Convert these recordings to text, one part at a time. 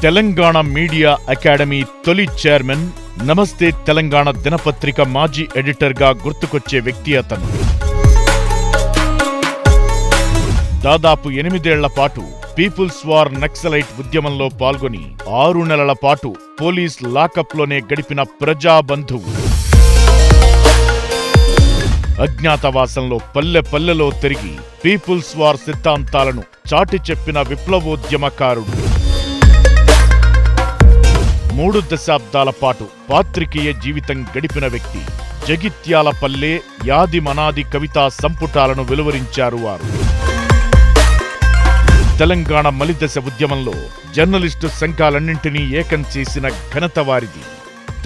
Telangana media academy తొలి chairman, నమస్తే తెలంగాణ దినపత్రిక మాజీ ఎడిటర్గా గుర్తుకొచ్చే వ్యక్తి అతను. దాదాపు 8 ఏళ్ల పాటు పీపుల్స్ వార్ నక్సలైట్ ఉద్యమంలో పాల్గొని 6 నెలల పాటు పోలీస్ లాకప్లోనే గడిపిన ప్రజాబంధువు. అజ్ఞాతవాసంలో పల్లె పల్లెలో తిరిగి పీపుల్స్ వార్ సిద్ధాంతాలను చాటి చెప్పిన విప్లవోద్యమకారుడు. 3 దశాబ్దాల పాటు పాత్రికేయ జీవితం గడిపిన వ్యక్తి. జగిత్యాల పల్లె యాది మనాది కవితా సంపుటాలను వెలువరించారు వారు. తెలంగాణ మలిదశ ఉద్యమంలో జర్నలిస్టు సంఘాలన్నింటినీ ఏకం చేసిన ఘనత వారిది.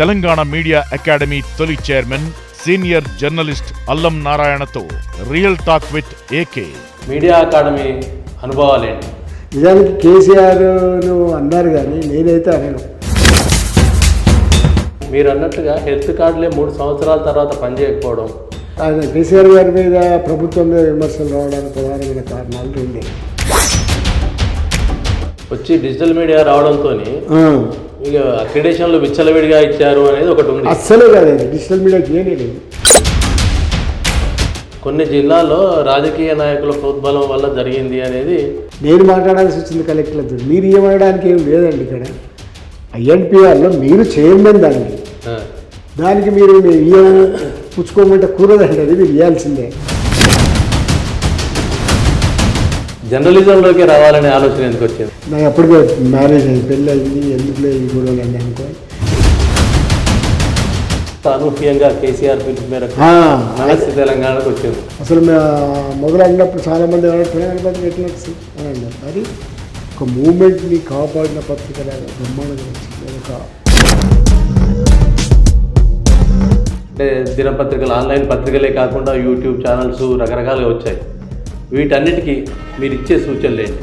తెలంగాణ మీడియా అకాడమీ తొలి చైర్మన్, సీనియర్ జర్నలిస్ట్ అల్లం నారాయణతో real talk with AK. Media academy అనుభవాలేంటి? నిజానికి కేసీఆర్ అన్నారు కానీ నేనైతే అనను. మీరు అన్నట్టుగా హెల్త్ కార్డులే 3 సంవత్సరాల తర్వాత పనిచేయకపోవడం, ఆయన కేసీఆర్ గారి మీద ప్రభుత్వం మీద విమర్శలు రావడానికి ప్రధానమైన కారణాలు 2. వచ్చి డిజిటల్ మీడియా రావడంతో ఇక అక్రిడేషన్లు విచ్చలవిడిగా ఇచ్చారు అనేది ఒకటి ఉంది. అస్సలే కాదండి, డిజిటల్ మీడియాకి ఏమీ లేదు. కొన్ని జిల్లాల్లో రాజకీయ నాయకుల ప్రోద్బలం వల్ల జరిగింది అనేది నేను మాట్లాడాల్సి వచ్చింది కలెక్టర్లతో. మీరు ఏమనడానికి ఏం లేదండి. ఇక్కడ ఐఎన్పిఆర్లో మీరు చైర్మన్ దానికి మీరు పుచ్చుకోమంటే కూరదండి, అది మీరు ఇవ్వాల్సిందే. జర్నలిజంలోకి రావాలనే ఆలోచన ఎందుకు వచ్చింది? నాకు అప్పటికే మ్యారేజ్ అయింది, పెళ్ళి అయింది, ఎందుకులే ఈ గొడవలు అండి అనుకో. అనూహ్యంగా కేసీఆర్ పిలుపు మేరకు తెలంగాణకు వచ్చింది. అసలు మొదలైనప్పుడు చాలామంది తెలంగాణ పత్రిక ఎట్లా వచ్చింది అని అన్నారు. మరి ఒక మూమెంట్ని కాపాడిన పత్రిక బ్రహ్మాండంగా వచ్చింది. అంటే దినపత్రికలు, ఆన్లైన్ పత్రికలే కాకుండా యూట్యూబ్ ఛానల్స్ రకరకాలుగా వచ్చాయి. వీటన్నిటికీ మీరు ఇచ్చే సూచనలు ఏంటి?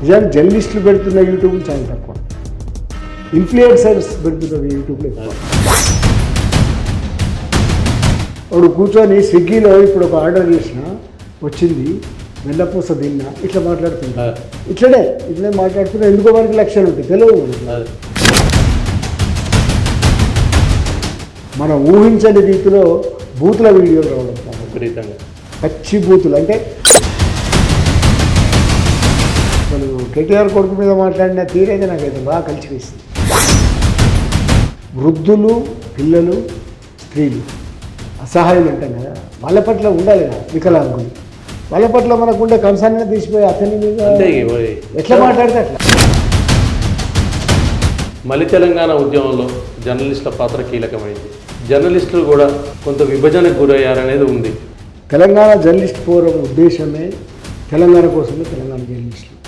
నిజానికి జర్నలిస్టులు పెడుతున్న యూట్యూబ్ చాలా తక్కువ, ఇన్ఫ్లుయెన్సర్స్ పెడుతున్న యూట్యూబ్లో ఎక్కువ. వాడు కూర్చొని స్విగ్గీలో ఇప్పుడు ఒక ఆర్డర్ చేసిన వచ్చింది, వెన్నపూస తిన్నా, ఇట్లా మాట్లాడుతున్నా, ఇట్లనే మాట్లాడుతున్నా. ఎందుకో మనకి లక్ష్యాలు ఉంటాయి, తెలియదు. మనం ఊహించని రీతిలో బూతుల వీడియోలు రావడం, విపరీతంగా పచ్చి బూతులు. అంటే అసలు కేటీఆర్ కొడుకు మీద మాట్లాడిన తీరైతే నాకైతే బాగా కలిసి వేసింది. వృద్ధులు, పిల్లలు, స్త్రీలు, అసహాయులు ఉంటాం కదా, వాళ్ళ పట్ల ఉండాలి కదా. వికలాంగులు వాళ్ళ పట్ల మనకుండే కంసాన్ని తీసిపోయి అతని మీద ఎట్లా మాట్లాడితే అట్లా. మళ్ళీ తెలంగాణ ఉద్యమంలో జర్నలిస్టుల పాత్ర కీలకమైంది. జర్నలిస్టులు కూడా కొంత విభజనకు గురయ్యారనేది ఉంది. తెలంగాణ జర్నలిస్ట్ ఫోరం ఉద్దేశమే తెలంగాణ కోసమే తెలంగాణ జర్నలిస్టులు.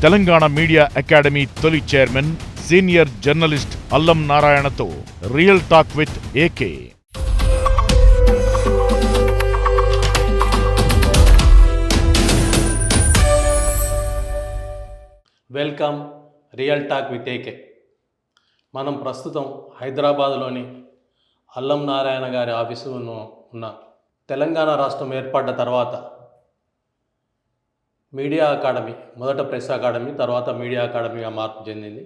తెలంగాణ మీడియా అకాడమీ తొలి చైర్మన్, సీనియర్ జర్నలిస్ట్ అల్లం నారాయణతో real talk with AK. Welcome real talk with AK. మనం ప్రస్తుతం హైదరాబాద్లోని అల్లం నారాయణ గారి ఆఫీసు ఉన్న తెలంగాణ రాష్ట్రం ఏర్పడ్డ తర్వాత మీడియా అకాడమీ, మొదట ప్రెస్ అకాడమీ, తర్వాత మీడియా అకాడమీగా మార్పు చెందింది.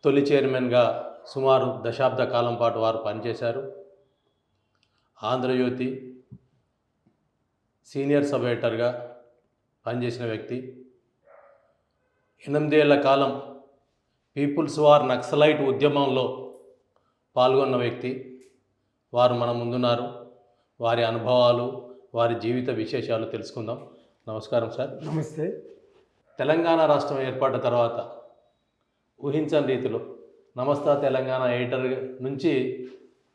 తొలి చైర్మన్గా సుమారు దశాబ్ద కాలం పాటు వారు పనిచేశారు. ఆంధ్రజ్యోతి సీనియర్ సబ్ ఎడిటర్గా పనిచేసిన వ్యక్తి. 8 ఏళ్ల కాలం పీపుల్స్ వార్ నక్సలైట్ ఉద్యమంలో పాల్గొన్న వ్యక్తి. వారు మన ముందున్నారు. వారి అనుభవాలు, వారి జీవిత విశేషాలు తెలుసుకుందాం. నమస్కారం సార్. నమస్తే. తెలంగాణ రాష్ట్రం ఏర్పడ్డ తర్వాత ఊహించని రీతిలో నమస్తే తెలంగాణ ఎడిటర్ నుంచి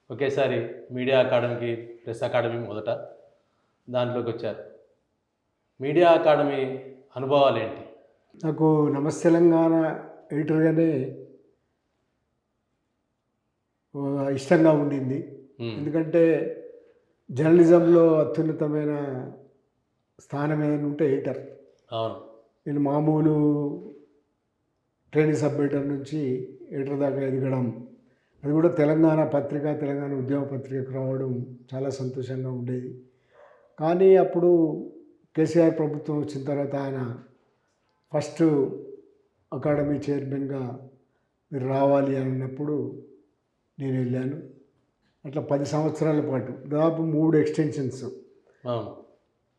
ఒకేసారి మీడియా అకాడమీకి, ప్రెస్ అకాడమీ మొదట దాంట్లోకి వచ్చారు. మీడియా అకాడమీ అనుభవాలు ఏంటి? నాకు నమస్తే తెలంగాణ ఎడిటర్గానే ఇష్టంగా ఉండింది. ఎందుకంటే జర్నలిజంలో అత్యున్నతమైన స్థానం ఏదైనా ఉంటే ఎడిటర్. అవును. నేను మామూలు ట్రైనింగ్ సబ్ ఎడిటర్ నుంచి ఎడిటర్ దాకా ఎదగడం, అది కూడా తెలంగాణ పత్రిక, తెలంగాణ ఉద్యమ పత్రికకు రావడం చాలా సంతోషంగా ఉండేది. కానీ అప్పుడు కేసీఆర్ ప్రభుత్వం వచ్చిన తర్వాత ఆయన ఫస్ట్ అకాడమీ చైర్మన్గా మీరు రావాలి అన్నప్పుడు నేను వెళ్ళాను. అట్లా 10 సంవత్సరాల పాటు దాదాపు 3 ఎక్స్టెన్షన్స్. అవును.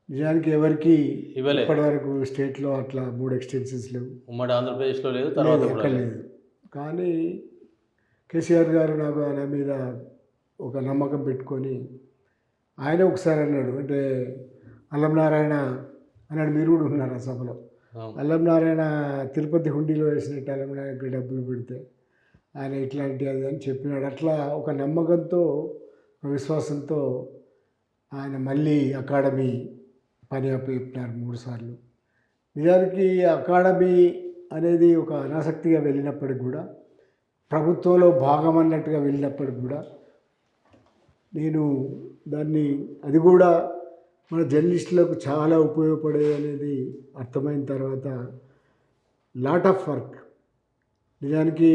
నిజానికి ఎవరికి ఇవ్వలే. ఇప్పటివరకు స్టేట్లో అట్లా 3 ఎక్స్టెన్షన్స్ లేవు. ఉమ్మడి ఆంధ్రప్రదేశ్లో లేదు, తర్వాత కూడా ఎక్కడ లేదు. లేదు. కానీ కేసీఆర్ గారు నాకు ఆయన మీద ఒక నమ్మకం పెట్టుకొని ఆయన ఒకసారి అన్నాడు, అంటే అల్లం నారాయణ అన్నాడు, మీరు కూడా ఉన్నారు ఆ సభలో. అవును. అల్లం నారాయణ తిరుపతి హుండీలో వేసినట్టు అల్లం నారాయణకి డబ్బులు పెడితే ఆయన ఇట్లాంటి అది అని చెప్పినాడు. అట్లా ఒక నమ్మకంతో, ఒక విశ్వాసంతో ఆయన మళ్ళీ అకాడమీ పని అప్పచెప్పినారు 3 సార్లు. నిజానికి అకాడమీ అనేది ఒక అనాసక్తిగా వెళ్ళినప్పటికి కూడా, ప్రభుత్వంలో భాగం అన్నట్టుగా వెళ్ళినప్పటికి కూడా నేను దాన్ని, అది కూడా మన జర్నలిస్టులకు చాలా ఉపయోగపడేది అనేది అర్థమైన తర్వాత లాట్ ఆఫ్ వర్క్. నిజానికి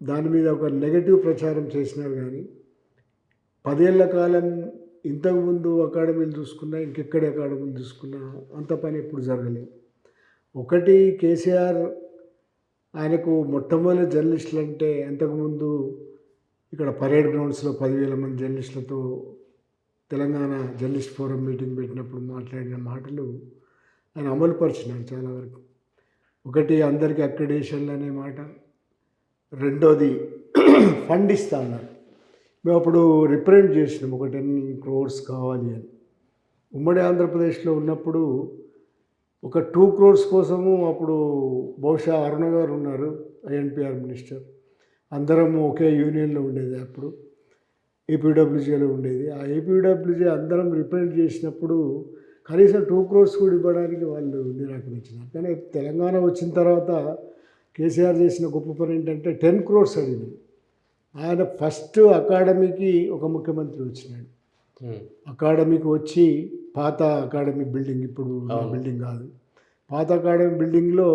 దాని మీద ఒక నెగటివ్ ప్రచారం చేసినారు కానీ 10 ఏళ్ల కాలం ఇంతకుముందు అకాడమీలు చూసుకున్నా, ఇంకెక్కడ అకాడమీలు చూసుకున్నా అంత పని ఎప్పుడు జరగలేదు. ఒకటి కేసీఆర్ ఆయనకు మొట్టమొదటి జర్నలిస్టులు అంటే, అంతకుముందు ఇక్కడ పరేడ్ గ్రౌండ్స్లో 10,000 మంది జర్నలిస్టులతో తెలంగాణ జర్నలిస్ట్ ఫోరం మీటింగ్ పెట్టినప్పుడు మాట్లాడిన మాటలు ఆయన అమలుపరిచినాడు చాలా వరకు. ఒకటి అందరికీ అక్రిడేషన్లు అనే మాట, రెండోది ఫండ్ ఇస్తా అన్నారు. మేము అప్పుడు రిప్రజెంట్ చేసినాం ఒక 10 crores కావాలి అని. ఉమ్మడి ఆంధ్రప్రదేశ్లో ఉన్నప్పుడు ఒక 2 crores కోసము అప్పుడు బహుశా అరుణ గారు ఉన్నారు, ఐఎన్పిఆర్ మినిస్టర్, అందరం ఒకే యూనియన్లో ఉండేది. అప్పుడు ఏపీడబ్ల్యూజేలో ఉండేది. ఆ ఏపీడబ్ల్యూజే అందరం రిప్రజెంట్ చేసినప్పుడు కనీసం 2 crores కూడా ఇవ్వడానికి వాళ్ళు నిరాకరించినారు. కానీ తెలంగాణ వచ్చిన తర్వాత కేసీఆర్ చేసిన గొప్ప పని ఏంటంటే 10 crores అడిగింది. ఆయన ఫస్ట్ అకాడమీకి ఒక ముఖ్యమంత్రి వచ్చినాడు. అకాడమీకి వచ్చి పాత అకాడమీ బిల్డింగ్, ఇప్పుడు బిల్డింగ్ కాదు, పాత అకాడమీ బిల్డింగ్లో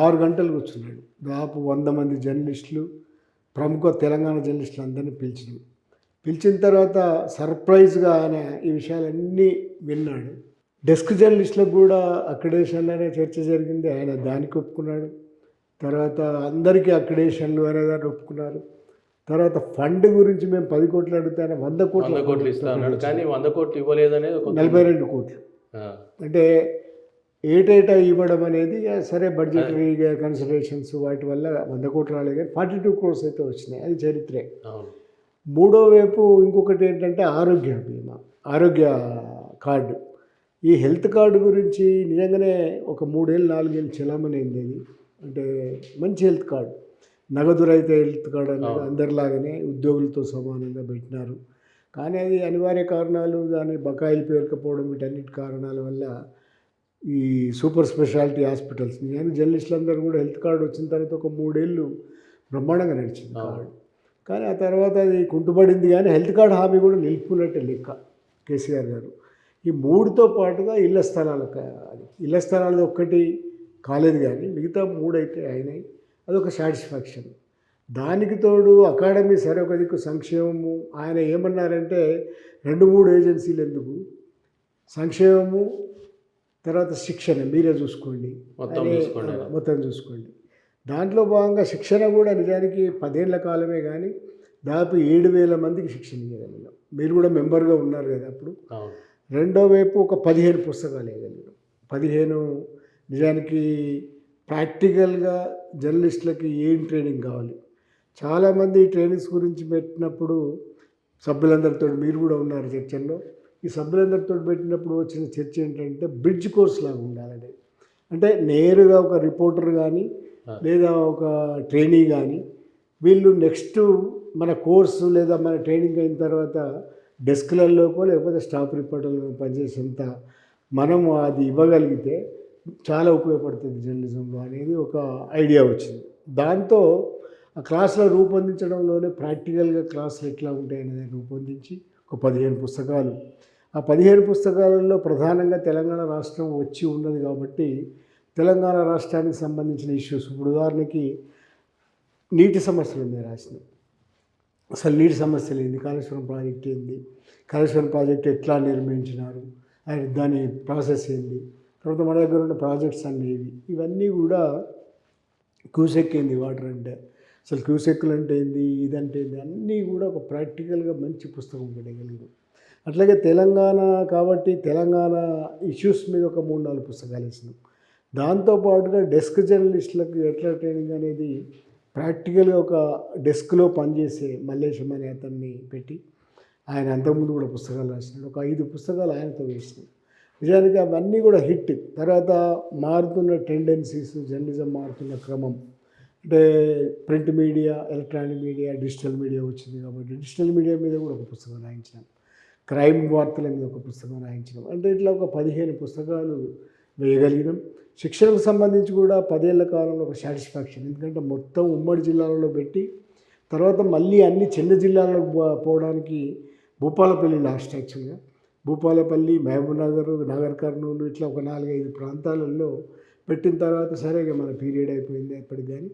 6 గంటలు కూర్చున్నాడు. దాదాపు 100 మంది జర్నలిస్టులు, ప్రముఖ తెలంగాణ జర్నలిస్టులు అందరినీ పిలిచిన తర్వాత సర్ప్రైజ్గా ఆయన ఈ విషయాలన్నీ విన్నాడు. డెస్క్ జర్నలిస్టులకు కూడా అక్రిడేషన్లనే చర్చ జరిగింది, ఆయన దానికి ఒప్పుకున్నాడు. తర్వాత అందరికీ అక్రిడేషన్లు అనేదాన్ని ఒప్పుకున్నారు. తర్వాత ఫండ్ గురించి మేము 10 కోట్లు అడిగితే ఆయన 100 కోట్లు ఇస్తాడు, కానీ 100 కోట్లు ఇవ్వలేదనేది 42 కోట్లు. అంటే ఏటేటా ఇవ్వడం అనేది సరే బడ్జెటరీ కన్సిడరేషన్స్ వాటి వల్ల 100 కోట్లు రాలేదు, కానీ 42 crores అయితే వచ్చినాయి. అది చరిత్రే. మూడో వైపు ఇంకొకటి ఏంటంటే ఆరోగ్య బీమా, ఆరోగ్య కార్డు. ఈ హెల్త్ కార్డు గురించి నిజంగానే ఒక 3 ఏళ్ళు 4 ఏళ్ళు చలామణి అయింది. అది అంటే మంచి హెల్త్ కార్డు, నగదు రహిత హెల్త్ కార్డు అనేది అందరిలాగానే ఉద్యోగులతో సమానంగా పెట్టినారు. కానీ అది అనివార్య కారణాలు, దాని బకాయిలు పేరుకపోవడం, వీటన్నిటి కారణాల వల్ల ఈ సూపర్ స్పెషాలిటీ హాస్పిటల్స్, నేను జర్నలిస్టులందరూ కూడా హెల్త్ కార్డు వచ్చిన తర్వాత ఒక 3 ఏళ్ళు బ్రహ్మాండంగా నడిచింది కార్డు. కానీ ఆ తర్వాత అది కుంటుపడింది. కానీ హెల్త్ కార్డు హామీ కూడా నిలుపుకున్నట్టే లెక్క కేసీఆర్ గారు. ఈ 3తో పాటుగా ఇళ్ల స్థలాలది ఒక్కటి కాలేదు, కానీ మిగతా 3 అయితే అయినాయి. అదొక సాటిస్ఫాక్షన్. దానికి తోడు అకాడమీ సరే ఒక దిక్కు సంక్షేమము. ఆయన ఏమన్నారంటే 2-3 ఏజెన్సీలు ఎందుకు, సంక్షేమము తర్వాత శిక్షణ మీరే చూసుకోండి, మొత్తం చూసుకోండి. దాంట్లో భాగంగా శిక్షణ కూడా నిజానికి 10 ఏళ్ల కాలమే, కానీ దాదాపు 7,000 మందికి శిక్షణ ఇవ్వగలిగినాం. మీరు కూడా మెంబర్గా ఉన్నారు కదా అప్పుడు. రెండో వైపు ఒక 15 పుస్తకాలు ఇవ్వగలిగినాం. 15 నిజానికి ప్రాక్టికల్గా జర్నలిస్టులకి ఏం ట్రైనింగ్ కావాలి. చాలామంది ట్రైనింగ్స్ గురించి పెట్టినప్పుడు సభ్యులందరితో, మీరు కూడా ఉన్నారు చర్చల్లో, ఈ సభ్యులందరితో పెట్టినప్పుడు వచ్చిన చర్చ ఏంటంటే బ్రిడ్జ్ కోర్స్ లాగా ఉండాలని. అంటే నేరుగా ఒక రిపోర్టర్ కానీ లేదా ఒక ట్రైనీ కానీ వీళ్ళు నెక్స్ట్ మన కోర్సు లేదా మన ట్రైనింగ్ అయిన తర్వాత డెస్క్లలోకో లేకపోతే స్టాఫ్ రిపోర్టర్లో పనిచేసేంత మనము అది ఇవ్వగలిగితే చాలా ఉపయోగపడుతుంది జర్నలిజంలో అనేది ఒక ఐడియా వచ్చింది. దాంతో ఆ క్లాసులో రూపొందించడంలోనే ప్రాక్టికల్గా క్లాసులు ఎట్లా ఉంటాయనేది రూపొందించి ఒక 15 పుస్తకాలు. ఆ 15 పుస్తకాలలో ప్రధానంగా తెలంగాణ రాష్ట్రం వచ్చి ఉన్నది కాబట్టి తెలంగాణ రాష్ట్రానికి సంబంధించిన ఇష్యూస్, ఇప్పుడు ఉదాహరణకి నీటి సమస్యలు ఉన్నాయి రాసిన. అసలు నీటి సమస్యలు ఏంది, కాళేశ్వరం ప్రాజెక్ట్ ఏంది, కాళేశ్వరం ప్రాజెక్ట్ ఎట్లా నిర్మించినారు, దాని ప్రాసెస్ ఏంది, తర్వాత మన దగ్గర ఉన్న ప్రాజెక్ట్స్ అన్నీ ఇవన్నీ కూడా క్యూసెక్ ఏంది వాటర్ అంటే, అసలు క్యూసెక్కులు అంటే ఏంది, ఇదంటే ఏంది, అన్నీ కూడా ఒక ప్రాక్టికల్గా మంచి పుస్తకం పెట్టగలిగారు. అట్లాగే తెలంగాణ కాబట్టి తెలంగాణ ఇష్యూస్ మీద ఒక 3-4 పుస్తకాలు ఇచ్చినాం. దాంతోపాటుగా డెస్క్ జర్నలిస్టులకు ఎట్లా ట్రైనింగ్ అనేది ప్రాక్టికల్గా ఒక డెస్క్లో పనిచేసే మల్లేశం అనే అతన్ని పెట్టి, ఆయన అంతకుముందు కూడా పుస్తకాలు రాసినాడు. ఒక 5 పుస్తకాలు ఆయనతో వేసినాయి. నిజానికి అవన్నీ కూడా హిట్. తర్వాత మారుతున్న టెండెన్సీస్, జర్నలిజం మారుతున్న క్రమం, అంటే print media, electronic media, digital media వచ్చింది కాబట్టి డిజిటల్ మీడియా మీద కూడా ఒక పుస్తకం రాయించినాం. క్రైమ్ వార్తల మీద ఒక పుస్తకం రాయించినాం. అంటే ఇట్లా ఒక 15 పుస్తకాలు వేయగలిగినాం. శిక్షణకు సంబంధించి కూడా 10 ఏళ్ల కాలంలో ఒక సాటిస్ఫాక్షన్. ఎందుకంటే మొత్తం ఉమ్మడి జిల్లాలలో పెట్టి తర్వాత మళ్ళీ అన్ని చిన్న జిల్లాలకు పోవడానికి భూపాలపల్లి లాస్ట్ యాక్చువల్గా. భూపాలపల్లి, మహబూబ్నగర్, నగర్ కర్నూలు ఇట్లా ఒక 4-5 ప్రాంతాలలో పెట్టిన తర్వాత సరే మన పీరియడ్ అయిపోయింది ఎప్పటికి. కానీ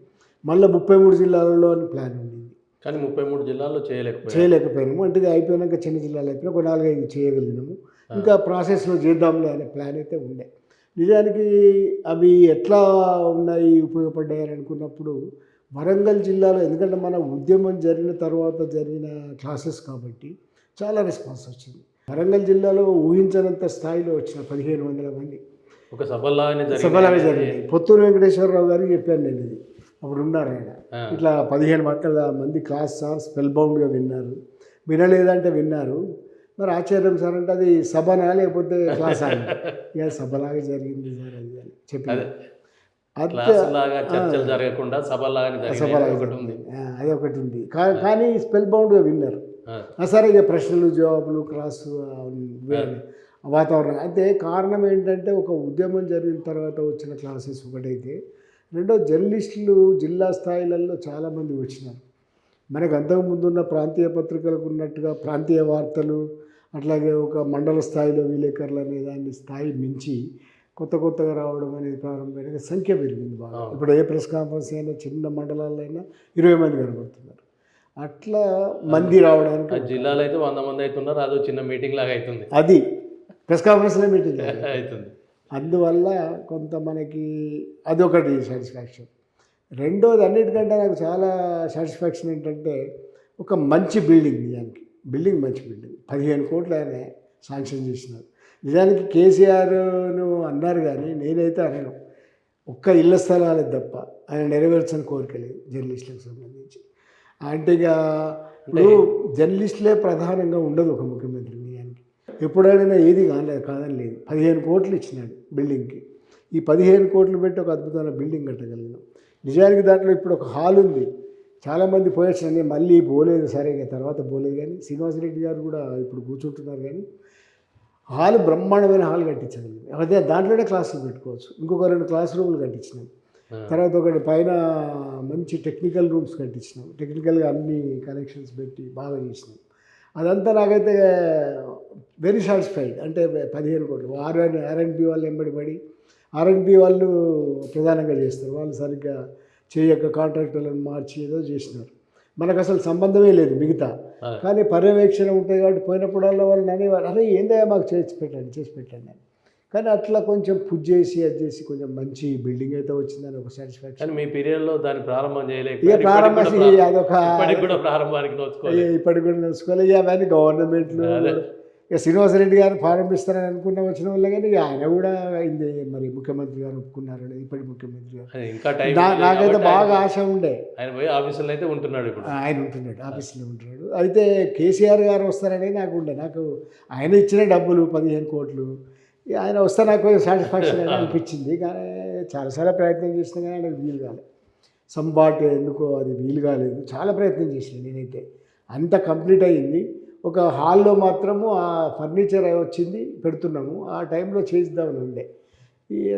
మళ్ళీ 33 జిల్లాలలో అని ప్లాన్ ఉండింది. కానీ 33 జిల్లాల్లో చేయలేకపోయినాము. అంటే ఇది అయిపోయినాక చిన్న జిల్లాలు అయిపోయినా ఒక 4-5 చేయగలిగినాము. ఇంకా ప్రాసెస్లో చేద్దాంలే అనే ప్లాన్ అయితే ఉండే. నిజానికి అవి ఎట్లా ఉన్నాయి, ఉపయోగపడ్డాయని అనుకున్నప్పుడు వరంగల్ జిల్లాలో, ఎందుకంటే మన ఉద్యమం జరిగిన తర్వాత జరిగిన క్లాసెస్ కాబట్టి చాలా రెస్పాన్స్ వచ్చింది. వరంగల్ జిల్లాలో ఊహించనంత స్థాయిలో వచ్చిన 1500 మంది ఒక సభలాగానే జరిగింది. పొత్తూరు వెంకటేశ్వరరావు గారికి చెప్పాను నేను ఇది, అప్పుడు ఉన్నారు ఆయన. ఇట్లా 15 మంది క్లాస్ సార్ స్పెల్ బౌండ్గా విన్నారు. వినలేదంటే విన్నారు. మరి ఆశ్చర్యం సార్ అంటే అది సభనా లేకపోతే క్లాస్ అని. ఇక సభలాగా జరిగింది సార్ అది అని చెప్పి అది ఒకటి ఉంది. కానీ స్పెల్ బౌండ్గా విన్నారు. సరే ఇక ప్రశ్నలు జవాబులు క్లాసు వాతావరణం. అయితే కారణం ఏంటంటే ఒక ఉద్యమం జరిగిన తర్వాత వచ్చిన క్లాసెస్ ఒకటైతే, రెండో జర్నలిస్టులు జిల్లా స్థాయిలలో చాలామంది వచ్చినారు. మనకు అంతకుముందు ఉన్న ప్రాంతీయ పత్రికలకు ఉన్నట్టుగా ప్రాంతీయ వార్తలు, అట్లాగే ఒక మండల స్థాయిలో విలేకరులు అనే దాన్ని స్థాయి మించి కొత్తగా రావడం అనేది ప్రారంభమైన సంఖ్య పెరిగింది బాగా. ఇప్పుడు ఏ ప్రెస్ కాన్ఫరెన్స్ అయినా చిన్న మండలాల్లో అయినా 20 మంది కనబడుతున్నారు. అట్లా మంది రావడానికి జిల్లాలో అయితే 100 మంది అవుతున్నారు. అదో చిన్న మీటింగ్ లాగా అవుతుంది. అది ప్రెస్ కాన్ఫరెన్స్లో మీటింగ్ అవుతుంది. అందువల్ల కొంత మనకి అదొకటి సాటిస్ఫాక్షన్. రెండోది అన్నిటికంటే నాకు చాలా సాటిస్ఫాక్షన్ ఏంటంటే ఒక మంచి బిల్డింగ్. నిజానికి మంచి బిల్డింగ్ 15 కోట్లు ఆయన శాంక్షన్ చేసినారు. నిజానికి కేసీఆర్ను అన్నారు కానీ నేనైతే అనను. ఒక్క ఇళ్ల స్థలాలే తప్ప ఆయన నెరవేర్చని కోరిక లేదు జర్నలిస్టులకు సంబంధించి. అంటే ఇక ఇప్పుడు జర్నలిస్టులే ప్రధానంగా ఉండదు ఒక ముఖ్యమంత్రి. నిజానికి ఎప్పుడైనా ఏది కాదని లేదు. 15 కోట్లు ఇచ్చినాడు బిల్డింగ్కి. ఈ 15 కోట్లు పెట్టి ఒక అద్భుతమైన బిల్డింగ్ కట్టగలిగినాం. నిజానికి దాంట్లో ఇప్పుడు ఒక హాల్ ఉంది. చాలామంది పోయొచ్చిన మళ్ళీ పోలేదు, సరే ఇక తర్వాత పోలేదు. కానీ శ్రీనివాసరెడ్డి గారు కూడా ఇప్పుడు కూర్చుంటున్నారు. కానీ హాల్ బ్రహ్మాండమైన హాల్ కట్టించగలిగింది. అదే దాంట్లోనే క్లాసులు పెట్టుకోవచ్చు. ఇంకొక 2 క్లాస్ రూములు కట్టించినాం. తర్వాత ఒకటి పైన మంచి టెక్నికల్ రూమ్స్ కట్టించినాం. టెక్నికల్గా అన్ని కనెక్షన్స్ పెట్టి బాగా చేసినాం. అదంతా నాకైతే వెరీ సాటిస్ఫైడ్. అంటే 15 కోట్లు ఆర్ఎండ్బి వాళ్ళు ఎంబడి ఆర్ఎండ్బి వాళ్ళు ప్రధానంగా చేస్తారు. వాళ్ళు సరిగ్గా చేయక కాంట్రాక్టర్లను మార్చి ఏదో చేసినారు. మనకు అసలు సంబంధమే లేదు మిగతా. కానీ పర్యవేక్షణ ఉంటుంది కాబట్టి పోయినప్పుడల్లా వాళ్ళు అనేవారు, అరే ఏందయ్యా మాకు చేసి పెట్టండి అని. కానీ అట్లా కొంచెం పుష్ చేసి అది చేసి కొంచెం మంచి బిల్డింగ్ అయితే వచ్చిందని ఒక సాటిస్ఫాక్షన్. మీ పీరియడ్లో దాన్ని ప్రారంభం చేయలేదు. అదొక ఇప్పటికి కూడా నడుచుకోవాలి. ఇక అవన్నీ గవర్నమెంట్లు ఇక శ్రీనివాసరెడ్డి గారు ప్రారంభిస్తారని అనుకున్న వచ్చిన వాళ్ళే. కానీ ఆయన కూడా అయింది. మరి ముఖ్యమంత్రి గారు ఒప్పుకున్నారు. ఇప్పటి ముఖ్యమంత్రి గారు నాకైతే బాగా ఆశ ఉండే. ఆయన పోయి ఆఫీసులో అయితే ఉంటున్నాడు. ఇప్పుడు ఆయన ఉంటున్నాడు, ఆఫీసులో ఉంటున్నాడు. అయితే కేసీఆర్ గారు వస్తారని నాకు ఉండే. నాకు ఆయన ఇచ్చిన డబ్బులు 15 కోట్లు ఆయన వస్తే నాకు సాటిస్ఫాక్షన్ అని అనిపించింది. కానీ చాలాసార్లు ప్రయత్నం చేసినా కానీ ఆయనకు వీలు కాలేదు. సంబాట్ ఎందుకో అది వీలు కాలేదు. చాలా ప్రయత్నం చేసినాను నేనైతే. అంత కంప్లీట్ అయ్యింది. ఒక హాల్లో మాత్రము ఆ ఫర్నిచర్ వచ్చింది, పెడుతున్నాము. ఆ టైంలో చేద్దామని ఉండే.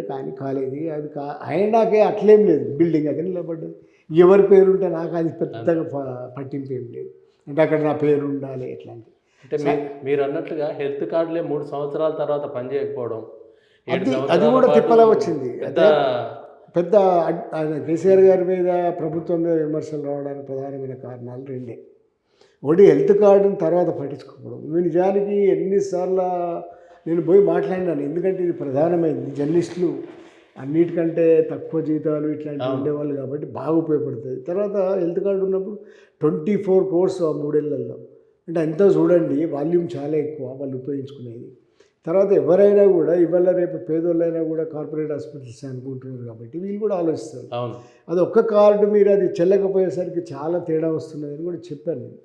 కానీ కాలేదు. అది నాకే అట్లేం లేదు. బిల్డింగ్ అక్కడ నిలబడ్డది. ఎవరి పేరు ఉంటే నాకు అది పెద్దగా పట్టింపు ఏం లేదు. అంటే అక్కడ నా పేరు ఉండాలి ఎట్లాంటి. అంటే మీరు అన్నట్లుగా హెల్త్ కార్డులే 3 సంవత్సరాల తర్వాత పనిచేయకపోవడం, అది కూడా తిప్పలా వచ్చింది. పెద్ద ఆయన కేసీఆర్ గారి మీద ప్రభుత్వం మీద విమర్శలు రావడానికి ప్రధానమైన కారణాలు 2. ఒకటి హెల్త్ కార్డుని తర్వాత పట్టించుకోవడం. నిజానికి ఎన్నిసార్లు నేను పోయి మాట్లాడినాను. ఎందుకంటే ఇది ప్రధానమైంది. జర్నలిస్టులు అన్నిటికంటే తక్కువ జీతాలు ఇట్లాంటివి ఉండేవాళ్ళు కాబట్టి బాగా ఉపయోగపడుతుంది. తర్వాత హెల్త్ కార్డు ఉన్నప్పుడు 24 crores ఆ 3 ఏళ్లలో, అంటే ఎంతో చూడండి, వాల్యూమ్ చాలా ఎక్కువ వాళ్ళు ఉపయోగించుకునేది. తర్వాత ఎవరైనా కూడా ఇవాళ రేపు పేదోళ్ళైనా కూడా కార్పొరేట్ హాస్పిటల్స్ అనుకుంటున్నారు కాబట్టి వీళ్ళు కూడా ఆలోచిస్తారు. అవును, అది ఒక్క కార్డు మీరు అది చెల్లకపోయేసరికి చాలా తేడా వస్తున్నదని కూడా చెప్పాను నేను.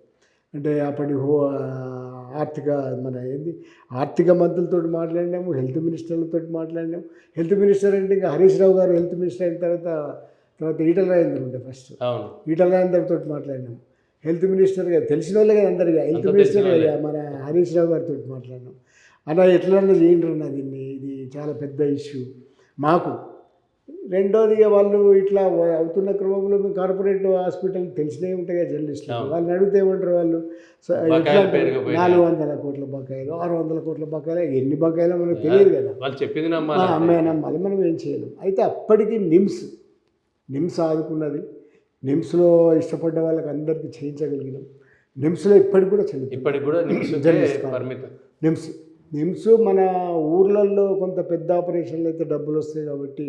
అంటే అప్పటి ఆర్థిక ఆర్థిక మంత్రులతో మాట్లాడినాము, హెల్త్ మినిస్టర్లతో మాట్లాడినాము. హెల్త్ మినిస్టర్ అంటే ఇంకా హరీష్ రావు గారు హెల్త్ మినిస్టర్ అయిన తర్వాత ఈటల రాజేందర్ ఉండే ఫస్ట్. ఈటల రాజేందర్తో మాట్లాడినాము. హెల్త్ మినిస్టర్ గారు తెలిసిన వాళ్ళే కదా అందరిగా, హెల్త్ మినిస్టర్ మన హరీష్ రావు గారితో మాట్లాడినాం. అలా ఎట్లన్నా చేయండి అన్న దీన్ని, ఇది చాలా పెద్ద ఇష్యూ మాకు. రెండోదిగా వాళ్ళు ఇట్లా అవుతున్న క్రమంలో మేము కార్పొరేట్ హాస్పిటల్ తెలిసినవి ఉంటాయి కదా జర్నలిస్టులు, వాళ్ళని అడిగితే ఏమంటారు వాళ్ళు, 400 కోట్ల బకాయిలు, 600 కోట్ల బకాయిలు, ఎన్ని బకాయిలో మనకు తెలియదు కదా, వాళ్ళు చెప్పింది నమ్మాలి, మనం ఏం చేయలేం. అయితే అప్పటికి నిమ్స్ ఆదుకున్నది. నిమ్స్లో ఇష్టపడ్డ వాళ్ళకి అందరికీ చేయించగలిగినాం. నిమ్స్లో ఇప్పటికి కూడా నిమ్స్ మన ఊర్లలో కొంత పెద్ద ఆపరేషన్లు అయితే డబ్బులు వస్తాయి కాబట్టి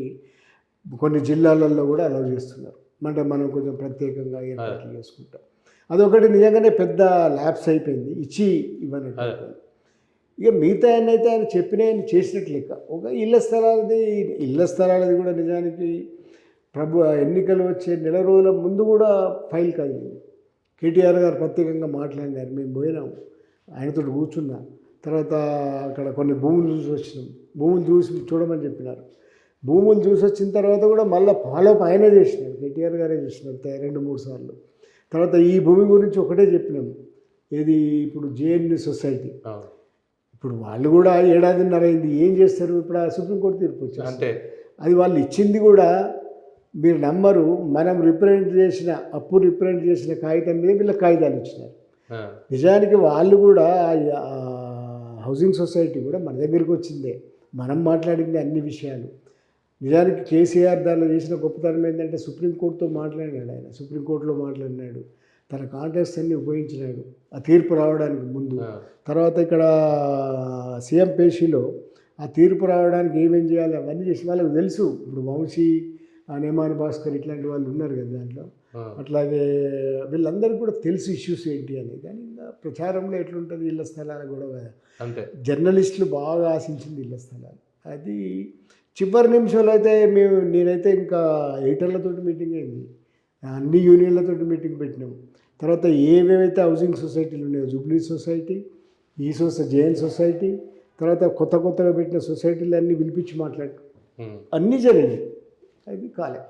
కొన్ని జిల్లాలలో కూడా అలౌ చేస్తున్నారు. అంటే మనం కొంచెం ప్రత్యేకంగా ఏర్పాట్లు చేసుకుంటాం. అదొకటి నిజంగానే పెద్ద ల్యాబ్స్ అయిపోయింది, ఇచ్చి ఇవ్వనట్టు. ఇక మిగతా అయితే ఆయన చెప్పిన ఆయన చేసినట్లు లెక్క. ఒక ఇళ్ల స్థలాలది కూడా నిజానికి ఎన్నికలు వచ్చే నెల రోజుల ముందు కూడా ఫైల్ కాదు. కేటీఆర్ గారు ప్రత్యేకంగా మాట్లాడినారు, మేము పోయినాము, ఆయనతో కూర్చున్నా. తర్వాత అక్కడ కొన్ని భూములు చూసి చూడమని చెప్పినారు. భూములు చూసి వచ్చిన తర్వాత కూడా మళ్ళీ ఫాలోఅప్ ఆయనే చేసినారు, కేటీఆర్ గారే చేసినారు 2-3 సార్లు. తర్వాత ఈ భూమి గురించి ఒకటే చెప్పినాము, ఏది ఇప్పుడు జేఎన్యూ సొసైటీ, ఇప్పుడు వాళ్ళు కూడా 1.5 ఏళ్ళు అయింది, ఏం చేస్తారు ఇప్పుడు? ఆ సుప్రీంకోర్టు తీర్పు వచ్చింది అంటే అది వాళ్ళు ఇచ్చింది కూడా మీరు నమ్మరు, మనం రిప్రజెంట్ చేసిన కాగితం మీద వీళ్ళకి కాగితాలు ఇచ్చినారు. నిజానికి వాళ్ళు కూడా హౌసింగ్ సొసైటీ కూడా మన దగ్గరికి వచ్చిందే, మనం మాట్లాడింది అన్ని విషయాలు. నిజానికి కేసీఆర్ దానిలో చేసిన గొప్పతనం ఏంటంటే సుప్రీంకోర్టుతో మాట్లాడినాడు, ఆయన సుప్రీంకోర్టులో మాట్లాడినాడు, తన కాంటాక్ట్స్ అన్ని ఉపయోగించినాడు ఆ తీర్పు రావడానికి ముందు. తర్వాత ఇక్కడ సీఎం పేషీలో ఆ తీర్పు రావడానికి ఏమేం చేయాలి అవన్నీ చేసి వాళ్ళకి తెలుసు. ఇప్పుడు వంశీ, నేమాని భాస్కర్ ఇట్లాంటి వాళ్ళు ఉన్నారు కదా దాంట్లో, అట్లాగే వీళ్ళందరికీ కూడా తెలుసు ఇష్యూస్ ఏంటి అని. కానీ ఇంకా ప్రచారంలో ఎట్లుంటుంది ఇళ్ల స్థలాలు కూడా అంతే, జర్నలిస్టులు బాగా ఆశించింది ఇళ్ల స్థలాలు. అది చివరి నిమిషంలో అయితే నేనైతే ఇంకా ఎడిటర్లతో మీటింగ్ అయింది, అన్ని యూనియన్లతో మీటింగ్ పెట్టినాం. తర్వాత ఏవేవైతే హౌసింగ్ సొసైటీలు ఉన్నాయో, జూబ్లీ సొసైటీ, జేఎన్ సొసైటీ, తర్వాత కొత్తగా పెట్టిన సొసైటీలు అన్నీ పిలిపించి మాట్లాడు, అన్నీ జరిగినాయి. అది కాలే.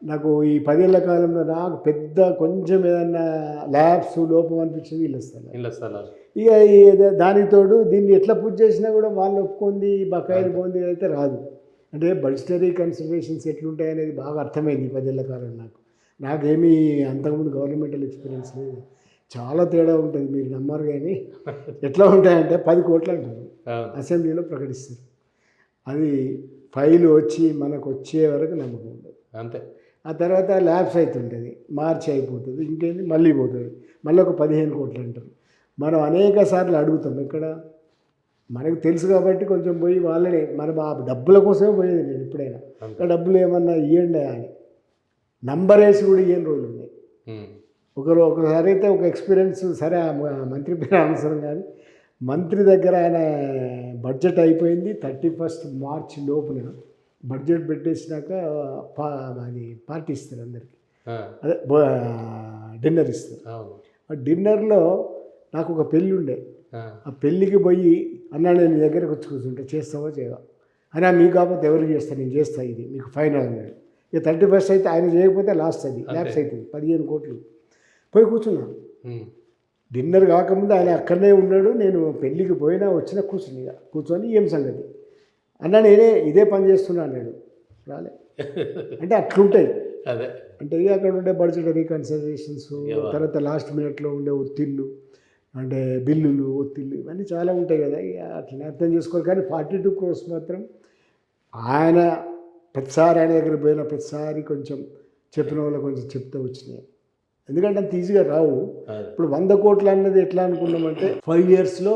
నాకు ఈ 10 ఏళ్ల కాలంలో నాకు పెద్ద కొంచెం ఏదన్నా ల్యాబ్స్ లోపం అనిపించింది ఇళ్ళ స్థలాలు. ఇక దానికి తోడు దీన్ని ఎట్లా పూజ చేసినా కూడా వాళ్ళు ఒప్పుకుంది, బకాయిలు పోంది అయితే రాదు. అంటే బడ్జెటరీ కన్సిడరేషన్స్ ఎట్లుంటాయి అనేది బాగా అర్థమైంది ఈ 10 ఏళ్ల కాలం. నాకేమీ అంతకుముందు గవర్నమెంటల్ ఎక్స్పీరియన్స్ లేదు, చాలా తేడా ఉంటుంది, మీరు నమ్మరు. కానీ ఎట్లా ఉంటాయంటే 10 కోట్లు అంటారు, అసెంబ్లీలో ప్రకటిస్తారు, అది ఫైల్ వచ్చి మనకు వచ్చే వరకు నమ్మకం ఉండదు అంతే. ఆ తర్వాత ల్యాబ్స్ అవుతుంటుంది, మార్చి అయిపోతుంది, ఇంకేంది మళ్ళీ పోతుంది, మళ్ళీ ఒక 15 కోట్లు అంటారు. మనం అనేక సార్లు అడుగుతాం, ఇక్కడ మనకు తెలుసు కాబట్టి కొంచెం పోయి వాళ్ళని ఆ డబ్బుల కోసమే పోయేది నేను ఎప్పుడైనా. డబ్బులు ఏమన్నా ఇవ్వండి అని నంబర్ వేసి కూడా ఇవ్వని రోజులు ఉన్నాయి. ఒకసారి అయితే ఒక ఎక్స్పీరియన్స్, సరే ఆ మంత్రి పేరు అవసరం కానీ, మంత్రి దగ్గర ఆయన బడ్జెట్ అయిపోయింది, 31 మార్చి లోపున బడ్జెట్ పెట్టేసినాక అది పార్టీ ఇస్తారు అందరికీ, అదే డిన్నర్ ఇస్తారు. ఆ డిన్నర్లో నాకు ఒక పెళ్ళి ఉండే, ఆ పెళ్ళికి పోయి అన్నా నేను నీ దగ్గరకు వచ్చి కూర్చుంటే చేస్తావా చేయవా అని, మీకు కాకపోతే ఎవరికి చేస్తాను, నేను చేస్తా, ఇది మీకు ఫైనల్ అన్నాడు. ఇక 31 అయితే ఆయన చేయకపోతే లాస్ట్, అది ల్యాబ్స్ అవుతుంది, 15 కోట్లు. పోయి కూర్చున్నాను, డిన్నర్ కాకముందు ఆయన అక్కడనే ఉన్నాడు, నేను పెళ్ళికి పోయినా వచ్చినా కూర్చొని ఏం సంగతి అన్నా, నేనే ఇదే పని చేస్తున్నా అన్నాడు. రాలే అంటే అట్లుంటాయి. అదే అంటే ఇక అక్కడ ఉండే బడ్జెటరీ కన్సిడరేషన్స్, తర్వాత లాస్ట్ మినిట్లో ఉండే ఒత్తిళ్ళు, అంటే బిల్లులు, ఒత్తిళ్ళు, ఇవన్నీ చాలా ఉంటాయి కదా. ఇక అట్లనే అర్థం చేసుకోవాలి. కానీ 42 crores మాత్రం ఆయన ప్రతిసారి ఆయన దగ్గర పోయిన ప్రతిసారి కొంచెం చెప్పిన వాళ్ళు కొంచెం చెప్తూ వచ్చినాయి. ఎందుకంటే అంత ఈజీగా రావు. ఇప్పుడు 100 కోట్లు అన్నది ఎట్లా అనుకున్నామంటే 5 yearsలో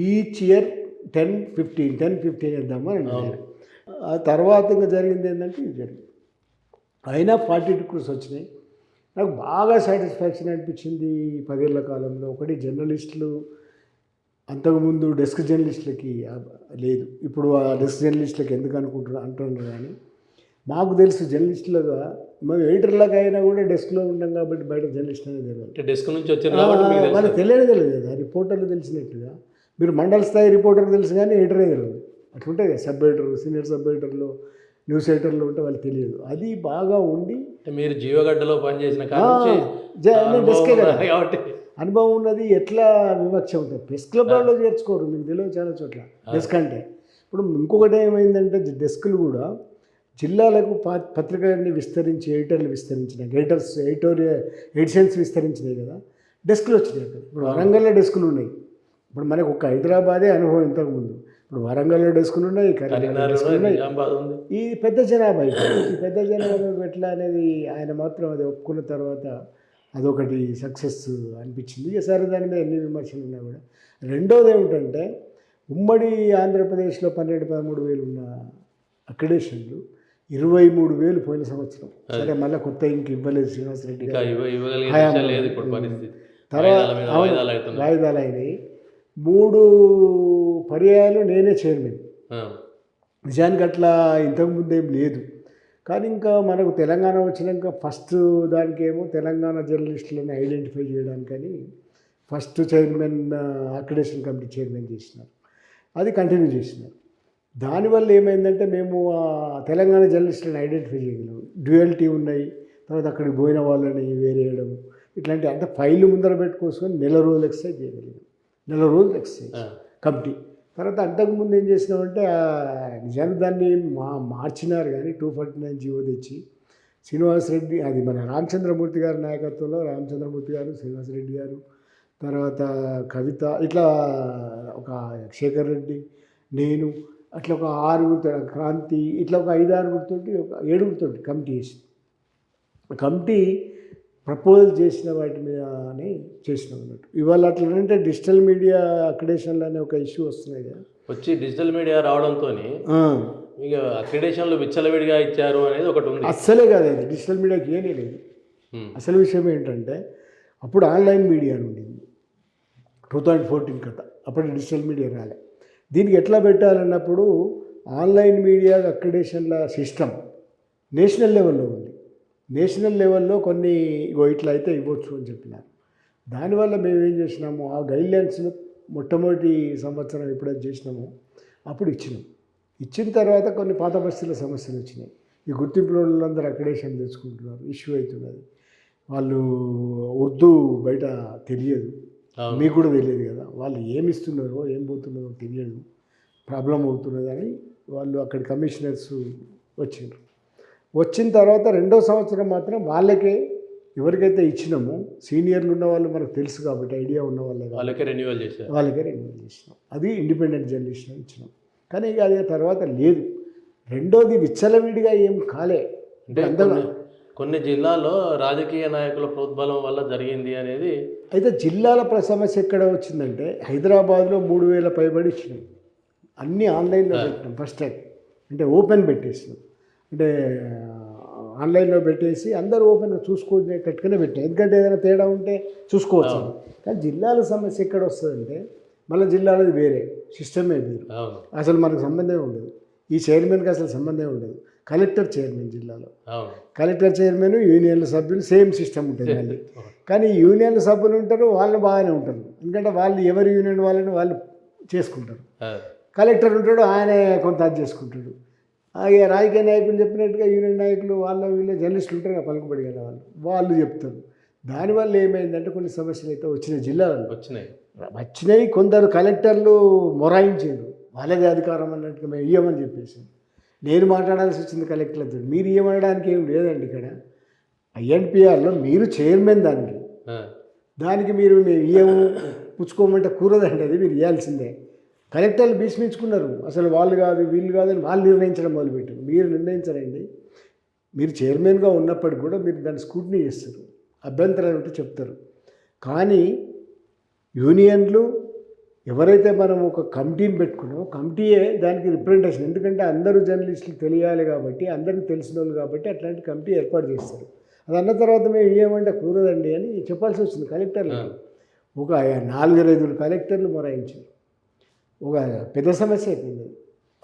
ఈచ్ ఇయర్ 10-15 వేద్దామని అన్నారు. ఆ తర్వాత ఇంకా జరిగింది ఏంటంటే ఇది జరిగింది. అయినా 42 crores వచ్చినాయి. నాకు బాగా సాటిస్ఫాక్షన్ అనిపించింది ఈ 10 ఏళ్ల కాలంలో. ఒకటి జర్నలిస్టులు అంతకుముందు డెస్క్ జర్నలిస్టులకి లేదు, ఇప్పుడు ఆ డెస్క్ జర్నలిస్టులకి ఎందుకు అంటున్నారు కానీ మాకు తెలుసు జర్నలిస్టులుగా మేము ఎడిటర్లాగా అయినా కూడా డెస్క్లో ఉంటాం కాబట్టి బయట జర్నలిస్ట్ అనేది తెలియదు. డెస్క్ నుంచి వచ్చారు కాబట్టి మీకు తెలుసు. వాళ్ళకి తెలియదు కదా, రిపోర్టర్లు తెలిసినట్టుగా మీరు మండల స్థాయి రిపోర్టర్ తెలుసు కానీ ఎడిటరే తెలియదు. అట్లుంటాయి కదా, సబ్ ఎడిటర్, సీనియర్ సబ్ ఎడిటర్లు, న్యూస్ ఎడిటర్లు ఉంటే వాళ్ళు తెలియదు. అది బాగా ఉండి మీరు జీవగడ్డలో పనిచేసిన డెస్కే కదా కాబట్టి అనుభవం ఉన్నది. ఎట్లా వివక్ష ఉంటుంది, ప్రెస్ క్లబ్లో చేర్చుకోరు, మీకు తెలియదు చాలా చోట్ల డెస్క్ అంటే. ఇప్పుడు ఇంకొకటి ఏమైందంటే డెస్క్లు కూడా జిల్లాలకు పత్రికలన్నీ విస్తరించి ఎడిటర్లు విస్తరించినాయి, ఎడిషన్స్ విస్తరించినాయి కదా, డెస్క్లు వచ్చినాయి అక్కడ. ఇప్పుడు వరంగల్లో డెస్కులు ఉన్నాయి. ఇప్పుడు మనకు ఒక హైదరాబాదే అనుభవం ఇంతకుముందు. ఇప్పుడు వరంగల్లో డెస్కులు ఉన్నాయి, కరీంనగర్ డెస్కులు ఉన్నాయి. ఈ పెద్ద జనాభా ఈ పెద్ద జనాభా ఎట్లా అనేది ఆయన మాత్రం అది ఒప్పుకున్న తర్వాత అదొకటి సక్సెస్ అనిపించింది. ఇక సరే దాని మీద ఎన్ని విమర్శలు ఉన్నా కూడా. రెండోది ఏమిటంటే ఉమ్మడి ఆంధ్రప్రదేశ్లో 12-13 వేలు ఉన్న అక్రిడేషన్లు 23,000 పోయిన సంవత్సరం. సరే మళ్ళీ కొత్త ఇంక ఇవ్వలేదు శ్రీనివాసరెడ్డి తర్వాత వాయిదాలు అయినాయి. 3 పర్యాయాలు నేనే చైర్మన్. నిజానికి అట్లా ఇంతకుముందు ఏం లేదు. కానీ ఇంకా మనకు తెలంగాణ వచ్చినాక ఫస్ట్ దానికేమో తెలంగాణ జర్నలిస్టులను ఐడెంటిఫై చేయడానికని first chairman accreditation committee chairman చేసినారు. అది కంటిన్యూ చేసినారు. దానివల్ల ఏమైందంటే మేము తెలంగాణ జర్నలిస్టులను ఐడెంటిఫై చేయగలం. డ్యూయల్టీ ఉన్నాయి, తర్వాత అక్కడికి పోయిన వాళ్ళని వేరేయడం, ఇట్లాంటి అంత ఫైల్ ముందర పెట్టుకోసుకొని నెల రోజులు ఎక్సర్సైజ్ చేయగలిగాం. నెల రోజులు ఎక్సర్సైజ్ కమిటీ. తర్వాత అంతకుముందు ఏం చేసినామంటే నిజానికి దాన్ని మార్చినారు కానీ 249 జీవో తెచ్చి శ్రీనివాసరెడ్డి, అది మన రామచంద్రమూర్తి గారి నాయకత్వంలో రామచంద్రమూర్తి గారు, శ్రీనివాసరెడ్డి గారు, తర్వాత కవిత, ఇట్లా ఒక శేఖర్ రెడ్డి, నేను, అట్లా ఒక 6 క్రాంతి, ఇట్లా ఒక 5-6 ఒక 7 కమిటీ వేసి కమిటీ ప్రపోజల్ చేసిన వాటి మీదనే చేసినాం అన్నట్టు. ఇవాళ అట్లా అంటే డిజిటల్ మీడియా అక్రిడేషన్లు అనే ఒక ఇష్యూ వస్తున్నాయి కదా, వచ్చి డిజిటల్ మీడియా రావడంతో ఇక అక్రిడేషన్లు విచ్చలవిడిగా ఇచ్చారు అనేది ఒకటి ఉంది. అస్సలే కాదు, అది డిజిటల్ మీడియాకి ఏమీ లేదు. అసలు విషయం ఏంటంటే అప్పుడు ఆన్లైన్ మీడియా ఉండింది 2014 కథ, అప్పుడు డిజిటల్ మీడియా రాలే. దీనికి ఎట్లా పెట్టాలన్నప్పుడు ఆన్లైన్ మీడియా అక్రిడేషన్ల సిస్టమ్ నేషనల్ లెవెల్లో ఉంది. నేషనల్ లెవెల్లో కొన్ని ఇట్లా అయితే ఇవ్వచ్చు అని చెప్పినారు. దానివల్ల మేము ఏం చేసినాము, ఆ గైడ్లైన్స్ను మొట్టమొదటి సంవత్సరం ఎప్పుడైతే చేసినామో అప్పుడు ఇచ్చినాం. ఇచ్చిన తర్వాత కొన్ని పాత పరిస్థితుల సమస్యలు వచ్చినాయి. ఈ గుర్తింపు వాళ్ళందరూ అక్రిడేషన్ తెచ్చుకుంటున్నారు, ఇష్యూ అవుతున్నది. వాళ్ళు ఉర్దూ బయట తెలియదు, మీకు కూడా తెలియదు కదా, వాళ్ళు ఏమి ఇస్తున్నారో ఏం పోతున్నారో తెలియదు, ప్రాబ్లం అవుతున్నది అని వాళ్ళు అక్కడ కమిషనర్స్ వచ్చిండ్రు. వచ్చిన తర్వాత 2వ సంవత్సరం మాత్రం వాళ్ళకే ఎవరికైతే ఇచ్చినామో సీనియర్లు ఉన్న వాళ్ళు మనకు తెలుసు కాబట్టి ఐడియా ఉన్న వాళ్ళకే రెన్యువల్ చేసినాం. అది ఇండిపెండెంట్ జర్నలిస్ట్ ఇచ్చినాం. కానీ ఇక అది తర్వాత లేదు. రెండోది విచ్చలవిడిగా ఏం కాలే. అంటే కొన్ని జిల్లాల్లో రాజకీయ నాయకుల ప్రోద్బలం వల్ల జరిగింది అనేది. అయితే జిల్లాల సమస్య ఎక్కడ వచ్చిందంటే హైదరాబాద్లో 3,000 పైబడి ఇచ్చినాం, అన్నీ ఆన్లైన్లో పెట్టినాం. ఫస్ట్ టైం అంటే ఓపెన్ పెట్టేసినాం, అంటే ఆన్లైన్లో పెట్టేసి అందరూ ఓపెన్గా చూసుకునేటట్టుగానే పెట్టాం. ఎందుకంటే ఏదైనా తేడా ఉంటే చూసుకోవచ్చు. కానీ జిల్లాల సమస్య ఎక్కడ వస్తుందంటే మళ్ళీ జిల్లాలది వేరే సిస్టమే వేరు, అసలు మనకు సంబంధమే ఉండదు. ఈ చైర్మన్కి అసలు సంబంధమే ఉండదు. కలెక్టర్ చైర్మన్ జిల్లాలో, కలెక్టర్ చైర్మన్ యూనియన్ల సభ్యులు సేమ్ సిస్టమ్ ఉంటుంది మళ్ళీ. కానీ యూనియన్ల సభ్యులు ఉంటారు, వాళ్ళు బాగానే ఉంటారు, ఎందుకంటే వాళ్ళు ఎవరి యూనియన్ వాళ్ళని వాళ్ళు చేసుకుంటారు. కలెక్టర్ ఉంటాడు, ఆయన కొంత అది చేసుకుంటాడు. ఇక రాజకీయ నాయకులు చెప్పినట్టుగా యూనియన్ నాయకులు వీళ్ళ జర్నలిస్టులు ఉంటారు కదా, పలుకుబడి కదా, వాళ్ళు చెప్తారు. దానివల్ల ఏమైందంటే కొన్ని సమస్యలు అయితే వచ్చినాయి, జిల్లాలలో వచ్చినాయి. కొందరు కలెక్టర్లు మొరాయించారు, వాళ్ళదే అధికారం అన్నట్టుగా మేము ఇవ్వమని చెప్పేసి. నేను మాట్లాడాల్సి వచ్చింది కలెక్టర్లతో. మీరు ఇవ్వడానికి ఏం లేదండి, ఇక్కడ ఐఎన్పిఆర్లో మీరు చైర్మన్, దానికి మీరు మేము ఇవ్వము పుచ్చుకోమంటే కూరదండి, అది మీరు ఇవ్వాల్సిందే. కలెక్టర్లు భీష్మించుకున్నారు, అసలు వాళ్ళు కాదు వీళ్ళు కాదని వాళ్ళు నిర్ణయించడం మొదలుపెట్టారు. మీరు నిర్ణయించరండి, మీరు చైర్మన్గా ఉన్నప్పటికి కూడా మీరు దాన్ని స్క్రూటినీ చేస్తారు, అభ్యంతరాలు ఉంటే చెప్తారు. కానీ యూనియన్లు ఎవరైతే మనం ఒక కమిటీని పెట్టుకున్నామో కమిటీయే దానికి రిప్రజెంటేషన్. ఎందుకంటే అందరూ జర్నలిస్టులు తెలియాలి కాబట్టి, అందరికీ తెలిసిన వాళ్ళు కాబట్టి అట్లాంటి కమిటీ ఏర్పాటు చేస్తారు. అది అన్న తర్వాత మేము ఏమంటే కూరదండి అని చెప్పాల్సి వచ్చింది కలెక్టర్లు. ఒక 4-5 కలెక్టర్లు మొరాయించారు. ఒక పెద్ద సమస్య అయిపోయింది.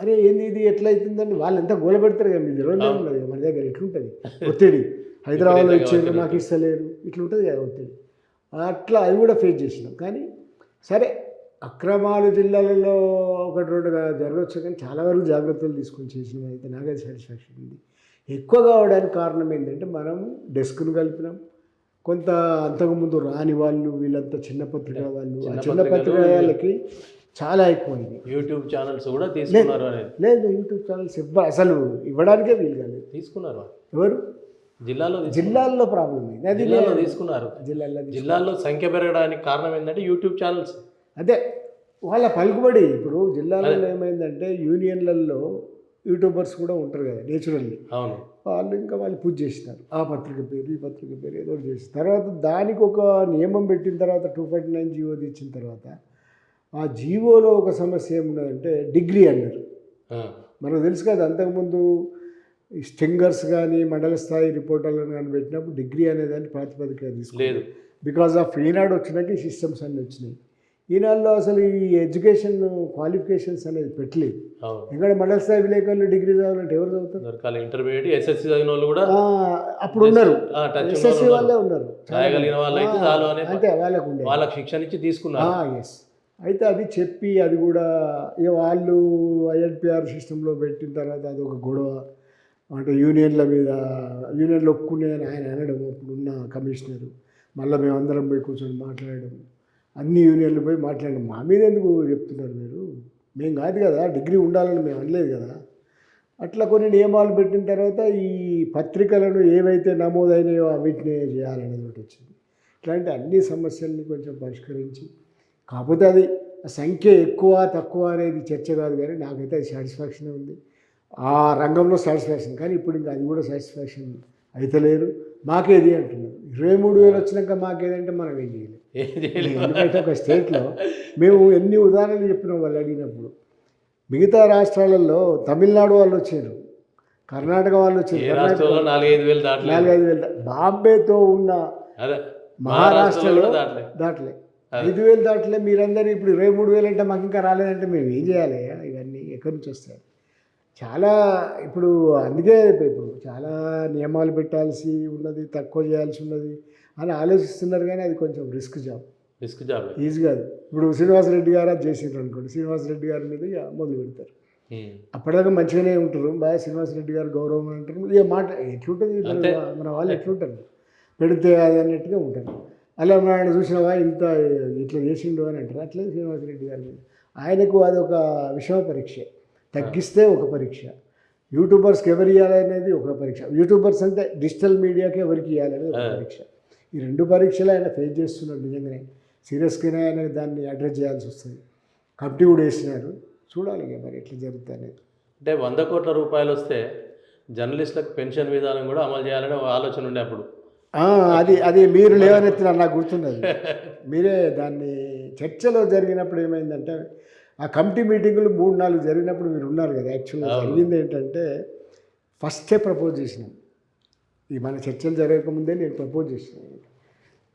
అరే ఏంది ఇది ఎట్లా అవుతుందండి, వాళ్ళు ఎంత గోల పెడతారు కదా, మీ తెలియదే ఉన్నది మన దగ్గర. ఎట్లుంటుంది ఒత్తిడి, హైదరాబాద్లో ఇచ్చేది మాకు ఇస్తలేరు, ఇట్లుంటుంది కదా ఒత్తిడి. అట్లా అది కూడా ఫేస్ చేసినాం. కానీ సరే అక్రమాలు జిల్లాలలో 1-2 జరగవచ్చు, కానీ చాలా వరకు జాగ్రత్తలు తీసుకొని చేసినాం. అయితే నాకు అది సాటిస్ఫాక్షన్ ఉంది. ఎక్కువ కావడానికి కారణం ఏంటంటే మనం డెస్క్ను కలిపినాం. కొంత అంతకుముందు రాని వాళ్ళు వీళ్ళంతా చిన్న పత్రిక వాళ్ళు, ఆ చిన్న పత్రిక వాళ్ళకి చాలా ఎక్కువైంది. యూట్యూబ్ ఛానల్స్ కూడా తీసుకున్నారు అనేది లేదు. యూట్యూబ్ ఛానల్స్ అసలు ఇవ్వడానికే వీలు కాలేదు. తీసుకున్నారు ఎవరు జిల్లాల్లో ప్రాబ్లం అయింది. అది తీసుకున్నారు. జిల్లాల్లో సంఖ్య పెరగడానికి కారణం ఏంటంటే యూట్యూబ్ ఛానల్స్. అదే వాళ్ళ పలుకుబడి. ఇప్పుడు జిల్లాలలో ఏమైందంటే యూనియన్లలో యూట్యూబర్స్ కూడా ఉంటారు కదా నేచురల్లీ. అవును. వాళ్ళు పూజ చేసినారు. ఆ పత్రిక పేరు ఈ పత్రిక పేరు ఏదో చేసిన తర్వాత దానికి ఒక నియమం పెట్టిన తర్వాత 249 జీవో ఇచ్చిన తర్వాత ఆ జీవోలో ఒక సమస్య ఏమున్నదంటే డిగ్రీ అన్నారు. మనకు తెలుసు కదా, అంతకుముందు స్టింగర్స్ కానీ మండల స్థాయి రిపోర్టర్లను కానీ పెట్టినప్పుడు డిగ్రీ అనేదాన్ని ప్రాతిపదిక తీసుకోలేదు. బికాజ్ ఆఫ్ ఈనాడు వచ్చినాక ఈ సిస్టమ్స్ అన్నీ వచ్చినాయి. ఈనాడులో అసలు ఈ ఎడ్యుకేషన్ క్వాలిఫికేషన్స్ అనేది పెట్టలేదు. ఇక్కడ మండల స్థాయి విలేకరులు డిగ్రీ చదవాలంటే ఎవరు చదువుతారు? ఇంటర్మీడియట్ ఎస్ఎస్సి చదివిన వాళ్ళు కూడా అప్పుడు ఉన్నారు, ఎస్ఎస్సి వాళ్ళే ఉన్నారు, అంతే వాళ్ళకి శిక్షణ ఇచ్చి తీసుకున్నారు. ఎస్. అయితే అది చెప్పి అది కూడా వాళ్ళు ఐఎన్పిఆర్ సిస్టంలో పెట్టిన తర్వాత అది ఒక గొడవ. అంటే యూనియన్ల మీద యూనియన్లు ఒప్పుకునే అని ఆయన అనడం, అప్పుడున్న కమిషనరు. మళ్ళీ మేమందరం పోయి కూర్చొని మాట్లాడడం, అన్ని యూనియన్లు పోయి మాట్లాడడం. మా మీద ఎందుకు చెప్తున్నారు మీరు, మేము కాదు కదా డిగ్రీ ఉండాలని మేము అనలేదు కదా. అట్లా కొన్ని నియమాలు పెట్టిన తర్వాత ఈ పత్రికలను ఏవైతే నమోదైనాయో వీటిని చేయాలనేది ఒకటి వచ్చింది. ఇట్లాంటి అన్ని సమస్యల్ని కొంచెం పరిష్కరించి, కాకపోతే అది సంఖ్య ఎక్కువ తక్కువ అనేది చర్చ కాదు, కానీ నాకైతే అది సాటిస్ఫాక్షన్ ఉంది. ఆ రంగంలో సాటిస్ఫాక్షన్. కానీ ఇప్పుడు ఇంకా అది కూడా సాటిస్ఫాక్షన్ అయితే లేదు. మాకేది అంటున్నారు 23,000 వచ్చినాక మాకేదంటే మనం ఏం చేయలేదు. ఎందుకంటే ఒక స్టేట్లో మేము ఎన్ని ఉదాహరణలు చెప్పినాం వాళ్ళు అడిగినప్పుడు. మిగతా రాష్ట్రాలలో తమిళనాడు వాళ్ళు వచ్చారు, కర్ణాటక వాళ్ళు వచ్చారు, 4-5,000 బాంబేతో ఉన్న మహారాష్ట్రలో దాటలే 5,000 దాటలే. మీరందరూ ఇప్పుడు 23,000 అంటే మాకు ఇంకా రాలేదంటే మేము ఏం చేయాలి? ఇవన్నీ ఎక్కడి నుంచి వస్తాయి? చాలా ఇప్పుడు అందుకే ఇప్పుడు చాలా నియమాలు పెట్టాల్సి ఉన్నది, తక్కువ చేయాల్సి ఉన్నది అని ఆలోచిస్తున్నారు. కానీ అది కొంచెం రిస్క్ జాబ్ ఈజీ కాదు. ఇప్పుడు శ్రీనివాసరెడ్డి గారు అది చేసిండ్రు అనుకోండి, శ్రీనివాసరెడ్డి గారి మీద ఇక మొదలు పెడతారు. అప్పటిదాకా మంచిగానే ఉంటారు, బాగా శ్రీనివాసరెడ్డి గారు గౌరవం అంటారు. ఇక మాట ఎట్లుంటుంది మన వాళ్ళు ఎట్లుంటారు, పెడితే అది అన్నట్టుగా ఉంటారు. అలా మన చూసినవా ఇంత ఇట్లా చేసిండు అని అంటారు. అట్లే శ్రీనివాసరెడ్డి గారి మీద ఆయనకు అది ఒక విషమ పరీక్ష. తగ్గిస్తే ఒక పరీక్ష, యూట్యూబర్స్కి ఎవరు ఇవ్వాలి అనేది ఒక పరీక్ష. యూట్యూబర్స్ అంటే డిజిటల్ మీడియాకి ఎవరికి ఇవ్వాలనేది ఒక పరీక్ష. ఈ 2 పరీక్షలు ఆయన ఫేస్ చేస్తున్నాడు. నిజంగానే సీరియస్గానే ఆయన దాన్ని అడ్రస్ చేయాల్సి వస్తుంది. కమిటీ కూడా వేసినారు, చూడాలి ఇక మరి ఎట్లా జరుగుతుంది అనేది. అంటే 100 కోట్ల రూపాయలు వస్తే జర్నలిస్టులకు పెన్షన్ విధానం కూడా అమలు చేయాలనే ఆలోచన ఉండే అప్పుడు. అది మీరు లేవనెత్తినారు, నాకు గుర్తున్నది. మీరే దాన్ని చర్చలో జరిగినప్పుడు ఏమైందంటే ఆ కమిటీ మీటింగులు 3-4 జరిగినప్పుడు మీరు ఉన్నారు కదా. యాక్చువల్గా జరిగింది ఏంటంటే ఫస్టే ప్రపోజ్ చేసినాం. ఈ మన చర్చలు జరగకముందే నేను ప్రపోజ్ చేసినాను,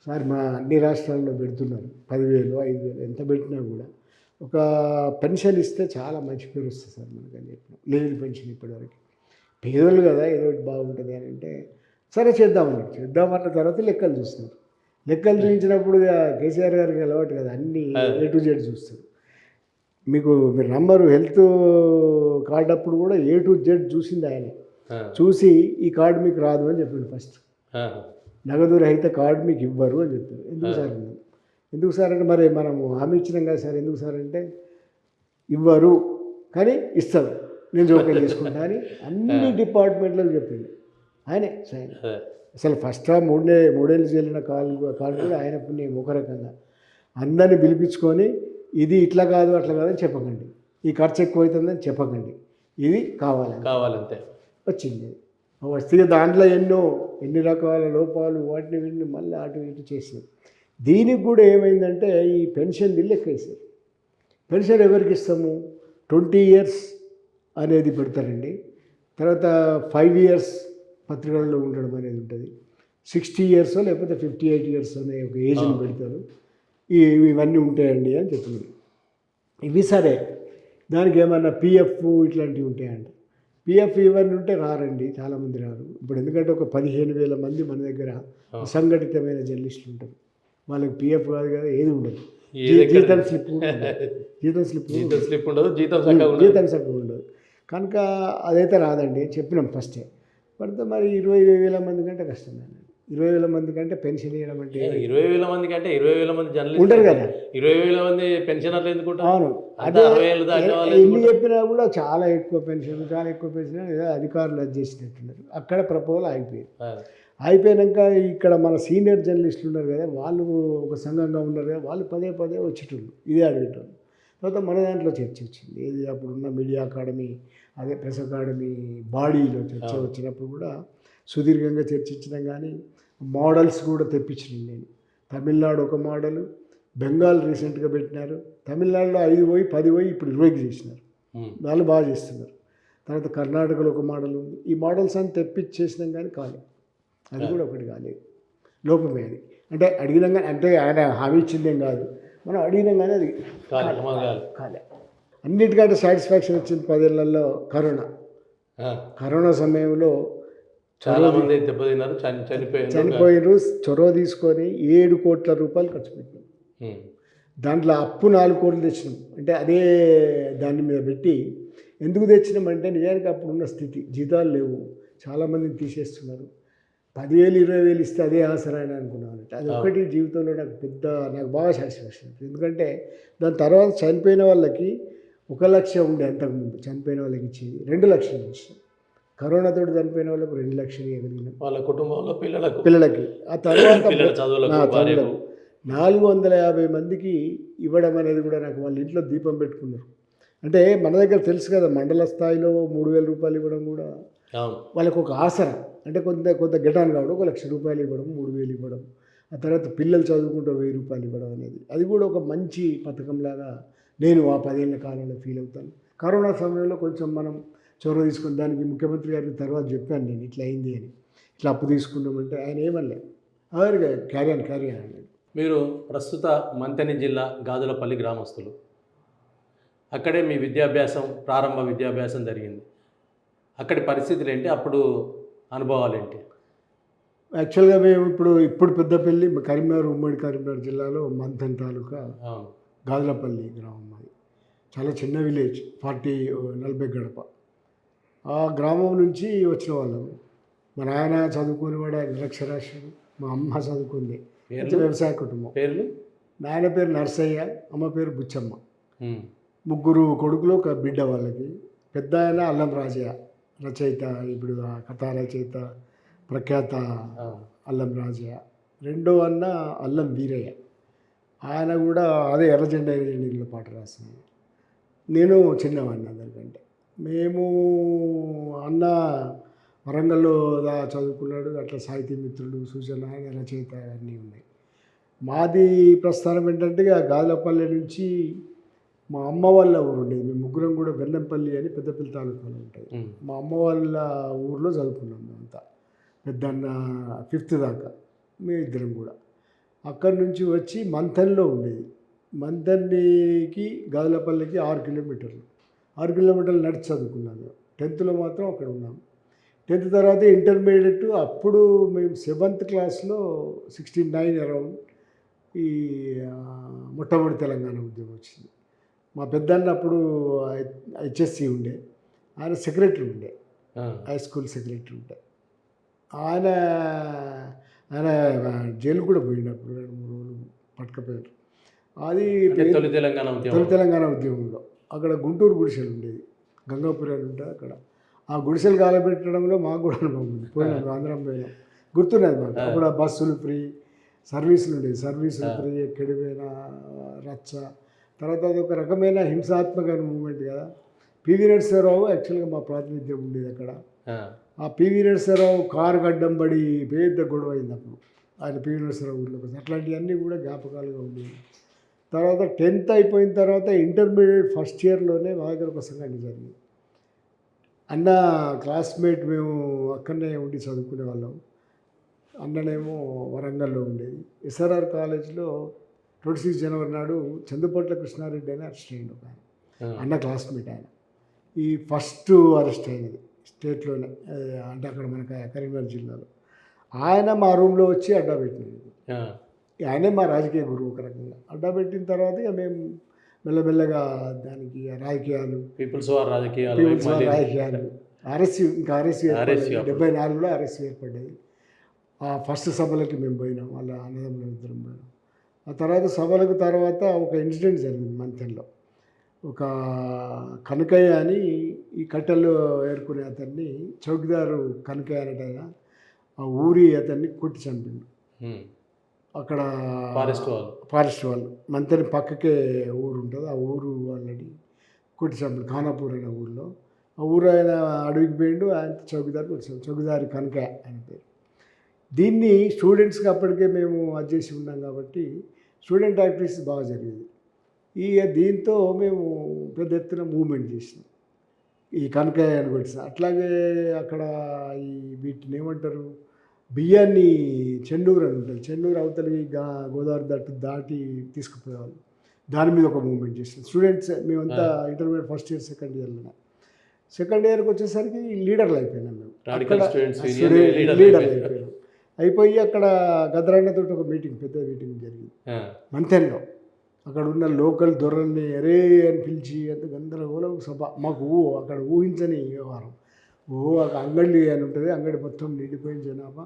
సార్ మా అన్ని రాష్ట్రాల్లో పెడుతున్నారు 10,000 5,000 ఎంత పెట్టినా కూడా ఒక పెన్షన్ ఇస్తే చాలా మంచి పేరు వస్తుంది సార్ మనకని చెప్పినాం. లేదు పెన్షన్ ఇప్పటివరకు పేదోళ్ళు కదా ఏదో ఒకటి బాగుంటుంది అని అంటే సరే చేద్దామన్న తర్వాత లెక్కలు చూస్తున్నారు. లెక్కలు చూపించినప్పుడు కేసీఆర్ గారికి అలవాటు కదా, అన్నీ A to Z చూస్తారు. మీరు నంబరు హెల్త్ కార్డు అప్పుడు కూడా A to Z చూసింది ఆయన. చూసి ఈ కార్డు మీకు రాదు అని చెప్పాడు ఫస్ట్. నగదు రహిత కార్డు మీకు ఇవ్వరు అని చెప్పారు. ఎందుకు సార్ అంటే మరి మనము హామీ ఇచ్చినాం కదా సార్. ఎందుకు సార్ అంటే ఇవ్వరు కానీ ఇస్తారు, నేను జోక్యం చేసుకుంటా అని అన్ని డిపార్ట్మెంట్లకు చెప్పింది ఆయనే. అసలు ఫస్ట్ 3 ఏళ్ళు చెల్లిన కార్డు కూడా ఆయన పుణ్యం. ఒక రకంగా అందరినీ పిలిపించుకొని ఇది ఇట్లా కాదు అట్లా కాదని చెప్పకండి, ఈ ఖర్చు ఎక్కువ అవుతుందని చెప్పకండి, ఇది కావాలంతే వచ్చింది. వస్తే దాంట్లో ఎన్ని రకాల లోపాలు వాటిని మళ్ళీ అటు ఇటు చేసింది. దీనికి కూడా ఏమైందంటే ఈ పెన్షన్ బిల్లు ఎక్కేసారు. పెన్షన్ ఎవరికి ఇస్తాము? 20 ఇయర్స్ అనేది పెడతారండి. తర్వాత 5 ఇయర్స్ పత్రికల్లో ఉండడం అనేది ఉంటుంది. 60 ఇయర్స్ లేకపోతే 58 ఇయర్స్ అనే ఒక ఏజ్ని పెడతారు. ఇవన్నీ ఉంటాయండి అని చెప్తున్నారు. ఇవి సరే, దానికి ఏమన్నా పిఎఫ్ ఇట్లాంటివి ఉంటాయండి. పిఎఫ్ ఇవన్నీ ఉంటే రారండి, చాలామంది రారు. ఇప్పుడు ఎందుకంటే ఒక 15,000 మంది మన దగ్గర అసంఘటితమైన జర్నలిస్టులు ఉంటారు. వాళ్ళకి పిఎఫ్ కాదు కదా, ఏది ఉండదు. జీతం స్లిప్ ఉండదు, జీతం సగం ఉండదు. కనుక అదైతే రాదండి చెప్పినాం ఫస్టే. పడితే మరి 20,000 మంది కంటే కష్టమేనండి. 20,000 మంది కంటే పెన్షన్ ఇవ్వడం అంటే 20,000 మంది కంటే 20,000 మంది జర్నలిస్ట్ ఉంటారు కదా. 20,000 మంది పెన్షనర్లు ఎందుకుంటారు? అవును, అదే ఎన్ని చెప్పినా కూడా చాలా ఎక్కువ పెన్షన్ ఏదో అధికారులు అది చేసినట్టున్నారు. అక్కడ ప్రపోజల్ అయిపోయినాక ఇక్కడ మన సీనియర్ జర్నలిస్టులు ఉన్నారు కదా, వాళ్ళు ఒక సంఘంగా ఉన్నారు కదా, వాళ్ళు పదే వచ్చేటోళ్ళు ఇదే అడిగేటోళ్ళు. తర్వాత మన దాంట్లో చర్చ వచ్చింది. ఏది అప్పుడున్న మీడియా అకాడమీ, అదే ప్రెస్ అకాడమీ బాడీలో చర్చ వచ్చినప్పుడు కూడా సుదీర్ఘంగా చర్చించడం. కానీ మోడల్స్ కూడా తెప్పించినాను నేను. తమిళనాడు ఒక మోడలు, బెంగాల్ రీసెంట్గా పెట్టినారు. తమిళనాడులో 5 పోయి 10 పోయి ఇప్పుడు 20కి చేసినారు. వాళ్ళు బాగా చేస్తున్నారు. తర్వాత కర్ణాటకలో ఒక మోడల్ ఉంది. ఈ మోడల్స్ అని తెప్పించేసినాం కానీ కాలేదు. అది కూడా ఒకటి కాలేదు, లోపమే అది. అంటే అడిగినాం కానీ, అంటే ఆయన హామీ ఇచ్చిందేం కాదు, మనం అడిగినాం కానీ అది కాలే. అన్నిటికంటే సాటిస్ఫాక్షన్ వచ్చింది 10 ఏళ్లలో కరోనా సమయంలో చాలామంది దెబ్బతిన్నారు, చనిపోయారు. చొరవ తీసుకొని 7 కోట్ల రూపాయలు ఖర్చు పెట్టినాం. దాంట్లో అప్పు 4 కోట్లు తెచ్చినాం. అంటే అదే దాని మీద పెట్టి ఎందుకు తెచ్చినామంటే, నిజానికి అప్పుడున్న స్థితి, జీతాలు లేవు, చాలామందిని తీసేస్తున్నారు. 10,000 20,000 ఇస్తే అదే ఆసరాయన అనుకున్నాను. అది ఒకటి జీవితంలో నాకు బాగా సాటిస్ఫాక్షన్. ఎందుకంటే దాని తర్వాత చనిపోయిన వాళ్ళకి 1 లక్ష ఉండే, అంతకుముందు చనిపోయిన వాళ్ళకి ఇచ్చేది 2 లక్షలు ఇచ్చాం. కరోనాతో చనిపోయిన వాళ్ళకు 2 లక్షలు ఇవ్వగలిగినాం వాళ్ళ కుటుంబంలో పిల్లలకి. ఆ తర్వాత 450 మందికి ఇవ్వడం అనేది కూడా నాకు వాళ్ళ ఇంట్లో దీపం పెట్టుకున్నారు. అంటే మన దగ్గర తెలుసు కదా, మండల స్థాయిలో 3,000 రూపాయలు ఇవ్వడం కూడా వాళ్ళకు ఒక ఆసరా. అంటే కొంత గెటాన్ కావడం, 1 లక్ష రూపాయలు ఇవ్వడం, 3,000 ఇవ్వడం, ఆ తర్వాత పిల్లలు చదువుకుంటూ 1,000 రూపాయలు ఇవ్వడం అనేది, అది కూడా ఒక మంచి పథకంలాగా నేను ఆ 10 ఏళ్ల కాలంలో ఫీల్ అవుతాను. కరోనా సమయంలో కొంచెం మనం చొరవ తీసుకుని, దానికి ముఖ్యమంత్రి గారికి తర్వాత చెప్పాను నేను, ఇట్లా అయింది అని, ఇట్లా అప్పు తీసుకున్నామంటే ఆయన ఏమనలేదు, క్యారీ అన్నాడు. మీరు ప్రస్తుత మంథని జిల్లా గాజులపల్లి గ్రామస్తులు, అక్కడే మీ ప్రారంభ విద్యాభ్యాసం జరిగింది. అక్కడి పరిస్థితులు ఏంటి, అప్పుడు అనుభవాలు ఏంటి? యాక్చువల్గా మేము ఇప్పుడు పెద్దపల్లి, కరీంనగర్, ఉమ్మడి కరీంనగర్ జిల్లాలో మంథన్ తాలూకా గాజులపల్లి గ్రామం. అది చాలా చిన్న విలేజ్, 40 గడప. ఆ గ్రామం నుంచి వచ్చిన వాళ్ళం. మా నాయన చదువుకునేవాడు, ఆయన నిరక్షరాస్యుడు. మా అమ్మ చదువుకుంది, వ్యవసాయ కుటుంబం. పేర్లు? నాయన పేరు నర్సయ్య, అమ్మ పేరు బుచ్చమ్మ. 3 కొడుకులు, ఒక బిడ్డ వాళ్ళకి. పెద్ద ఆయన అల్లం రాజయ్య, రచయిత, ఇప్పుడు కథా రచయిత, ప్రఖ్యాత అల్లం రాజయ్య. రెండో అన్న అల్లం వీరయ్య, ఆయన కూడా అదే ఎర్రజెండా ఎర్రజెండీలో పాట రాసింది. నేను చిన్నవాడిని అందరికంటే. మేము అన్న వరంగల్లో చదువుకున్నాడు, అట్లా సాహితీ మిత్రుడు, సూచన, ఆయన రచయిత అన్నీ ఉన్నాయి. మాది ప్రస్థానం ఏంటంటే గాజులపల్లి నుంచి మా అమ్మ వాళ్ళ ఊరు ఉండేది. మేము ముగ్గురం కూడా వెన్నంపల్లి అని పెద్దపల్లి తాలూకాలో ఉంటుంది. మా అమ్మ వాళ్ళ ఊర్లో చదువుకున్నాం మేమంతా, పెద్దన్న 5th దాకా మేము ఇద్దరం కూడా. అక్కడి నుంచి వచ్చి మంథన్లో ఉండేది. మంథన్కి గాజులపల్లికి 6 కిలోమీటర్లు. 6 కిలోమీటర్లు నడిచి చదువుకున్నాను. 10th మాత్రం అక్కడ ఉన్నాం. 10th తర్వాత ఇంటర్మీడియట్, అప్పుడు మేము 7th క్లాస్లో 69 అరౌండ్ ఈ మొట్టమొదటి తెలంగాణ ఉద్యమం వచ్చింది. మా పెద్దన్న అప్పుడు HSC ఉండే, ఆయన సెక్రటరీ ఉండే, హై స్కూల్ సెక్రటరీ ఉండే. ఆయన జైలు కూడా పోయినప్పుడు 2-3 రోజులు పట్టుకపోయారు. అది తొలి తెలంగాణ ఉద్యమంలో. అక్కడ గుంటూరు గుడిసెలు ఉండేది, గంగాపురి అని ఉంటుంది అక్కడ. ఆ గుడిసెలు కాలబెట్టడంలో మాకు కూడా అనుభవం ఉంది. పోయినాం, ఆంధ్రం పోయినాం, గుర్తున్నది మాకు. అప్పుడు ఆ బస్సులు ఫ్రీ, సర్వీసులు ఉండేది, సర్వీసులు ఫ్రీ, ఎక్కడిపోయినా రచ్చ. తర్వాత అది ఒక రకమైన హింసాత్మక మూమెంట్ కదా. పివి నరసింహారావు యాక్చువల్గా మా ప్రాతినిధ్యం ఉండేది అక్కడ. ఆ పివి నరసింహారావు కారు గడ్డం పడి పెద్ద గొడవ అయింది అప్పుడు, ఆయన పివి నరసింహారావు ఊళ్ళో. అట్లాంటివన్నీ కూడా జ్ఞాపకాలుగా ఉండేవి. తర్వాత 10th అయిపోయిన తర్వాత ఇంటర్మీడియట్ ఫస్ట్ ఇయర్లోనే మా దగ్గర ఒక సంఘటన జరిగింది. అన్న క్లాస్మేట్, మేము అక్కడనే ఉండి చదువుకునే వాళ్ళం. అన్ననేమో వరంగల్లో ఉండేది. ఎస్ఆర్ఆర్ కాలేజ్లో 26 జనవరి నాడు చందుపట్ల కృష్ణారెడ్డి అని అరెస్ట్ అయ్యిండు ఒక ఆయన. అన్న క్లాస్మేట్ ఆయన. ఈ ఫస్ట్ అరెస్ట్ అయినది స్టేట్లోనే, అంటే అక్కడ మనకు కరీంనగర్ జిల్లాలో. ఆయన మా రూమ్లో వచ్చి అడ్డా పెట్టినాడు. ఆయనే మా రాజకీయ గురువు ఒక రకంగా. అడ్డా పెట్టిన తర్వాత ఇక మేము మెల్లమెల్లగా దానికి రాజకీయాలు, పీపుల్స్ వార్ రాజకీయాలు, ఆర్ఎస్సీ, ఇంకా ఆర్ఎస్సీ 74లో ఆర్ఎస్సీ ఏర్పడ్డది. ఆ ఫస్ట్ సభలకి మేము పోయినాం, వాళ్ళ అన్నదమ్ముల ఇద్దరం పోయినాం. ఆ తర్వాత సభలకు తర్వాత ఒక ఇన్సిడెంట్ జరిగింది మంథన్లో. ఒక కనకయ్య అని ఈ కట్టెలు ఏరుకునే అతన్ని, చౌకీదారు కనకయ్య అనేటైనా ఆ ఊరి అతన్ని కొట్టి చంపిండు. అక్కడ ఫారెస్ట్ వాళ్ళు మంతని పక్కకే ఊరు ఉంటుంది, ఆ ఊరు వాళ్ళని కొట్టి చంపిండు. ఖానాపూర్ అనే ఊరిలో. ఆ ఊరు ఆయన అడవికి పోయిండు, ఆయన చౌకీదారు కొట్టి చౌకీదారి కనకయ్య అని పేరు. దీన్ని స్టూడెంట్స్కి అప్పటికే మేము అది చేసి ఉన్నాం కాబట్టి స్టూడెంట్ యాక్టివిటీస్ బాగా జరిగేది. దీంతో మేము పెద్ద ఎత్తున మూవ్మెంట్ చేసినాం, ఈ కనకయ్యని కొట్టిన. అట్లాగే అక్కడ ఈ వీటిని ఏమంటారు, బియ్యాన్ని చెన్నూరు అని ఉంటుంది, చెన్నూరు అవతలికి గోదావరి దాటి తీసుకుపోయేవాళ్ళు. దాని మీద ఒక మూవ్మెంట్ చేసినాం స్టూడెంట్స్. మేమంతా ఇంటర్మీడియట్ ఫస్ట్ ఇయర్ సెకండ్ ఇయర్లోనే. సెకండ్ ఇయర్కి వచ్చేసరికి లీడర్లు అయిపోయినాం మేము. లీడర్లు అయిపోయినాం. అయిపోయి అక్కడ గద్రాన్నతో ఒక మీటింగ్, పెద్ద మీటింగ్ జరిగింది మంతెన్లో. అక్కడ ఉన్న లోకల్ దొరల్ని అరే అని పిలిచి అంత గందరగోళం సభ. మాకు అక్కడ ఊహించని వ్యవహారం. అక్కడ అంగడి అని ఉంటుంది, అంగడి మొత్తం నిండిపోయిన జనాభా.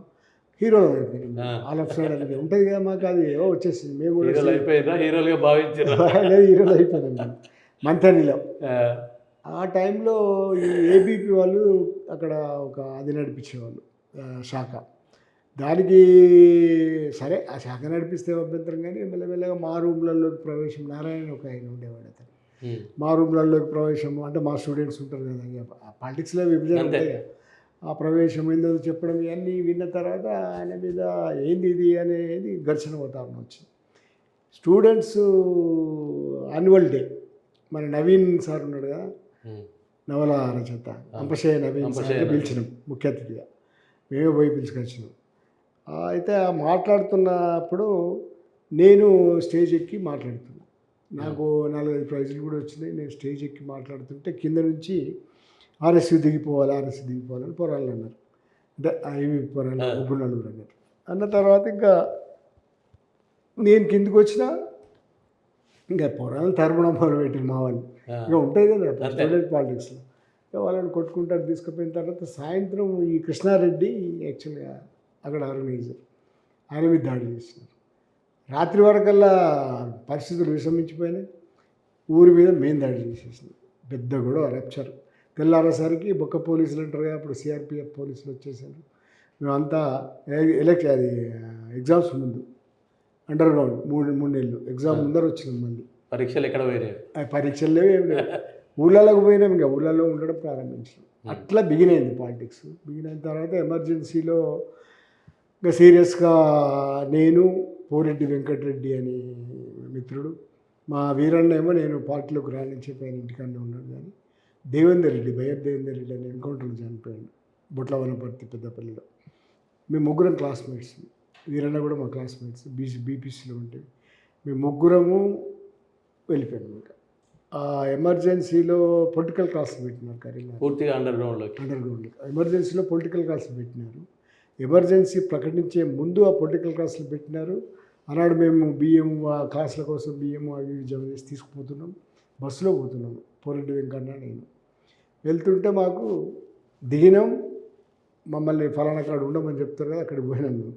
హీరోలు అయిపోయింది, ఆల్ ఆఫ్ సైడ్ అనేది ఉంటుంది కదా మాకు. అది వచ్చేసింది, మేము కూడా హీరోలుగా భావించారు. హీరోలు అయిపోయినాం మేము మంతెన్లో. ఆ టైంలో ఈ ఏబీపీ వాళ్ళు అక్కడ ఒక అది నడిపించేవాళ్ళు శాఖ. దానికి సరే ఆ శాఖ నడిపిస్తే అభ్యంతరం, కానీ మెల్లమెల్లగా మా రూమ్లలోకి ప్రవేశం, నారాయణ ఒక ఆయన ఉండేవాడు అతను. మా రూమ్లలోకి ప్రవేశం అంటే మా స్టూడెంట్స్ ఉంటారు కదా, పాలిటిక్స్లో విభజన ఉంటాయి. ఆ ప్రవేశం ఏందో చెప్పడం ఇవన్నీ విన్న తర్వాత ఆయన మీద ఏంది ఇది అనేది ఘర్షణ వాతావరణం వచ్చింది. స్టూడెంట్స్ యాన్యువల్ డే, మన నవీన్ సార్ ఉన్నాడు కదా, నవల రచయిత, అంపశయ్య నవీన్ సార్ పిలిచినాం ముఖ్య అతిథిగా. మేమే పోయి పిలుచుకొచ్చినాం. అయితే మాట్లాడుతున్నప్పుడు నేను స్టేజ్ ఎక్కి మాట్లాడుతున్నా. నాకు 4-5 ప్రైజులు కూడా వచ్చినాయి. నేను స్టేజ్ ఎక్కి మాట్లాడుతుంటే కింద నుంచి ఆర్ఎస్సీ దిగిపోవాలని పోరాళ్ళు అన్నారు. అంటే ఐవి పోరాళ్ళు నలుగురు అన్నారు. అన్న తర్వాత ఇంకా నేను కిందికి వచ్చినా ఇంకా పోరాళ్ళని తరపడం మొదలుపెట్టారు మా వాళ్ళు. ఇంకా ఉంటుంది కదా స్టూడెంట్ పాలిటిక్స్లో. వాళ్ళని కొట్టుకుంటారు. తీసుకుపోయిన తర్వాత సాయంత్రం ఈ కృష్ణారెడ్డి యాక్చువల్గా అక్కడ ఆర్గనైజర్, ఆయన మీద దాడి చేస్తున్నారు. రాత్రి వరకల్లా పరిస్థితులు విషమించిపోయినాయి. ఊరి మీద మేము దాడి చేసేసినాం. పెద్ద కూడా రప్చర్. తెల్లారేసరికి బొక్క పోలీసులు అంటారు కదా, అప్పుడు సిఆర్పిఎఫ్ పోలీసులు వచ్చేసారు. మేమంతా ఎగ్జామ్స్ ముందు అండర్ గ్రౌండ్ 3 నెలలు ఎగ్జామ్ ముందర వచ్చినాం. మళ్ళీ పరీక్షలు ఎక్కడ పోయినాయి? పరీక్షలు లేవు, ఏం లేవు. ఊళ్ళలోకి పోయినాం, ఇంకా ఊళ్ళలో ఉండడం ప్రారంభించాం. అట్లా బిగినైంది పాలిటిక్స్. బిగినైన తర్వాత ఎమర్జెన్సీలో ఇంకా సీరియస్గా నేను, పోరెడ్డి వెంకటరెడ్డి అని మిత్రుడు, మా వీరన్న ఏమో నేను పార్టీలోకి రాని చెప్పి ఆయన ఇంటికన్నా ఉన్నాడు. కానీ దేవేందర్ రెడ్డి, బయ్యర్ దేవేందర్ రెడ్డి అని ఎన్కౌంటర్లో చనిపోయాడు బొట్లవనపర్తి పెద్దపల్లిలో. మేము ముగ్గురం క్లాస్మేట్స్. వీరన్న కూడా మా క్లాస్మేట్స్, బీపీసీలో ఉంటే. మేము ముగ్గురము వెళ్ళిపోయాము. ఇంకా ఆ ఎమర్జెన్సీలో పొలిటికల్ క్లాసులు పెట్టినారు కరీంనగర్, పూర్తిగా అండర్ గ్రౌండ్లో. ఎమర్జెన్సీలో పొలిటికల్ క్లాసులు పెట్టినారు. ఎమర్జెన్సీ ప్రకటించే ముందు ఆ పొలిటికల్ క్లాసులు పెట్టినారు. ఆనాడు మేము బియ్యం, క్లాసుల కోసం బియ్యం అవి జమ చేసి తీసుకుపోతున్నాం. బస్సులో పోతున్నాము, పోరెడ్డి వెంకన్న నేను. వెళ్తుంటే మాకు దిగినాం. మమ్మల్ని ఫలానా కాడ ఉండమని చెప్తారు కదా, అక్కడికి పోయినాం మేము.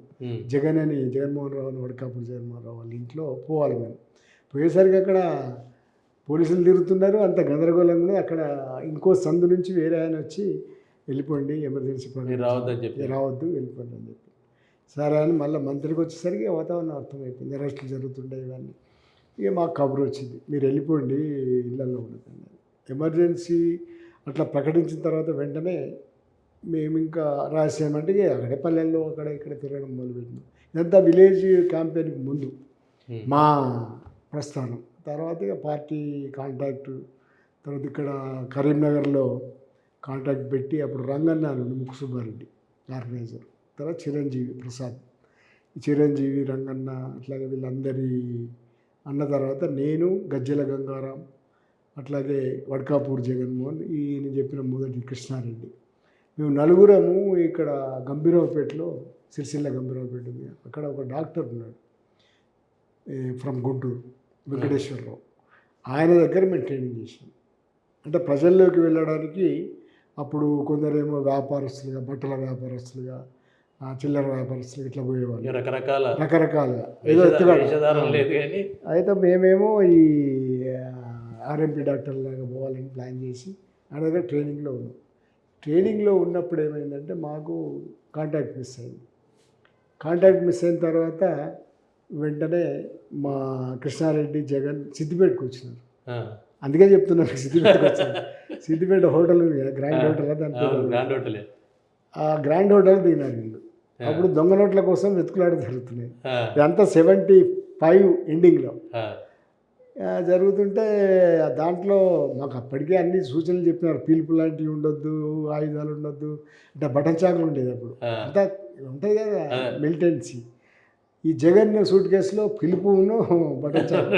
జగన్మోహన్ రావు అని, వడకాపూర్ జగన్మోహన్ రావు వాళ్ళ ఇంట్లో పోవాలి మేము. పోయేసరికి అక్కడ పోలీసులు తిరుగుతున్నారు, అంత గందరగోళంగా. అక్కడ ఇంకో సందు నుంచి వేరే ఆయన వచ్చి వెళ్ళిపోండి, ఎమర్జెన్సీ రావద్దు, వెళ్ళిపోండి అని చెప్పి. సరే అని మళ్ళీ మంత్రికి వచ్చేసరికి వాతావరణం అర్థమైపోయింది, అరెస్టులు జరుగుతుండే ఇవన్నీ. ఇక మాకు కబురు వచ్చింది, మీరు వెళ్ళిపోండి, ఇళ్ళల్లో ఉండకండి. ఎమర్జెన్సీ అట్లా ప్రకటించిన తర్వాత వెంటనే మేము ఇంకా రహస్యం అంటే అక్కడే పల్లెల్లో అక్కడ ఇక్కడ తిరగడం మొదలుపెట్టినాం. ఇదంతా విలేజ్ క్యాంపెయిన్కి ముందు, మా ప్రస్థానం. తర్వాత ఇక పార్టీ కాంటాక్ట్, తర్వాత ఇక్కడ కరీంనగర్లో కాంటాక్ట్ పెట్టి అప్పుడు రంగన్న నుండి ముక్కు సుబ్బారెడ్డి ఆర్గనైజర్, తర్వాత చిరంజీవి ప్రసాద్, చిరంజీవి రంగన్న అట్లాగే వీళ్ళందరి అన్న తర్వాత నేను గజ్జెల గంగారాం, అట్లాగే వడ్కాపూర్ జగన్మోహన్, ఈయన చెప్పిన మొదటి కృష్ణారెడ్డి, మేము నలుగురము ఇక్కడ గంభీరావుపేటలో, సిరిసిల్ల గంభీరావుపేట ఉంది, అక్కడ ఒక డాక్టర్ ఉన్నాడు ఫ్రమ్ గుంటూరు, వెంకటేశ్వరరావు, ఆయన దగ్గర మేము ట్రైనింగ్ చేసాం. అంటే ప్రజల్లోకి వెళ్ళడానికి అప్పుడు కొందరేమో వ్యాపారస్తులుగా, బట్టల వ్యాపారస్తులుగా, చిల్లర వ్యాపారస్తులుగా ఇట్లా పోయేవాళ్ళు రకరకాలుగా ఏదో అయితే మేమేమో ఈ ఆర్ఎంపీ డాక్టర్ లాగా పోవాలని ప్లాన్ చేసి ఆయన దగ్గర ట్రైనింగ్లో ఉన్నాం. ట్రైనింగ్లో ఉన్నప్పుడు ఏమైందంటే మాకు కాంటాక్ట్ మిస్ అయింది. కాంటాక్ట్ మిస్ అయిన తర్వాత వెంటనే మా కృష్ణారెడ్డి జగన్ సిద్దిపేటకు వచ్చినారు. అందుకే చెప్తున్నాను సిద్దిపేటకు వచ్చాను. సిద్దిపేట హోటల్ ఉంది కదా, గ్రాండ్ హోటల్, దాని ఆ గ్రాండ్ హోటల్ దిగినారు వీళ్ళు. అప్పుడు దొంగ నోట్ల కోసం వెతుకులాట జరుగుతున్నాయి. ఇదంతా 75 ఎండింగ్లో జరుగుతుంటే దాంట్లో మాకు అప్పటికే అన్ని సూచనలు చెప్పినారు. పీలుపు లాంటివి ఉండొద్దు, ఆయుధాలు ఉండొద్దు, అంటే బటన్ చాకులు ఉండేది అప్పుడు, అంతా ఉంటాయి కదా మిలిటెన్సీ. ఈ జగన్ సూట్ కేసులో పిలుపును బటన్ చాకు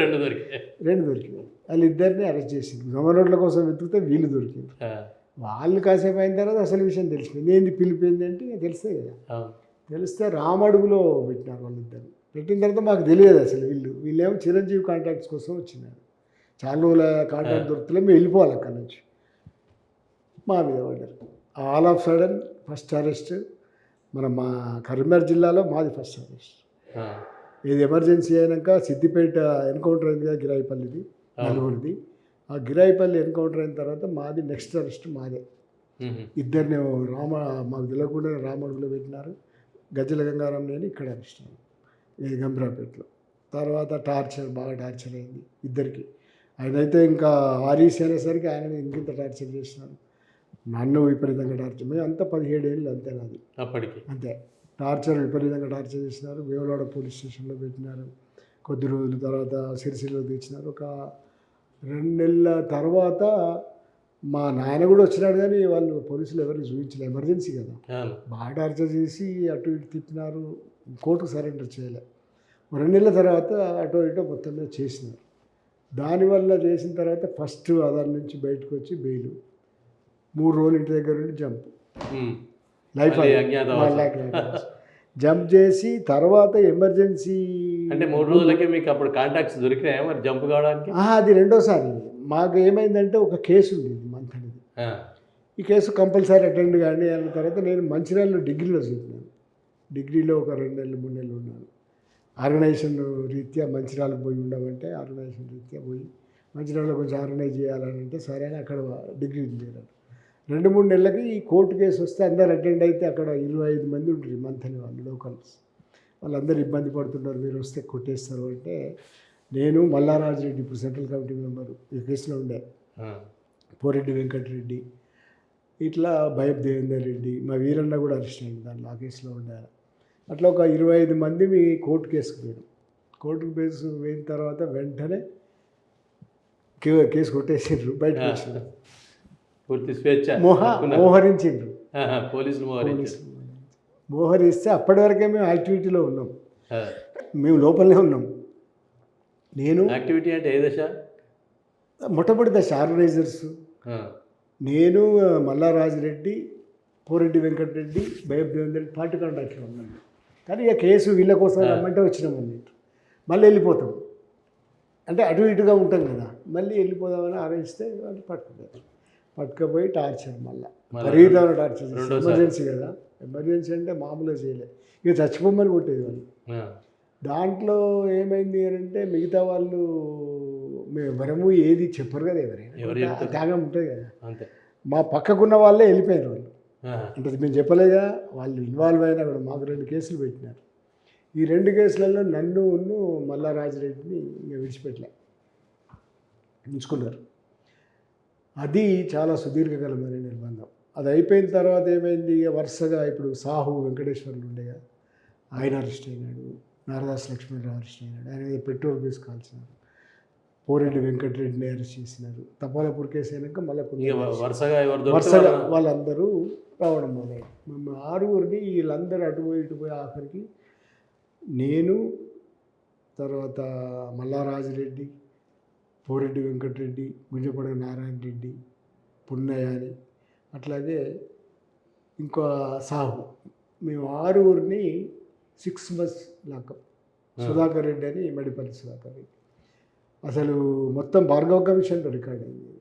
రెండు దొరికినాయి. వాళ్ళిద్దరిని అరెస్ట్ చేసింది. దొంగ నోట్ల కోసం వెతుకుతే వీళ్ళు దొరికింది. వాళ్ళు కాసేపు అయిన తర్వాత అసలు విషయం తెలిసిపోయింది. ఏంది పిలుపు ఏంటంటే తెలిస్తే కదా, తెలిస్తే రామడుగులో పెట్టినారు వాళ్ళిద్దరు. పెట్టిన తర్వాత మాకు తెలియదు అసలు వీళ్ళేమో చిరంజీవి కాంటాక్ట్స్ కోసం వచ్చినారు. చాలా రోజుల కాంటాక్ట్ దొరుకుతులే, మేము వెళ్ళిపోవాలి అక్కడి నుంచి. మా మీద పడ్డారు. All of sudden first arrest మా కరీంనగర్ జిల్లాలో మాది ఫస్ట్ అరెస్ట్. ఇది ఎమర్జెన్సీ అయినాక సిద్దిపేట ఎన్కౌంటర్ అయింది కదా, గిరాయిపల్లిది, నలుగురిది. ఆ గిరాయిపల్లి ఎన్కౌంటర్ అయిన తర్వాత మాది నెక్స్ట్ అరెస్ట్ మాదే. ఇద్దరిని మాకు తెలియకుండా రామడుగులో పెట్టినారు. గజ్జెల గంగారాం నేను ఇక్కడ అరెస్ట్ అయ్యాను, ఇది గంభీరాపేటలో. తర్వాత బాగా టార్చర్ అయింది ఇద్దరికి. ఆయనైతే ఇంకా ఆర్ఈసీ అనేసరికి ఆయన ఇంకింత టార్చర్ చేసినారు. నన్ను విపరీతంగా టార్చర్, మేము అంతా 17 ఏళ్ళు అంతే నాది అప్పటికి, అంతే టార్చర్, విపరీతంగా టార్చర్ చేసినారు. వేములవాడ పోలీస్ స్టేషన్లో పెట్టినారు. కొద్ది రోజుల తర్వాత సిరిసిల్లో తెచ్చినారు. ఒక 2 నెలల తర్వాత మా నాయన కూడా వచ్చినాడు, కానీ వాళ్ళు పోలీసులు ఎవరికి చూపించలేదు, ఎమర్జెన్సీ కదా. బాగా టార్చర్ చేసి అటు ఇటు తిప్పినారు, కోర్టుకు సరెండర్ చేయలే. 2 నెలల తర్వాత అటో ఇటో మొత్తం మీద చేసినారు. దానివల్ల చేసిన తర్వాత ఫస్ట్ దాని నుంచి బయటకు వచ్చి బెయిల్, 3 రోజులు ఇంటి దగ్గర నుండి జంప్, లైఫ్ జంప్ చేసి తర్వాత ఎమర్జెన్సీ. అంటే 3 రోజులకే మీకు అప్పుడు కాంటాక్ట్స్ దొరికినాయా మరి జంప్ కావడానికి? అది రెండోసారి. మాకు ఏమైందంటే ఒక కేసు ఉండేది మంత్ అనేది, ఈ కేసు కంపల్సరీ అటెండ్ కానీ అన్న తర్వాత నేను మంచిర్యాలలో డిగ్రీలో చదివినాను. డిగ్రీలో ఒక 2 నెలలు 3 నెలలు ఉన్నాను. ఆర్గనైజేషన్ రీత్యా మంచిర్యాలకు పోయి ఉండమంటే ఆర్గనైజేషన్ రీత్యా పోయి మంచిర్యాలలో కొంచెం ఆర్గనైజ్ చేయాలని అంటే సరే అని అక్కడ డిగ్రీ చేరాను. 2-3 నెలలకి ఈ కోర్టు కేసు వస్తే అందరు అటెండ్ అయితే అక్కడ 25 మంది ఉంటారు మంత్ అని వాళ్ళు లోకల్స్. వాళ్ళందరూ ఇబ్బంది పడుతున్నారు, మీరు వస్తే కొట్టేస్తారు అంటే నేను మల్లారాజిరెడ్డి, ఇప్పుడు సెంట్రల్ కమిటీ మెంబరు ఈ కేసులో ఉండే, పోరెడ్డి వెంకటరెడ్డి, ఇట్లా భయప్ దేవేందర్ రెడ్డి, మా వీరన్న కూడా అరెస్ట్ అయింది దాంట్లో, ఆ కేసులో ఉండాలి. అట్లా ఒక 25 మంది మీ కోర్టు కేసుకు పోయాం. కోర్టుకు కేసు పోయిన తర్వాత వెంటనే కేసు కొట్టేసిండ్రు, బయటకు వచ్చిండ్రు, పూర్తి స్వేచ్ఛ మోహరించిండ్రు పోలీసులు. మోహరిస్తే అప్పటి వరకే మేము యాక్టివిటీలో ఉన్నాం, మేము లోపలనే ఉన్నాం. నేను యాక్టివిటీ అంటే ఏ దశ? మొట్టమొదటి దశ ఆర్గనైజర్స్, నేను మల్లారాజిరెడ్డి, పోరెడ్డి వెంకటరెడ్డి, భయప్ దేవేందర్ రెడ్డి పార్టీ కాంటాక్ట్లో ఉన్నాను. కానీ ఇక కేసు వీళ్ళ కోసం రమ్మంటే వచ్చినామని మళ్ళీ వెళ్ళిపోతాం, అంటే అటు ఇటుగా ఉంటాం కదా, మళ్ళీ వెళ్ళిపోదామని ఆలోచిస్తే వాళ్ళు పట్టుకపోయి టార్చర్, మళ్ళీ విపరీతమైన టార్చర్. ఎమర్జెన్సీ కదా, ఎమర్జెన్సీ అంటే మామూలుగా చేయలేదు, ఇక చచ్చిపోమని కొట్టేది వాళ్ళు. దాంట్లో ఏమైంది అంటే మిగతా వాళ్ళు మేము ఎవరము ఏది చెప్పరు కదా, ఎవరైనా త్యాగం ఉంటుంది కదా. మా పక్కకున్న వాళ్ళే వెళ్ళిపోయారు వాళ్ళు, అంటే మేము చెప్పలేదా, వాళ్ళు ఇన్వాల్వ్ అయినా కూడా మాకు 2 కేసులు పెట్టినారు. ఈ 2 కేసులలో నన్ను మల్లారాజిరెడ్డిని ఇంకా విడిచిపెట్టలే, ఉంచుకున్నారు. అది చాలా సుదీర్ఘకాలమైన నిర్బంధం. అది అయిపోయిన తర్వాత ఏమైంది, వరుసగా ఇప్పుడు సాహు వెంకటేశ్వర్లు ఉండేగా, ఆయన అరెస్ట్ అయినాడు, నారదాస్ లక్ష్మణరావు అరెస్ట్ అయినాడు, ఆయన పెట్రోల్ బేస్ కాల్చినాడు. పోరెడ్డి వెంకటరెడ్డిని అరెస్ట్ చేసినారు. తపాలపూర్ కేసు అయినాక మళ్ళీ ఇక వరుసగా ఎవరు దొరికితే వరుసగా వాళ్ళందరూ రావడం మొదలైంది. మేము 6గురిని వీళ్ళందరూ అటుపోయి ఇటుపోయి ఆఖరికి నేను, తర్వాత మల్లారాజిరెడ్డి, పోరెడ్డి వెంకటరెడ్డి, గుంజపడ నారాయణ రెడ్డి, పున్నయ్య అని, అట్లాగే ఇంకో సాహు, మేము 6గురిని 6 months లాకప్. సుధాకర్ రెడ్డి అని మెడిపల్లి సుధాకర్ రెడ్డి. అసలు మొత్తం భార్గవ కమిషన్లో రికార్డ్ అయింది.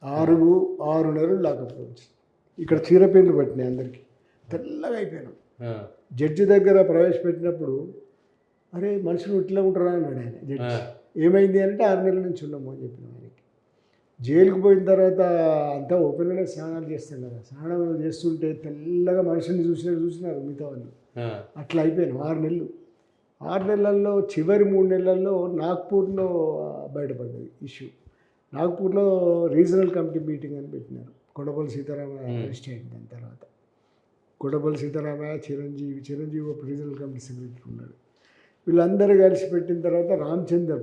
6 నెలలు లాకప్ వచ్చి ఇక్కడ చీరపేర్లు పట్టినాయి, అందరికీ తెల్లగా అయిపోయినాం. జడ్జి దగ్గర ప్రవేశపెట్టినప్పుడు అరే మనుషులు ఇట్లా ఉంటారా అన్నాడు ఆయన జడ్జి. ఏమైంది అంటే 6 నెలల నుంచి ఉన్నాము అని చెప్పిన ఆయనకి. జైలుకు పోయిన తర్వాత అంతా ఓపెన్గానే స్నానాలు చేస్తాం కదా, స్నానం చేస్తుంటే తెల్లగా మనుషుల్ని చూసినారు మిగతా వాళ్ళు. అట్లా అయిపోయాను 6 నెలలు. 6 నెలల్లో చివరి 3 నెలల్లో నాగ్పూర్లో బయటపడ్డది ఇష్యూ. నాగ్పూర్లో రీజనల్ కమిటీ మీటింగ్ అని పెట్టినారు. కొడపల్లి సీతారామయ్య అరెస్ట్ అయింది. దాని తర్వాత కొడపల్లి సీతారామయ్య, చిరంజీవి ఒక రీజనల్ కమిటీ సెక్రటరీ ఉన్నాడు. వీళ్ళందరూ కలిసి పెట్టిన తర్వాత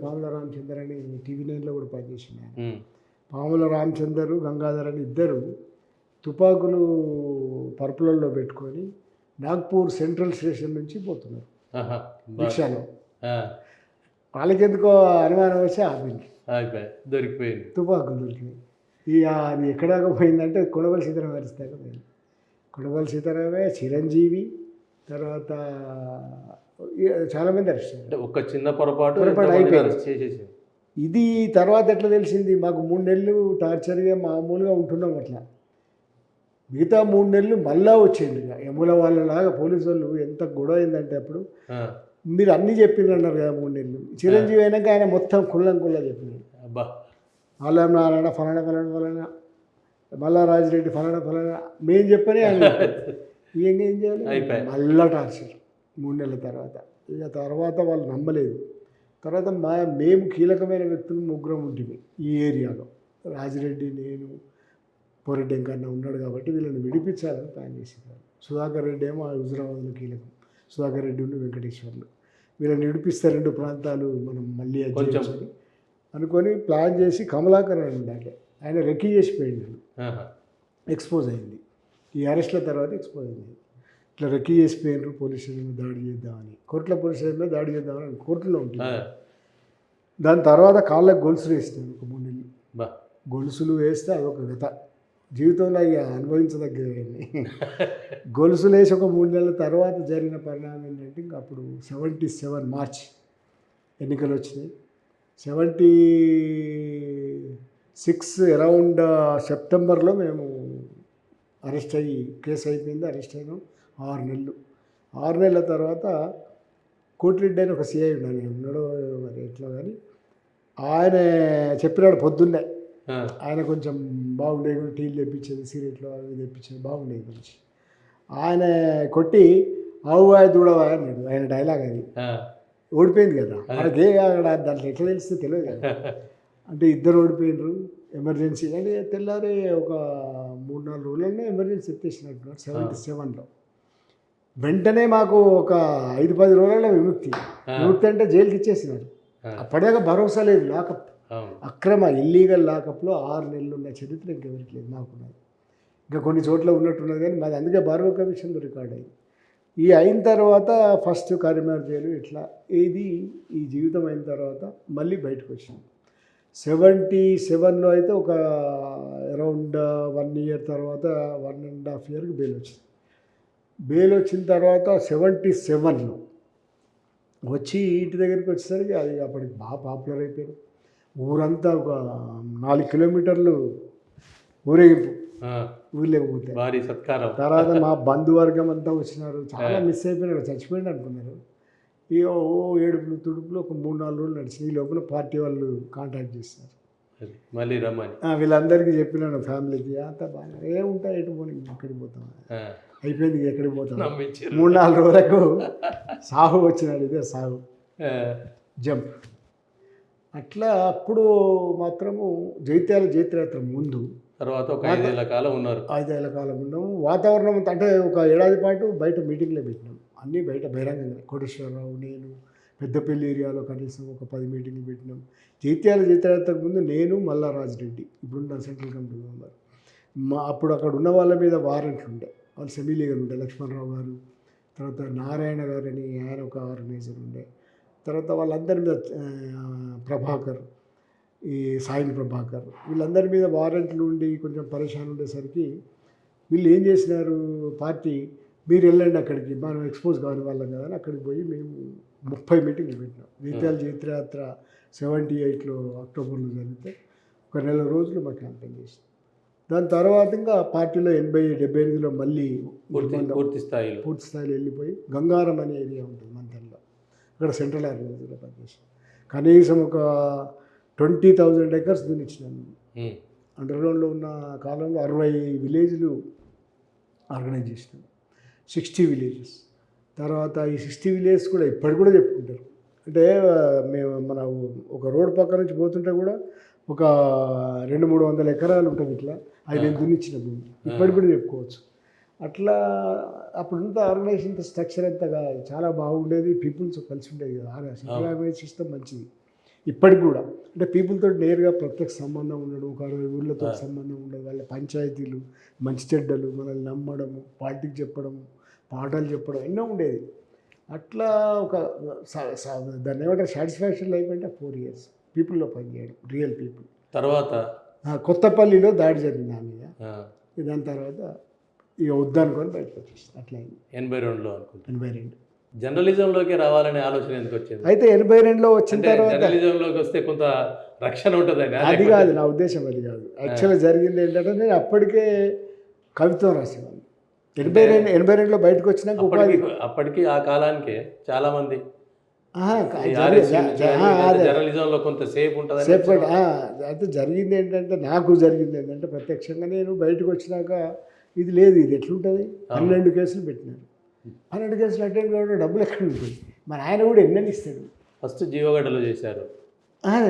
పాముల రామచందర్ అని TV9లో కూడా పనిచేసింది ఆయన. పాముల రామచందరు, గంగాధర్ అని ఇద్దరు తుపాకులు పరుపులలో పెట్టుకొని నాగ్పూర్ సెంట్రల్ స్టేషన్ నుంచి పోతున్నారు రిక్షాలో. వాళ్ళకెందుకో అనుమానం వచ్చి ఆపింది, దొరికిపోయింది, తుపాకులు దొరికినాయి. అది ఎక్కడాక పోయిందంటే కొడవల్లి సీతారామయ్య అరెస్ట్ పోయింది. కొడవల్లి సీతారామయ్య, చిరంజీవి, తర్వాత చాలామంది అరెస్ట్ అయ్యారు. ఒక చిన్న పొరపాటు అయిపోయింది. ఇది తర్వాత ఎట్లా తెలిసింది, మాకు 3 నెలలు టార్చర్గా మామూలుగా ఉంటున్నాం. అట్లా మిగతా 3 నెలలు మళ్ళా వచ్చింది. యముల వాళ్ళలాగా పోలీసు వాళ్ళు ఎంత గొడవ అయిందంటే అప్పుడు మీరు అన్నీ చెప్పిందన్నారు కదా 3 నెలలు. చిరంజీవి అయినాక ఆయన మొత్తం కుల్లా చెప్పినాడు. ఆలం నారాయణ ఫలానా, మల్లారాజిరెడ్డి ఫలానా మేము చెప్పని ఆయన ఏం చేయాలి. మళ్ళా టార్చర్ 3 నెలల తర్వాత. ఇక తర్వాత వాళ్ళు నమ్మలేదు. తర్వాత మేము కీలకమైన వ్యక్తులు 3 ఉంటుంది ఈ ఏరియాలో. రాజిరెడ్డి, నేను, పోరెడ్డి వెంకన్న ఉన్నాడు కాబట్టి వీళ్ళని విడిపించాలని ప్లాన్ చేసేవారు. సుధాకర్ రెడ్డి ఏమో హుజురాబాద్లో కీలకం. సుధాకర్ రెడ్డి ఉన్న వెంకటేశ్వర్లు వీళ్ళని విడిపిస్తే 2 ప్రాంతాలు మనం మళ్ళీ అనుకొని ప్లాన్ చేసి కమలాకర్ అని ఉండాలి, ఆయన రెక్కీ చేసిపోయింది. ఎక్స్పోజ్ అయింది. ఈ అరెస్ట్ల తర్వాత ఎక్స్పోజ్ అయింది. ఇట్లా రెక్కీ చేసిపోయినారు, పోలీస్ స్టేషన్ మీద దాడి చేద్దామని, కోర్టుల పోలీస్ స్టేషన్ మీద దాడి చేద్దామని కోర్టులో ఉంటుంది. దాని తర్వాత కాళ్ళకు గొలుసులు వేసినాను ఒక 3 నెలలు. గొలుసులు వేస్తే అదొక గత జీవితంలో ఇక అనుభవించదగ్గది. గొలుసులు వేసి ఒక 3 నెలల తర్వాత జరిగిన పరిణామం ఏంటంటే ఇంకా అప్పుడు 77 మార్చ్ ఎన్నికలు వచ్చినాయి. 76 అరౌండ్ సెప్టెంబర్లో మేము అరెస్ట్ అయ్యి కేసు అయిపోయింది. అరెస్ట్ అయినాం 6 నెలలు. 6 నెలల తర్వాత కోటిరెడ్డి అని ఒక సిఐ ఉన్నాడు మరి ఎట్లా కానీ ఆయన చెప్పినాడు పొద్దున్నే. ఆయన కొంచెం బాగుండేది, టీలు తెప్పించేది, సిగరెట్లు అవి తెప్పించేది బాగుండేది గురించి. ఆయన కొట్టి ఆవువాయ దూడవాయ అన్నాడు. ఆయన డైలాగ్ అది ఓడిపోయింది కదా మనకి. అక్కడ దాంట్లో ఎట్లా తెలిస్తే తెలియదు కదా. అంటే ఇద్దరు ఓడిపోయినరు ఎమర్జెన్సీ అంటే తెల్లారి ఒక 3-4 రోజులనే ఎమర్జెన్సీ ఎత్తేసినట్టున్నారు 77లో. వెంటనే మాకు ఒక 5-10 రోజులలో విముక్తి అంటే జైలుకి ఇచ్చేసినారు. అప్పటిదాకా భరోసా లేదు. లాకప్ అక్రమ ఇల్లీగల్ లాకప్లో 6 నెలలు ఉన్న చరిత్ర ఇంకెవరికి లేదు, మాకున్నది. ఇంకా కొన్ని చోట్ల ఉన్నట్టున్నది కానీ మాది అందుకే భార్గవ కమిషన్లో రికార్డ్ అయింది. ఈ అయిన తర్వాత ఫస్ట్ కరీంనగర్ జైలు ఇట్లా ఈ జీవితం అయిన తర్వాత మళ్ళీ బయటకు వచ్చింది. 77లో అయితే ఒక అరౌండ్ 1 year తర్వాత 1.5 yearకి బెయిల్ వచ్చింది. బెయిల్ వచ్చిన తర్వాత 77లో వచ్చి ఇంటి దగ్గరికి వచ్చేసరికి అది అప్పటికి బాగా పాపులర్ అయిపోయింది. ఊరంతా ఒక 4 kilometers ఊరేగింపు, ఊర్లేకపోతే భారీ సత్కారం. తర్వాత మా బంధువర్గం అంతా వచ్చినారు. చాలా మిస్ అయిపోయినారు, చచ్చిపోయింది అనుకున్నారు. ఇక ఏడుపులు తుడుపులు ఒక 3-4 రోజులు నడిచింది. ఈ లోపల పార్టీ వాళ్ళు కాంటాక్ట్ చేస్తారు, మళ్ళీ రమ్మని. వీళ్ళందరికీ చెప్పినాను ఫ్యామిలీకి. అంతా బాగా ఏముంటాయి, ఎటు పోనీ ఎక్కడికి పోతాం, అయిపోయింది ఎక్కడికి పోతాం. 3-4 రోజులకు సాహు వచ్చినాడు. ఇదే సాహు జంప్. అట్లా అప్పుడు మాత్రము జైత్యాత్ర ముందు తర్వాత ఒక 5 ఏళ్ల కాలం ఉన్నారు. 5 ఏళ్ల కాలం ఉన్నాము. వాతావరణం అంటే ఒక ఏడాది పాటు బయట మీటింగ్లో పెట్టినాం. అన్నీ బయట బహిరంగంగా. కోటేశ్వరరావు, నేను, పెద్దపల్లి ఏరియాలో కనీసం ఒక 10 మీటింగ్లు పెట్టినాం. జైత్యాలకు ముందు నేను మల్లా రాజరెడ్డి ఇప్పుడున్న సెంట్రల్ కమిటీ మెంబర్ అప్పుడు అక్కడ ఉన్న వాళ్ళ మీద వారెంట్లు ఉండే, వాళ్ళు సెమీ లీగల్ ఉండే. లక్ష్మణరావు గారు, తర్వాత నారాయణ గారు అని ఆయన ఒక ఆర్గనైజర్ ఉండే, తర్వాత వాళ్ళందరి మీద ప్రభాకర్, ఈ సాయిల్ ప్రభాకర్, వీళ్ళందరి మీద వారెంట్లు ఉండి కొంచెం పరేషాన్ ఉండేసరికి వీళ్ళు ఏం చేసినారు, పార్టీ మీరు వెళ్ళండి అక్కడికి, మనం ఎక్స్పోజ్ కాని వాళ్ళం కదా అని అక్కడికి పోయి మేము 30 మీటింగ్లు పెట్టినాం. జైత్యాల జైత్రయాత్ర 78లో అక్టోబర్లో జరిగితే ఒక నెల రోజులు మా క్యాంపెయిన్ చేసినాం. దాని తర్వాత ఇంకా పార్టీలో 80-78లో మళ్ళీ పూర్తి స్థాయిలో వెళ్ళిపోయి గంగారం అనే ఏరియా ఉంటుంది మంతన్లో, అక్కడ సెంట్రల్ ఆర్గనైజర్లో పనిచేసాం. కనీసం ఒక 20,000 acres దున్నిచ్చినాను. అండర్గ్రౌండ్లో ఉన్న కాలంలో 60 విలేజ్లు ఆర్గనైజ్ చేసినాం, 60 విలేజెస్. తర్వాత ఈ 60 విలేజెస్ కూడా ఇప్పటికి కూడా చెప్పుకుంటారు. అంటే మేము మన ఒక రోడ్ పక్క నుంచి పోతుంటే కూడా ఒక 200-300 ఎకరాలు ఉంటుంది, ఇట్లా అది నేను దున్నిచ్చిన భూమి ఇప్పటికి కూడా చెప్పుకోవచ్చు. అట్లా అప్పుడంతా ఆర్గనైజేషన్ స్ట్రక్చర్ అంతగా చాలా బాగుండేది, పీపుల్స్ కలిసి ఉండేది కదా. సెంట్రల్ ఆర్గనైజ్ సిస్టమ్ మంచిది ఇప్పటికి కూడా. అంటే పీపుల్తో నేరుగా ప్రత్యక్ష సంబంధం ఉండడం, ఒక 60 ఊళ్ళతో సంబంధం ఉండదు, వాళ్ళ పంచాయతీలు, మంచి చెడ్డలు, మనల్ని నమ్మడము, పార్టీకి చెప్పడము, పాఠాలు చెప్పడం ఎన్నో ఉండేది. అట్లా ఒక దాన్ని ఏమంటారు సాటిస్ఫాక్షన్ లైఫ్ అంటే 4 years పీపుల్లో పనిచేయడం, రియల్ పీపుల్. తర్వాత కొత్తపల్లిలో దాడి జరిగింది నా మీద. దాని తర్వాత ఇక వద్దనుకొని బయటకు వచ్చేసి అట్లా అయింది. 82లో అనుకుంటా. 82 జర్నలిజంలోకి రావాలనే ఆలోచన ఎందుకు వచ్చింది? అయితే 82లో వచ్చిన తర్వాత జర్నలిజంలోకి వస్తే కొంత రక్షణ ఉంటుందని. అది కాదు నా ఉద్దేశం, అది కాదు. యాక్చువల్గా జరిగింది ఏంటంటే నేను అప్పటికే కవిత్వం రాసేవాడిని. 82లో బయటకు వచ్చినాక అప్పటికి ఆ కాలానికి చాలా మంది జర్నలిజంలో కొంత సేఫ్ ఉంటుంది. అయితే జరిగింది ఏంటంటే, నాకు జరిగింది ఏంటంటే ప్రత్యక్షంగా నేను బయటకు వచ్చినాక ఇది లేదు, ఇది ఎట్లుంటుంది, 12 కేసులు పెట్టినారు. 12 కేసులు అటెండ్ కావడం డబ్బులు ఎక్కడ ఉంటుంది, మన ఆయన కూడా ఎన్నని ఇస్తాడు. ఫస్ట్ జీవగడ్డలో చేశారు.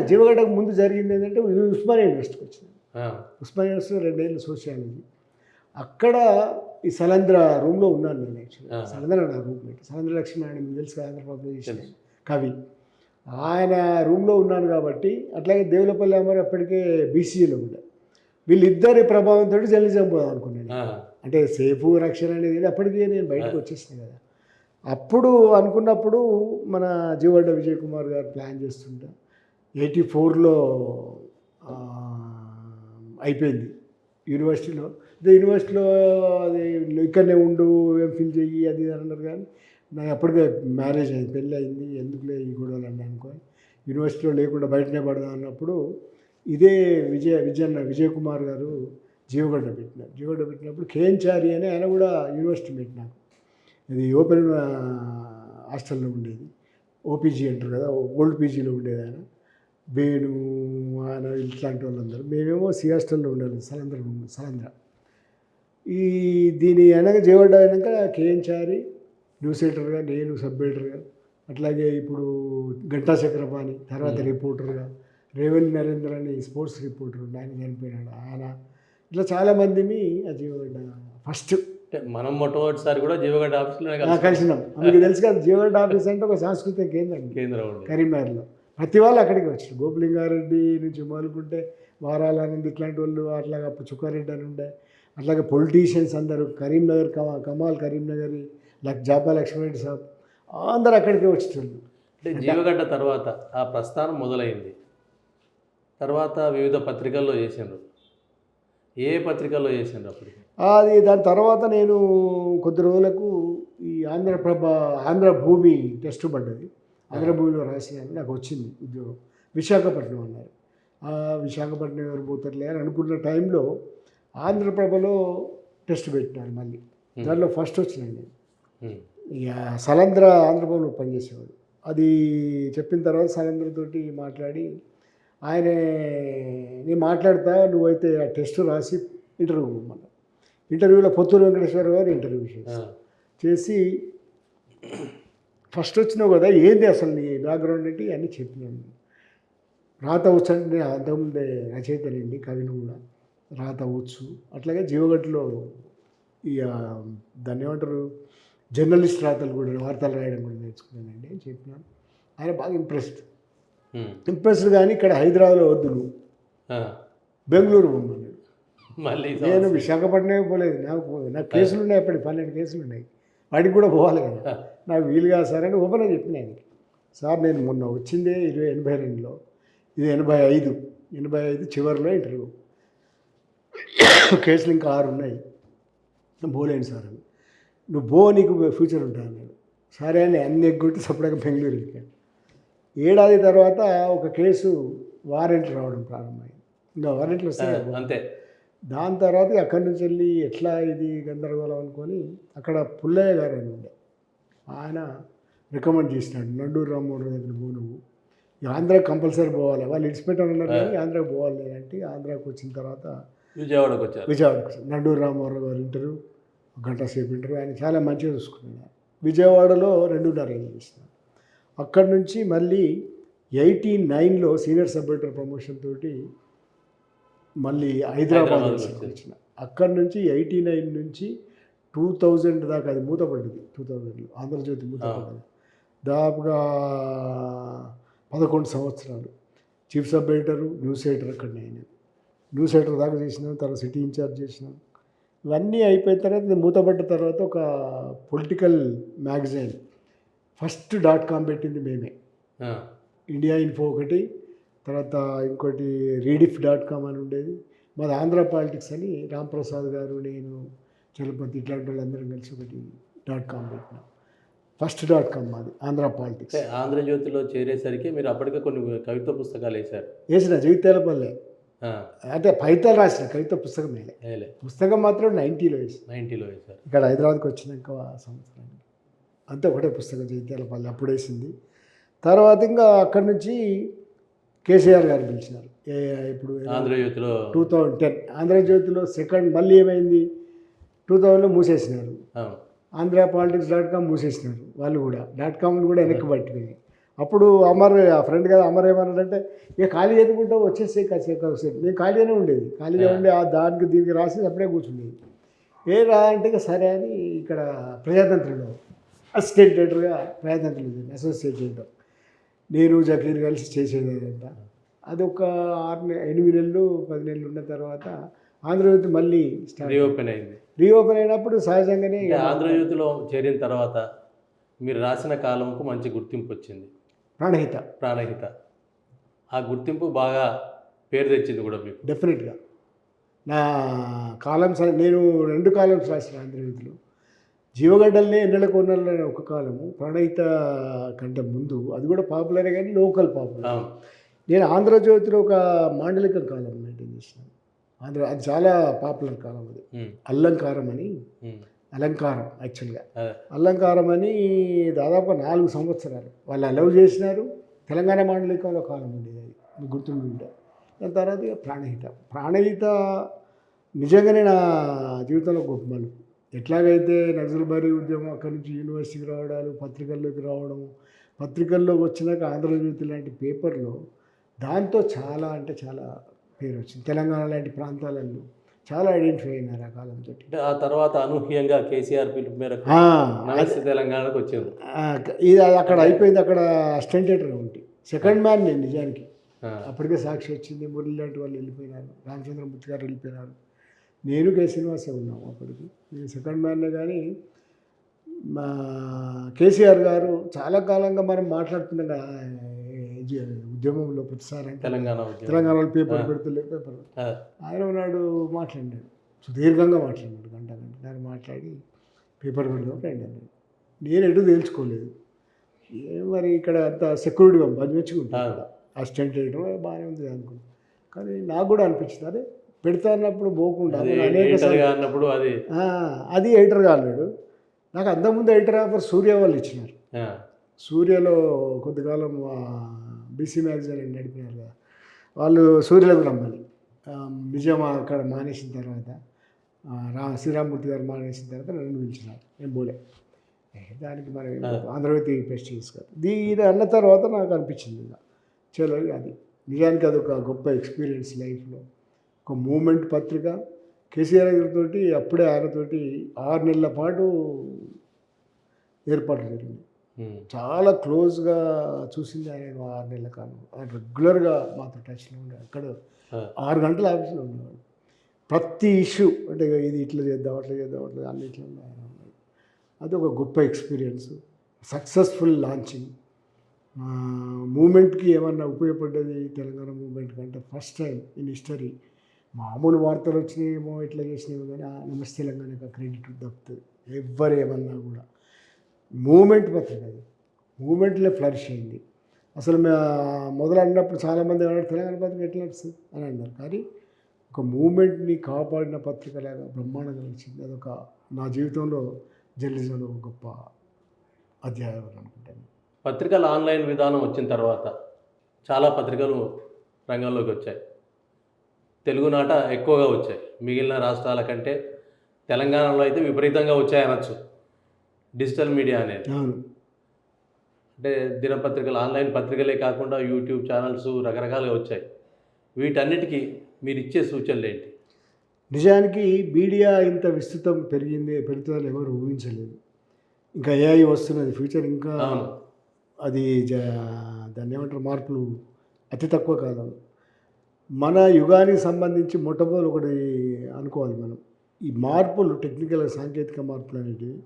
జీవగడ్డకు ముందు జరిగింది ఏంటంటే ఉస్మానియా యూనివర్సిటీకి వచ్చింది. ఉస్మానియా యూనివర్సిటీలో 2 ఏళ్ళు సోషియాలజీ. అక్కడ ఈ సలంద్ర రూమ్లో ఉన్నాను నేను. యాక్చువల్లీ సలంద్ర నా రూమ్మేట్, సలంద్ర లక్ష్మీనారాయణ మీకు తెలుసు, ఆంధ్రప్రదేశ్ చేసిన కవి, ఆయన రూమ్లో ఉన్నాను కాబట్టి. అట్లాగే దేవులపల్లి అమర్ అప్పటికే బీసీలో ఉండే. వీళ్ళిద్దరి ప్రభావంతో జర్నలిజం పోదాం అనుకున్నాను. అంటే సేఫ్ రక్షణ అనేది అప్పటికే నేను బయటకు వచ్చేసాను కదా. అప్పుడు అనుకున్నప్పుడు మన జీవగడ్డ విజయ్ కుమార్ గారు ప్లాన్ చేస్తుంటా 84లో అయిపోయింది యూనివర్సిటీలో. యూనివర్సిటీలో అది ఇక్కడనే ఉండు, ఎంఫిల్ చెయ్యి, అది అన్నారు. కానీ నాకు అప్పటికే మ్యారేజ్ అయింది, పెళ్ళి అయింది, ఎందుకులే ఈ గొడవలు అన్నీ అనుకోని యూనివర్సిటీలో లేకుండా బయటనే పడదాం అన్నప్పుడు ఇదే విజయ్ కుమార్ గారు జీవగడ్డ పెట్టినప్పుడు కేఎన్చారి అని ఆయన కూడా యూనివర్సిటీ పెట్టినారు. ఇది ఓపెన్ హాస్టల్లో ఉండేది, ఓపీజీ అంటారు కదా, ఓల్డ్ పీజీలో ఉండేది ఆయన. వేణు ఆయన ఇట్లాంటి వాళ్ళందరూ. మేమేమో సి హాస్టల్లో ఉండాలి, సలంద్ర. ఈ దీని వెనక జీవగడ్డ అయినాక కేఎన్చారి న్యూస్ ఎడిటర్గా, నేను సబ్ ఎడిటర్గా, అట్లాగే ఇప్పుడు గంటా చక్రపాణి తర్వాత రిపోర్టర్గా, రేవల్ నరేంద్ర అని స్పోర్ట్స్ రిపోర్టర్ ఆయన చనిపోయినాడు ఆయన. ఇట్లా చాలామందిని ఆ జీవగడ్డ ఫస్ట్ మనం మొట్టమొదటిసారి కూడా జీవగడ్డ ఆఫీస్లో కలిసినాం. మీకు తెలుసు కదా, జీవగడ్డ ఆఫీస్ అంటే ఒక సాంస్కృతిక కేంద్రం కరీంనగర్లో. ప్రతి వాళ్ళు అక్కడికి వచ్చారు. గోపలింగారెడ్డి నుంచి మొదలుకుంటే వారాలనంద్ ఇట్లాంటి వాళ్ళు, అట్లాగే అప్పుడు చుక్కారెడ్డి అని ఉండే, అట్లాగే పొలిటీషియన్స్ అందరూ, కరీంనగర్ కమాల్ కరీంనగరి, జాపా లక్ష్మణరెడ్డి సాబ్, అందరూ అక్కడికే వచ్చేటోళ్ళు. అంటే జీవగడ్డ తర్వాత ఆ ప్రస్థానం మొదలైంది. తర్వాత వివిధ పత్రికల్లో చేసిండ్రు. ఏ పత్రికల్లో చేసిండ్రు అప్పటికి? అది దాని తర్వాత నేను కొద్ది రోజులకు ఈ ఆంధ్రభూమి టెస్ట్ పడ్డది. ఆంధ్రభూమిలో రాసినాను, నాకు వచ్చింది ఉద్యోగం. విశాఖపట్నం అన్నారు. విశాఖపట్నం ఎవరు పోతారులే అని అనుకున్న టైంలో ఆంధ్రప్రభలో టెస్ట్ పెట్టినారు మళ్ళీ. దాంట్లో ఫస్ట్ వచ్చినాను నేను. ఇక సలంద్ర ఆంధ్రభవన్లో పనిచేసేవాడు. అది చెప్పిన తర్వాత సలంద్రతోటి మాట్లాడి నేను మాట్లాడతా, నువ్వైతే ఆ టెస్ట్ రాసి ఇంటర్వ్యూ మళ్ళీ. ఇంటర్వ్యూలో పొత్తూరు వెంకటేశ్వర గారు ఇంటర్వ్యూ చేసి ఫస్ట్ వచ్చినావు కదా, ఏంది అసలు నీ బ్యాక్గ్రౌండ్ ఏంటి అన్నీ చెప్పినాను. రాత వచ్చు అంటే నేను అంతకుముందే రచయితనండి, కవిని కూడా రాత వచ్చు. అట్లాగే జీవగడ్డలో ఇక దాన్ని ఏమంటారు జర్నలిస్ట్ రాతలు కూడా, వార్తలు రాయడం కూడా నేర్చుకున్నానండి అని చెప్పినాను. ఆయన బాగా ఇంప్రెస్డ్ కానీ ఇక్కడ హైదరాబాద్లో వద్దు నువ్వు బెంగళూరు పొమ్మన్నాడు. మళ్ళీ నేను విశాఖపట్నమే పోలేదు, నాకు కేసులు ఉన్నాయి, అప్పటికి 12 కేసులు ఉన్నాయి, వాటికి కూడా పోవాలి కదా, నాకు వీలు కాదు సార్ అని ఓపెన్గా చెప్పిన ఆయనకి. సార్ నేను మొన్న వచ్చిందే 82లో, ఇది 85 చివరిలో ఇంటర్వ్యూ, కేసులు ఇంకా 6 ఉన్నాయి, పోలేను సార్ అని. నువ్వు నీకు ఫ్యూచర్ ఉంటుంది అన్నాడు. సరే అని అన్ని ఎగ్గొట్టి సపరేట్గా బెంగళూరు వెళ్ళాను. ఏడాది తర్వాత ఒక కేసు వారెంట్ రావడం ప్రారంభమైంది. ఇంకా వారెంట్లు వస్తాయి అంతే. దాని తర్వాత అక్కడి నుంచి వెళ్ళి ఎట్లా ఇది గందరగోళం అనుకొని అక్కడ పుల్లయ్య గారు అని ఉండే, ఆయన రికమెండ్ చేసినాడు, నండూరు రామ్మోహన్ దగ్గర పో నువ్వు, ఆంధ్రాకి కంపల్సరీ పోవాలి, వాళ్ళు ఇడిచిపెట్టాను అన్నారు కానీ ఆంధ్రాకి పోవాలి అంటే ఆంధ్రాకి వచ్చిన తర్వాత విజయవాడకు వచ్చారు. నండూరు రామ్మోహన్ గారు ఇంటర్వ్యూ, 1 గంట సేపు ఇంటర్వ్యూ, ఆయన చాలా మంచిగా చూసుకున్నాడు. విజయవాడలో 2.5 ఏళ్ళు చేసినాడు. అక్కడి నుంచి మళ్ళీ 89లో సీనియర్ సబ్ ఎడిటర్ ప్రమోషన్ తోటి మళ్ళీ హైదరాబాద్ వచ్చిన. అక్కడి నుంచి 89 నుంచి 2000 దాకా అది మూతపడ్డది. 2000లో ఆంధ్రజ్యోతి మూతపడ్డది. దాదాపుగా 11 సంవత్సరాలు chief sub editor, news editor అక్కడ నేను న్యూస్ ఎడిటర్ దాకా చేసినాను, తర్వాత సిటీ ఇన్ఛార్జ్ చేసినాను. ఇవన్నీ అయిపోయిన తర్వాత నేను మూతపడ్డ తర్వాత ఒక పొలిటికల్ మ్యాగజైన్ ఫస్ట్ .com పెట్టింది మేమే. ఇండియా ఇన్ఫో ఒకటి, తర్వాత ఇంకోటి రీడిఫ్.com అని ఉండేది. మాది ఆంధ్ర పాలిటిక్స్ అని రాంప్రసాద్ గారు, నేను, చలపతి ఇట్లాంటి వాళ్ళందరం కలిసి ఒకటి .com పెట్టినాం. ఫస్ట్ .com మాది ఆంధ్ర పాలిటిక్స్. ఆంధ్రజ్యోతిలో చేరేసరికి మీరు అప్పటికే కొన్ని కవిత్వ పుస్తకాలు వేసిన జగిత్యాలపల్లె, అంటే ఫలితాలు రాసిన కవిత్వ పుస్తకం పుస్తకం మాత్రం 90లో వేసారు. ఇక్కడ హైదరాబాద్కి వచ్చినాక సంవత్సరానికి అంతే ఒకటే పుస్తకం జగిత్యాలపల్లె అప్పుడు వేసింది. తర్వాత ఇంకా అక్కడి నుంచి కేసీఆర్ గారు పిలిచినారు. ఇప్పుడు ఆంధ్రజ్యోతిలో 2010 ఆంధ్రజ్యోతిలో సెకండ్ మళ్ళీ ఏమైంది, 2000లో మూసేసినారు. ఆంధ్ర పాలిటిక్స్ .com మూసేసినారు వాళ్ళు కూడా. .com కూడా వెనక్కి పట్టిపోయి అప్పుడు అమర్ ఆ ఫ్రెండ్ కదా అమర్ ఏమన్నాడంటే, ఇక ఖాళీ ఎదుకుంటావు వచ్చేసి కాసేపు నేను ఖాళీగానే ఉండేది, ఖాళీగా ఉండి దానికి దీనికి రాసి అప్పుడే కూర్చుండేది. రా అంటే ఇక సరే అని ఇక్కడ ప్రజాతంత్రంలో అసిస్టెంట్ ఎడిటర్గా ప్రజాతంత్రం అసోసియేట్ ఎడిటర్ నేను జకీర్ కలిసి చేసేది. అది ఒక 8 నెలలు 10 నెలలు ఉన్న తర్వాత ఆంధ్రజ్యోతి మళ్ళీ రీఓపెన్ అయినప్పుడు సహజంగానే ఆంధ్రజ్యోతిలో చేరిన తర్వాత మీరు రాసిన కాలంకు మంచి గుర్తింపు వచ్చింది. ప్రాణహిత ఆ గుర్తింపు బాగా పేరు తెచ్చింది కూడా మీకు. డెఫినెట్గా నా కాలమ్స్ నేను 2 కాలమ్స్ రాసిన ఆంధ్రజ్యోతిలో. జీవగడ్డల్ని ఎన్నెల కొన్నాళ్ళ ఒక కాలము, ప్రణహిత కంటే ముందు అది కూడా పాపులరే కానీ లోకల్ పాపులర్. నేను ఆంధ్రజ్యోతిలో ఒక మాండలిక కాలం మెయింటైన్ చేసినాను. అది చాలా పాపులర్ కాలం, అది అలంకారం అని, అలంకారం యాక్చువల్గా అలంకారం అని దాదాపు 4 సంవత్సరాలు వాళ్ళు అలౌ చేసినారు. తెలంగాణ మాండలికంలో కాలం ఉండేది, అది గుర్తుండే. దాని తర్వాత ఇక ప్రాణహిత నిజంగానే నా జీవితంలో గొప్ప మలుపు. ఎట్లాగైతే నక్సల్బరీ ఉద్యమం అక్కడి నుంచి యూనివర్సిటీకి రావడాలు, పత్రికల్లోకి రావడము, పత్రికల్లోకి వచ్చినాక ఆంధ్రజ్యోతి లాంటి పేపర్లో దాంతో చాలా అంటే చాలా పేరు వచ్చింది. తెలంగాణ లాంటి ప్రాంతాలలో చాలా ఐడెంటిఫై అయినారు ఆ కాలంతో. ఆ తర్వాత అనూహ్యంగా కేసీఆర్ పిలుపు మేరకు తెలంగాణకు వచ్చింది. ఇది అక్కడ అయిపోయింది. అక్కడ అసిస్టెంట్ ఎడిటర్గా ఉంటే సెకండ్ మ్యాన్ నేను నిజానికి. అప్పటికే సాక్షి వచ్చింది, మురళి లాంటి వాళ్ళు వెళ్ళిపోయినారు, రామచంద్రమూర్తి గారు వెళ్ళిపోయినారు, నేను కే శ్రీనివాసే ఉన్నాము అప్పటికి. నేను సెకండ్ మ్యాన్నే. కానీ మా కేసీఆర్ గారు చాలా కాలంగా మనం మాట్లాడుతున్నాం ఉద్యమంలో ప్రతిసారి తెలంగాణలో పేపర్ పెడుతులేదు ఆయన ఉన్నాడు, మాట్లాడినాడు, సుదీర్ఘంగా మాట్లాడినాడు, గంట మాట్లాడి పేపర్ పెడదాం రండి అన్నాడు. నేను ఎటు తేల్చుకోలేదు. మరి ఇక్కడ అంత సెక్యూరిటీ బంధించుకుంటాను, అసిస్టెంట్ చేయడం బాగానే ఉంది అనుకున్నాను. కానీ నాకు కూడా అనిపించింది అదే పెడతా అన్నప్పుడు పోకుండా అన్నప్పుడు అది ఎడిటర్గా అన్నాడు. నాకు అంతకుముందు ఎడిటర్ ఆఫర్ సూర్య వాళ్ళు ఇచ్చినారు. సూర్యలో కొంతకాలం బీసీ మ్యాగజైన్ అని నడిపినారు కదా, వాళ్ళు సూర్యలోకి రమ్మని నిజం అక్కడ మానేసిన తర్వాత శ్రీరామూర్తి గారు మానేసిన తర్వాత నన్ను పిలిచినారు. నేను పోలే, దానికి మనం ఆంధ్రజ్యోతి ప్రెస్టీజ్ కాదు. ఇది అన్న తర్వాత నాకు అనిపించింది ఇలా చలో అది నిజానికి అదొక గొప్ప ఎక్స్పీరియన్స్ లైఫ్లో. ఒక మూమెంట్ పత్రిక కేసీఆర్ గారితో అప్పుడే ఆయనతోటి 6 నెలల పాటు ఏర్పాటు జరిగింది. చాలా క్లోజ్గా చూసింది ఆయన 6 నెలల కాలం. ఆయన రెగ్యులర్గా మాతో టచ్లో ఉండేవాడు. అక్కడ 6 గంటల ఆఫీస్లో ఉండేవాడు. ప్రతి ఇష్యూ అంటే ఇది ఇట్లా చేద్దాం అట్లా చేద్దాం అట్లా అన్నిట్లో ఉన్నాడు. అది ఒక గొప్ప ఎక్స్పీరియన్స్. సక్సెస్ఫుల్ లాంచింగ్ మూమెంట్కి ఏమన్నా ఉపయోగపడ్డది తెలంగాణ మూమెంట్ కంటే ఫస్ట్ టైం ఇన్ హిస్టరీ. మామూలు వార్తలు వచ్చినాయేమో ఇట్లా చేసినాయేమో కానీ నమస్తే తెలంగాణకి క్రెడిట్ దక్కుతుంది. ఎవ్వరు ఏమన్నా కూడా మూమెంట్ పత్రిక అది మూమెంట్లో ఫ్లరిష్ అయింది. అసలు మొదలు అన్నప్పుడు చాలామంది అన్నారు తెలంగాణ పత్రిక ఎట్లా నడుస్తుంది అని అన్నారు. కానీ ఒక మూమెంట్ని కాపాడిన పత్రికలాగా బ్రహ్మాండంగా నడిచింది. అదొక నా జీవితంలో జర్నలిజంలో ఒక గొప్ప అధ్యాయం అనుకుంటాను. పత్రికల ఆన్లైన్ విధానం వచ్చిన తర్వాత చాలా పత్రికలు రంగంలోకి వచ్చాయి. తెలుగునాట ఎక్కువగా వచ్చాయి. మిగిలిన రాష్ట్రాల కంటే తెలంగాణలో అయితే విపరీతంగా వచ్చాయనొచ్చు డిజిటల్ మీడియా అనేది. అంటే దినపత్రికలు ఆన్లైన్ పత్రికలే కాకుండా యూట్యూబ్ ఛానల్స్ రకరకాలుగా వచ్చాయి. వీటన్నిటికీ మీరు ఇచ్చే సూచనలు ఏంటి? నిజానికి మీడియా ఇంత విస్తృతం పెరుగుతుందని ఎవరు ఊహించలేదు. ఇంకా ఏఐ వస్తున్నది ఫ్యూచర్ ఇంకా అది దాన్ని ఏమంటారు మార్పులు అతి తక్కువ కాలం. మన యుగానికి సంబంధించి మొట్టమొదటి ఒకటి అనుకోవాలి మనం. ఈ మార్పులు టెక్నికల్ సాంకేతిక మార్పులు అనేటివి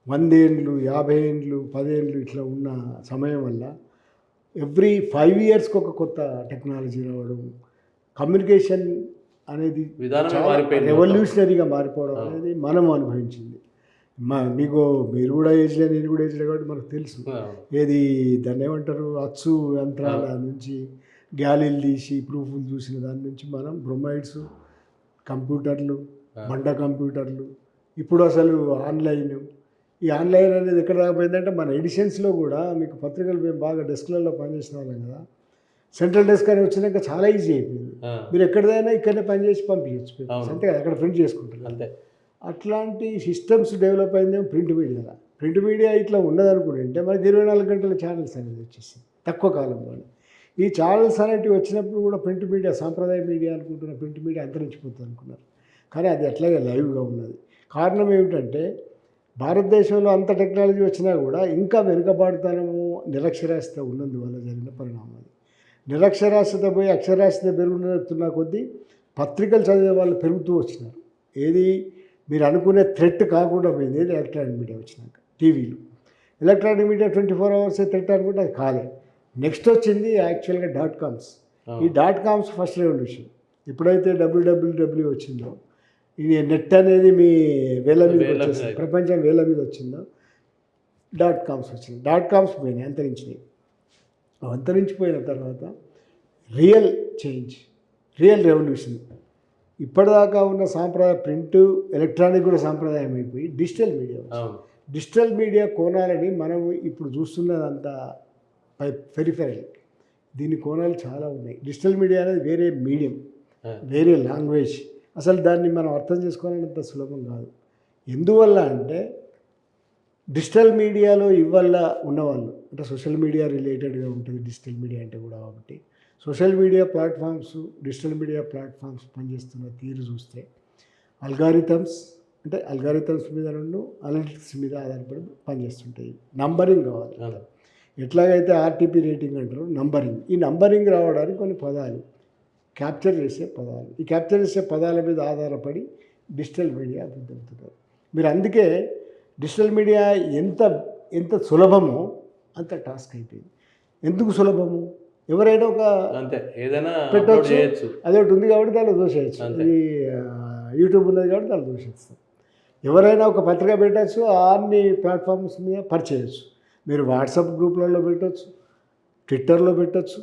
100 ఏళ్ళు 50 ఏళ్ళు 10 ఏళ్ళు ఇట్లా ఉన్న సమయం వల్ల ఎవ్రీ 5 ఇయర్స్కి ఒక కొత్త టెక్నాలజీ రావడం, కమ్యూనికేషన్ అనేది రెవల్యూషనరీగా మారిపోవడం అనేది మనం అనుభవించింది. మీరు కూడా ఏజ్లే నేను కూడా ఏజ్లే కాబట్టి మనకు తెలుసు. ఏది దాన్ని ఏమంటారు అచ్చు యంత్రాల నుంచి గ్యాలీలు తీసి ప్రూఫ్లు చూసిన దాని నుంచి మనం బ్రొమైడ్స్ కంప్యూటర్లు బండ కంప్యూటర్లు ఇప్పుడు అసలు ఆన్లైన్. ఈ ఆన్లైన్ అనేది ఎక్కడ రాకపోయిందంటే మన ఎడిషన్స్లో కూడా మీకు పత్రికలు మేము బాగా డెస్క్లలో పనిచేసిన వాళ్ళం కదా. సెంట్రల్ డెస్క్ అని వచ్చినాక చాలా ఈజీ అయిపోయింది. మీరు ఎక్కడిదైనా ఇక్కడనే పనిచేసి పంపించచ్చు అంతే కదా, అక్కడ ప్రింట్ చేసుకుంటారు అంతే. అట్లాంటి సిస్టమ్స్ డెవలప్ అయిందేమో ప్రింట్ మీడియాలో. ప్రింట్ మీడియా ఇట్లా ఉన్నదనుకుంటే మనకి 24 గంటల ఛానల్స్ అనేది వచ్చేసింది తక్కువ కాలంలో. ఈ ఛానల్స్ అనేటివి వచ్చినప్పుడు కూడా ప్రింట్ మీడియా సాంప్రదాయ మీడియా అనుకుంటున్న ప్రింట్ మీడియా అంతరించిపోతుంది అనుకున్నారు. కానీ అది అట్లాగే లైవ్గా ఉన్నది. కారణం ఏమిటంటే భారతదేశంలో అంత టెక్నాలజీ వచ్చినా కూడా ఇంకా వెనుకబాటుతనము నిరక్షరాస్యత ఉన్నందువల్ల జరిగిన పరిణామం. నిరక్షరాస్యత పోయి అక్షరాస్యత పెరుగుతున్న కొద్దీ పత్రికలు చదివే వాళ్ళు పెరుగుతూ వచ్చినారు. ఏది మీరు అనుకునే థ్రెట్ కాకుండా పోయింది ఏది ఎలక్ట్రానిక్ మీడియా వచ్చినాక. టీవీలు ఎలక్ట్రానిక్ మీడియా 24 అవర్స్ థ్రెట్ అనుకుంటే అది కాలే. నెక్స్ట్ వచ్చింది యాక్చువల్గా .coms. ఈ .coms ఫస్ట్ రెవల్యూషన్. ఎప్పుడైతే www వచ్చిందో ఇది నెట్ అనేది మీ వేల మీద వచ్చేసింది, ప్రపంచం వేల మీద వచ్చిందో .coms వచ్చింది. .coms పోయినాయి, అంతరించినాయి. అంతరించిపోయిన తర్వాత రియల్ చేంజ్, రియల్ రెవల్యూషన్. ఇప్పటిదాకా ఉన్న సాంప్రదాయ ప్రింట్ ఎలక్ట్రానిక్ కూడా సాంప్రదాయం అయిపోయి డిజిటల్ మీడియా. డిజిటల్ మీడియా కోణాలని మనం ఇప్పుడు చూస్తున్నదంతా పెరిఫెరల్. దీని కోణాలు చాలా ఉన్నాయి. డిజిటల్ మీడియా అనేది వేరే మీడియం, వేరే లాంగ్వేజ్. అసలు దాన్ని మనం అర్థం చేసుకోవాలంటే సులభం కాదు. ఎందువల్ల అంటే డిజిటల్ మీడియాలో ఇవల్ల ఉన్నవాళ్ళు అంటే సోషల్ మీడియా రిలేటెడ్గా ఉంటుంది డిజిటల్ మీడియా అంటే కూడా. కాబట్టి social media platforms digital media platforms పనిచేస్తున్న తీరు చూస్తే అల్గారిథమ్స్ అంటే అల్గారిథమ్స్ మీద రెండు అనలిటిక్స్ మీద ఆధారపడి పనిచేస్తుంటాయి. నంబరింగ్ కావాలి. ఎట్లాగైతే ఆర్టీపీ రేటింగ్ అంటారు నంబరింగ్. ఈ నంబరింగ్ రావడానికి కొన్ని పదాలు క్యాప్చర్ చేసే పదాలు, ఈ క్యాప్చర్ చేసే పదాల మీద ఆధారపడి డిజిటల్ మీడియా అభివృద్ధి అవుతున్నారు. మీరు అందుకే డిజిటల్ మీడియా ఎంత సులభమో అంత టాస్క్ అయిపోయింది. ఎందుకు సులభము? ఎవరైనా ఒక అంతే ఏదైనా పెట్టవచ్చు, అదొకటి ఉంది కాబట్టి దాన్ని దోషేయచ్చు. అది యూట్యూబ్ ఉన్నది కాబట్టి దాన్ని దోషిస్తాం. ఎవరైనా ఒక పత్రిక పెట్టచ్చు, అన్ని ప్లాట్ఫామ్స్ మీద పరిచేయచ్చు. మీరు వాట్సాప్ గ్రూప్లలో పెట్టచ్చు, ట్విట్టర్లో పెట్టచ్చు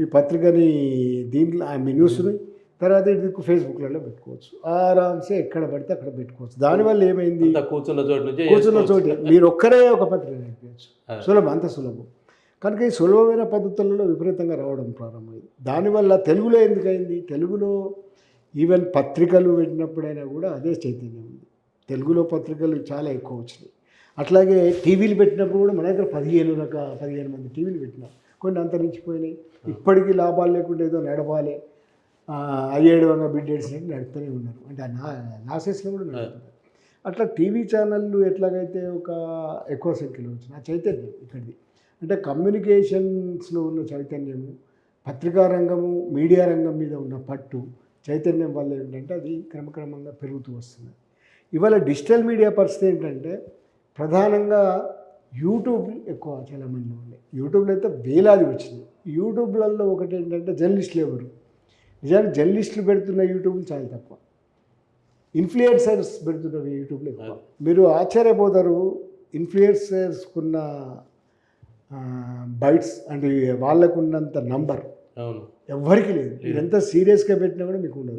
ఈ పత్రికని, దీంట్లో మీ న్యూస్ని. తర్వాత ఇది ఫేస్బుక్లలో పెట్టుకోవచ్చు. ఆరామ్సే ఎక్కడ పడితే అక్కడ పెట్టుకోవచ్చు. దానివల్ల ఏమైంది, కూర్చున్న చోటే మీరు ఒక్కరే ఒక పత్రిక నడిపించచ్చు. సులభం, అంత సులభం. కనుక ఈ సులభమైన పద్ధతులలో విపరీతంగా రావడం ప్రారంభమైంది. దానివల్ల తెలుగులో ఎందుకైంది, తెలుగులో ఈవెన్ పత్రికలు పెట్టినప్పుడైనా కూడా అదే చైతన్యం ఉంది. తెలుగులో పత్రికలు చాలా ఎక్కువ వచ్చినాయి. అట్లాగే టీవీలు పెట్టినప్పుడు కూడా మన దగ్గర 15 మంది టీవీలు పెట్టినారు. కొన్ని అంతరించిపోయినాయి. ఇప్పటికీ లాభాలు లేకుండా ఏదో నడపాలి, అయ్యేడుగా బిడ్డేడ్స్ నడుపుతూనే ఉన్నారు. అంటే లాసెస్లో కూడా నడుపుతున్నారు. అట్లా టీవీ ఛానళ్ళు ఎట్లాగైతే ఒక ఎక్కువ సంఖ్యలో వచ్చిన ఆ చైతన్యం ఇక్కడిది అంటే కమ్యూనికేషన్స్లో ఉన్న చైతన్యము, పత్రికా రంగము, మీడియా రంగం మీద ఉన్న పట్టు చైతన్యం వల్ల ఏంటంటే అది క్రమక్రమంగా పెరుగుతూ వస్తుంది. ఇవాళ డిజిటల్ మీడియా పరిస్థితి ఏంటంటే ప్రధానంగా యూట్యూబ్ ఎక్కువ చాలామంది ఉన్నాయి. యూట్యూబ్లో అయితే వేలాది వచ్చినాయి. యూట్యూబ్లలో ఒకటి ఏంటంటే జర్నలిస్టులు ఎవరు, నిజానికి జర్నలిస్టులు పెడుతున్న యూట్యూబ్లు చాలా తక్కువ, ఇన్ఫ్లుయెన్సర్స్ పెడుతున్నవి యూట్యూబ్లో ఎక్కువ. మీరు ఆశ్చర్యపోతారు, ఇన్ఫ్లుయెన్సర్స్కున్న బైట్స్ అంటే వాళ్ళకున్నంత నంబర్ ఎవ్వరికి లేదు. మీరు ఎంత సీరియస్గా పెట్టినా కూడా మీకు ఉండదు.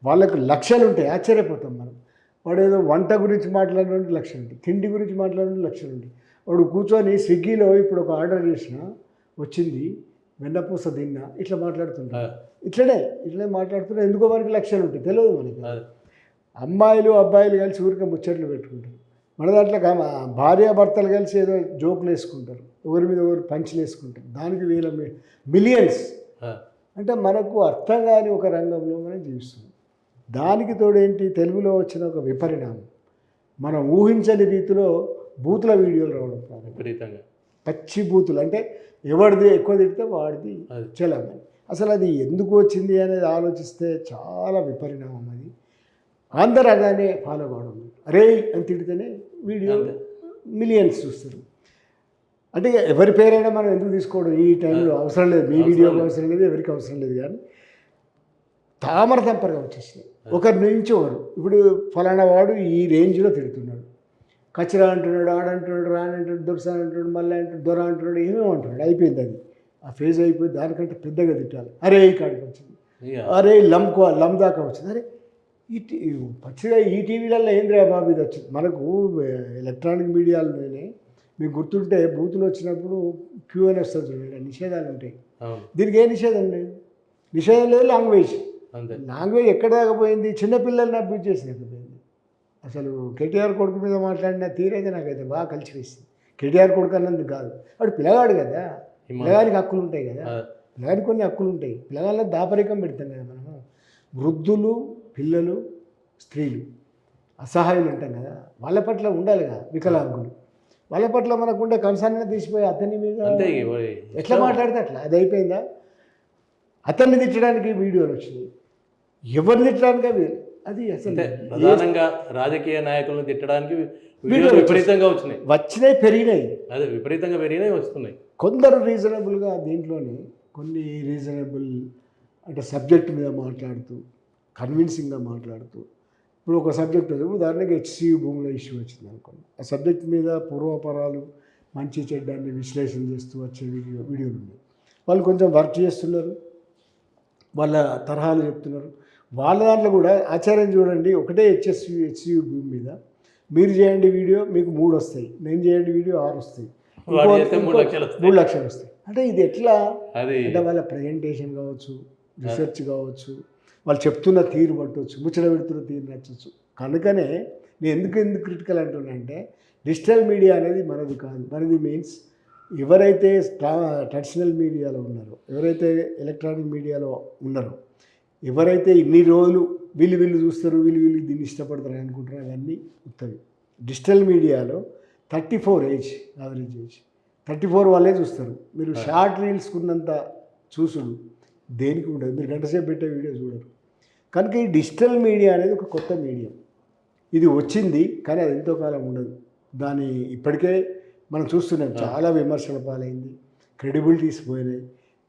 వాళ్ళకు లక్షలు ఉంటాయి, ఆశ్చర్యపోతాం మనం. వాడు ఏదో వంట గురించి మాట్లాడినట్టు లక్షలు ఉంటాయి, తిండి గురించి మాట్లాడినట్టు లక్షలు ఉంటాయి. వాడు కూర్చొని స్విగ్గీలో ఇప్పుడు ఒక ఆర్డర్ చేసిన వచ్చింది వెన్నపూస తిన్నా ఇట్లా మాట్లాడుతుంటారు. ఇట్లనే మాట్లాడుతున్నా, ఎందుకో మనకి లక్షలు ఉంటాయి, తెలియదు మనకి. అమ్మాయిలు అబ్బాయిలు కలిసి ఊరికే ముచ్చట్లు పెట్టుకుంటారు. మన దాంట్లో భార్యాభర్తలు కలిసి ఏదో జోకులు వేసుకుంటారు, ఒకరి మీద ఒకరు పంచులు వేసుకుంటారు, దానికి వేల మిలియన్స్. అంటే మనకు అర్థం కాని ఒక రంగంలో మనం జీవిస్తున్నాం. దానికి తోడేంటి, తెలుగులో వచ్చిన ఒక విపరిణామం, మనం ఊహించని రీతిలో బూతుల వీడియోలు రావడం విపరీతంగా, పచ్చి బూతులు. అంటే ఎవరిది ఎక్కువ తిడితే వాడిది చలామణి. అసలు అది ఎందుకు వచ్చింది అనేది ఆలోచిస్తే చాలా విపరిణామం అది. అందరూ అలానే ఫాలో కావడం, అరే అని తిడితేనే వీడియో మిలియన్స్ చూస్తారు. అంటే ఎవరి పేరైనా మనం ఎందుకు తీసుకోవడం, ఈ టైంలో అవసరం లేదు, మీ వీడియోకి అవసరం లేదు, ఎవరికి అవసరం లేదు. కానీ తామర తంపరగా వచ్చేసినాయి ఒకరి నుంచి ఒకరు. ఇప్పుడు ఫలానా వాడు ఈ రేంజ్లో తిడుతున్నాడు, కచరా అంటున్నాడు, ఆడంటున్నాడు, రానంటున్నాడు, దొరసా అంటున్నాడు, మళ్ళీ అంటున్నాడు, దొర అంటున్నాడు, ఏమేమో అంటున్నాడు. అయిపోయింది అది, ఆ ఫేజ్ అయిపోయింది. దానికంటే పెద్దగా తిట్టాలి, అరే ఈ కాడికి వచ్చింది, అరే లమ్ దాకా వచ్చింది, అరే పచ్చిగా ఈ టీవీలలో ఏంద్రా బాబు ఇది వచ్చింది. మనకు ఎలక్ట్రానిక్ మీడియాలోనే మీకు గుర్తుంటే బూతులు వచ్చినప్పుడు క్యూఎన్ వస్తుంది చూడండి, నిషేధాలు ఉంటాయి. దీనికి ఏ నిషేధం లేదు, నిషేధం లేదు. లాంగ్వేజ్ ఎక్కడ దాకా పోయింది, చిన్నపిల్లల్ని అబ్యూజ్ చేసినట్టు. అసలు కేటీఆర్ కొడుకు మీద మాట్లాడిన తీరైతే నాకైతే బాగా కలిసి వేసింది. కేటీఆర్ కొడుకు అన్నందుకు కాదు, వాడు పిల్లగాడు కదా, పిల్లగానికి హక్కులు ఉంటాయి కదా, పిల్లగానికి కొన్ని హక్కులు ఉంటాయి. పిల్లగాళ్ళకి దాపరికం పెడతాం కదా మనము. వృద్ధులు, పిల్లలు, స్త్రీలు, అసహాయులు ఉంటాం కదా, వాళ్ళ పట్ల ఉండాలి కదా. వికలాంగులు, వాళ్ళ పట్ల మనకుండే కన్సర్న్ తీసిపోయి అతని మీద ఎట్లా మాట్లాడితే అట్లా అది అయిపోయిందా. అతన్ని తిట్టడానికి వీడియోలు వచ్చినాయి, ఎవరిని తిట్టడానికి అది అసలు ప్రధానంగా రాజకీయ నాయకులను తిట్టడానికి వీడియోలు విపరీతంగా వచ్చినాయి, పెరిగినాయి. అదే విపరీతంగా పెరిగినాయి, వస్తున్నాయి. కొందరు రీజనబుల్గా దీంట్లోనే కొన్ని రీజనబుల్ అంటే సబ్జెక్ట్ మీద మాట్లాడుతూ కన్విన్సింగ్గా మాట్లాడుతూ, ఇప్పుడు ఒక సబ్జెక్ట్ ఉదాహరణకి హెచ్సియు భూముల ఇష్యూ వచ్చింది అనుకోండి, ఆ సబ్జెక్ట్ మీద పూర్వపరాలు మంచి చెడ్డాన్ని విశ్లేషణ చేస్తూ వచ్చే వీడియోలు ఉన్నాయి. వాళ్ళు కొంచెం వర్క్ చేస్తున్నారు, వాళ్ళ తరహాలు చెప్తున్నారు. వాళ్ళ దాంట్లో కూడా ఆచార్యం చూడండి, ఒకటే హెచ్సియు భూమి మీద మీరు చేయండి వీడియో మీకు 3 వస్తాయి, నేను చేయండి వీడియో 6 వస్తాయి, 3 లక్షలు వస్తాయి. అంటే ఇది ఎట్లా అంటే వాళ్ళ ప్రజెంటేషన్ కావచ్చు, రీసెర్చ్ కావచ్చు, వాళ్ళు చెప్తున్న తీరు పట్టవచ్చు, ముచ్చట పెడుతున్న తీరు నచ్చవచ్చు. కనుకనే నేను ఎందుకు క్రిటికల్ అంటున్నా అంటే, డిజిటల్ మీడియా అనేది మనది కాదు. మనది మీన్స్ ఎవరైతే ట్రెడిషనల్ మీడియాలో ఉన్నారో, ఎవరైతే ఎలక్ట్రానిక్ మీడియాలో ఉన్నారో, ఎవరైతే ఇన్ని రోజులు వీళ్ళు చూస్తారు, వీళ్ళు దీన్ని ఇష్టపడతారు అనుకుంటారో అవన్నీ ఉత్తవి. డిజిటల్ మీడియాలో 34 ఏజ్, యావరేజ్ ఏజ్ 34 వాళ్ళే చూస్తారు. మీరు షార్ట్ రీల్స్కున్నంత చూసుడు దేనికి ఉండదు, మీరు గంటసేపు పెట్టే వీడియో చూడరు. కనుక ఈ డిజిటల్ మీడియా అనేది ఒక కొత్త మీడియం. ఇది వచ్చింది కానీ అది ఎంతో కాలం ఉండదు. దాని ఇప్పటికే మనం చూస్తున్నాం, చాలా విమర్శల పాలైంది, క్రెడిబిలిటీస్ పోయినాయి,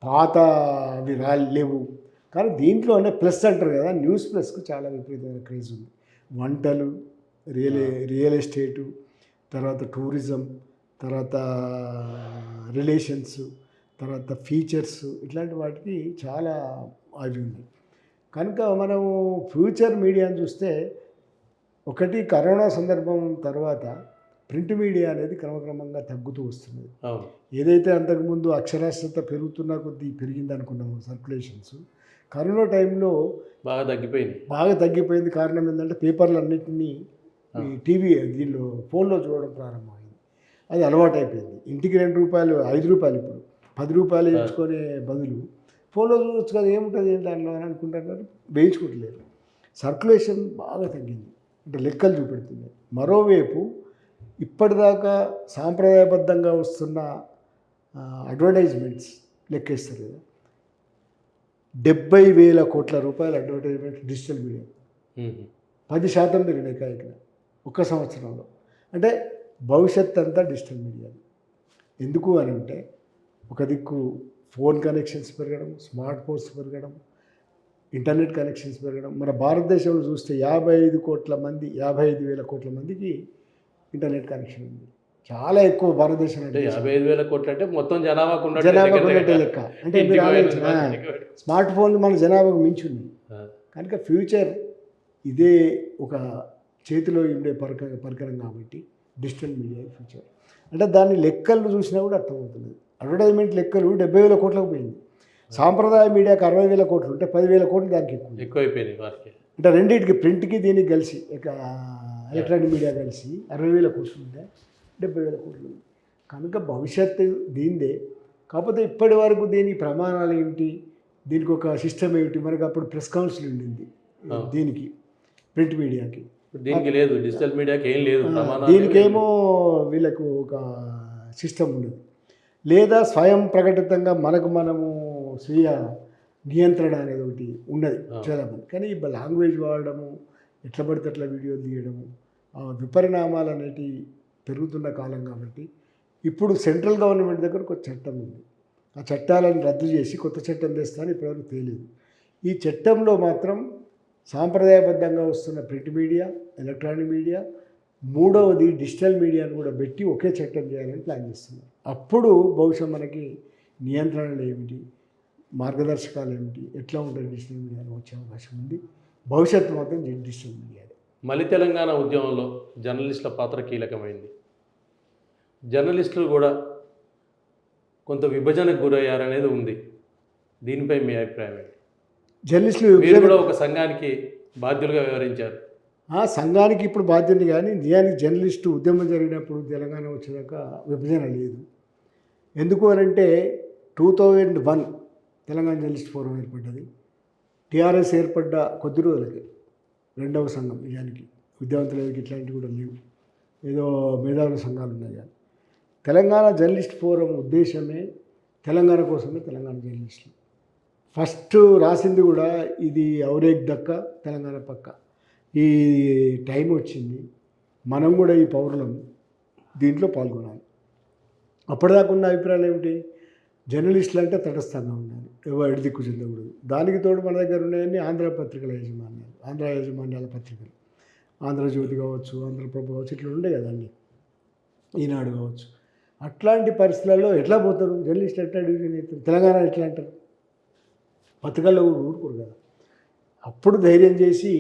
పాత అవి లేవు. కానీ దీంట్లోనే ప్లస్ అంటారు కదా, న్యూస్ ప్లస్కు చాలా విపరీతమైన క్రేజ్ ఉంది. వంటలు, రియల్ ఎస్టేటు, తర్వాత టూరిజం, తర్వాత రిలేషన్స్, తర్వాత ఫీచర్స్, ఇట్లాంటి వాటికి చాలా అవి ఉంది. కనుక మనము ఫ్యూచర్ మీడియాని చూస్తే, ఒకటి కరోనా సందర్భం తర్వాత ప్రింట్ మీడియా అనేది క్రమక్రమంగా తగ్గుతూ వస్తున్నది. ఏదైతే అంతకుముందు అక్షరాస్యత పెరుగుతున్నా కొద్దీ పెరిగింది అనుకున్నాము సర్క్యులేషన్స్, కరోనా టైంలో బాగా తగ్గిపోయింది. కారణం ఏంటంటే పేపర్లు అన్నింటినీ టీవీ దీనిలో ఫోన్లో చూడడం ప్రారంభమైంది. అది అలవాటు అయిపోయింది. ఇంటికి ₹2, ₹5 ఇప్పుడు 10 రూపాయలు వేయించుకునే బదులు ఫోన్లో చూడవచ్చు కదా, ఏముంటుంది దాంట్లో అని అనుకుంటున్నారు, వేయించుకోవట్లేదు. సర్క్యులేషన్ బాగా తగ్గింది. అంటే లెక్కలు చూపెడుతుంది. మరోవైపు ఇప్పటిదాకా సాంప్రదాయబద్ధంగా వస్తున్న అడ్వర్టైజ్మెంట్స్ లెక్కేస్తారు కదా, 70,000 కోట్ల రూపాయల అడ్వర్టైజ్మెంట్ డిజిటల్ మీడియా 10% పెరిగినాయి కాయక ఒక్క సంవత్సరంలో. అంటే భవిష్యత్ అంతా డిజిటల్ మీడియా. ఎందుకు అని అంటే ఒక దిక్కు ఫోన్ కనెక్షన్స్ పెరగడం, స్మార్ట్ ఫోన్స్ పెరగడం, ఇంటర్నెట్ కనెక్షన్స్ పెరగడం. మన భారతదేశంలో చూస్తే 55,000 కోట్ల మందికి ఇంటర్నెట్ కనెక్షన్ ఉంది. చాలా ఎక్కువ భారతదేశంలో. అంటే 55,000 కోట్లు అంటే మొత్తం జనాభాకు ఉన్నట్టే లెక్క. అంటే మీరు ఆలోచన, స్మార్ట్ ఫోన్లు మన జనాభాకు మించి ఉంది కనుక ఫ్యూచర్ ఇదే ఒక చేతిలో ఉండే పరికరం కాబట్టి డిజిటల్ మీడియా ఫ్యూచర్. అంటే దాని లెక్కలు చూసినా కూడా అర్థమవుతుంది. అడ్వర్టైజ్మెంట్ లెక్కలు 70,000 కోట్లకు పోయింది. సాంప్రదాయ మీడియాకి 60,000 కోట్లు ఉంటే 10,000 కోట్లు దానికి ఎక్కువైపోయింది వారికి. అంటే రెండింటికి, ప్రింట్కి దీనికి కలిసి ఎలక్ట్రానిక్ మీడియా కలిసి 60,000 కోట్లు ఉంటే 70,000 కోట్లు ఉంది. కనుక భవిష్యత్తు దీనిదే. కాకపోతే ఇప్పటి వరకు దీని ప్రమాణాలు ఏమిటి, దీనికి ఒక సిస్టమ్ ఏమిటి, మనకు అప్పుడు ప్రెస్ కౌన్సిల్ ఉండింది దీనికి, ప్రింట్ మీడియాకి. దీనికి లేదు, డిజిటల్ మీడియాకి ఏం లేదు. దీనికేమో వీళ్ళకు ఒక సిస్టమ్ ఉండదు, లేదా స్వయం ప్రకటితంగా మనము స్వీయ నియంత్రణ అనేది ఒకటి ఉన్నది చాలామంది. కానీ ఇప్పుడు లాంగ్వేజ్ వాడడము, ఎట్లా పడితే అట్లా వీడియోలు తీయడము, విపరిణామాలు అనేటివి పెరుగుతున్న కాలం కాబట్టి ఇప్పుడు సెంట్రల్ గవర్నమెంట్ దగ్గర ఒక చట్టం ఉంది. ఆ చట్టాలను రద్దు చేసి కొత్త చట్టం తెస్తాను ఇప్పటివరకు తేలేదు. ఈ చట్టంలో మాత్రం సాంప్రదాయబద్ధంగా వస్తున్న ప్రింట్ మీడియా, ఎలక్ట్రానిక్ మీడియా, మూడవది డిజిటల్ మీడియాను కూడా పెట్టి ఒకే చట్టం చేయాలని ప్లాన్ చేస్తున్నారు. అప్పుడు బహుశా మనకి నియంత్రణలు ఏమిటి, మార్గదర్శకాలు ఏమిటి, ఎట్లా ఉంటుంది డిజిటల్ మీడియా వచ్చే అవకాశం ఉంది. భవిష్యత్తు మాత్రం డిజిటల్ మీడియాదే. మళ్ళీ తెలంగాణ ఉద్యమంలో జర్నలిస్టుల పాత్ర కీలకమైంది. జర్నలిస్టులు కూడా కొంత విభజనకు గురయ్యారనేది ఉంది. దీనిపై మీ అభిప్రాయం ఏంటి? జర్నలిస్టులు మీరు కూడా ఒక సంఘానికి బాధ్యులుగా వ్యవహరించారు. సంఘానికి ఇప్పుడు బాధ్యత, కానీ నిజానికి జర్నలిస్టు ఉద్యమం జరిగినప్పుడు తెలంగాణ వచ్చేదాకా విభజన లేదు. ఎందుకు అనంటే 2001 తెలంగాణ జర్నలిస్ట్ ఫోరం ఏర్పడ్డది. టీఆర్ఎస్ ఏర్పడ్డ కొద్ది రోజులకి రెండవ సంఘం. నిజానికి విద్యావంతులకి ఇట్లాంటివి కూడా లేవు, ఏదో మేధావుల సంఘాలు ఉన్నాయి. కానీ తెలంగాణ జర్నలిస్ట్ ఫోరం ఉద్దేశమే తెలంగాణ కోసమే. తెలంగాణ జర్నలిస్టులు ఫస్ట్ రాసింది కూడా ఇది ఔరేక్ దక్క తెలంగాణ పక్క, ఈ టైం వచ్చింది, మనం కూడా ఈ పౌరులం దీంట్లో పాల్గొనాలి. అప్పటిదాకా ఉన్న అభిప్రాయాలు ఏమిటి, జర్నలిస్టులు అంటే తటస్థంగా ఉండాలి, ఎవరు దిక్కు చెందకూడదు. దానికి తోడు మన దగ్గర ఉన్నాయని ఆంధ్ర పత్రికల యాజమాన్యాలు, ఆంధ్ర యాజమాన్యాల పత్రికలు, ఆంధ్రజ్యోతి కావచ్చు, ఆంధ్రప్రభ కావచ్చు, ఇట్లా ఉండే కదా అన్నీ, ఈనాడు కావచ్చు. అట్లాంటి పరిస్థితులలో ఎట్లా పోతారు జర్నలిస్టులు, ఎట్లా డివిజన్ అవుతారు? తెలంగాణ ఎట్లా అంటారు? పత్రికల్లో కూడా ఊరుకోరు కదా. అప్పుడు ధైర్యం చేసి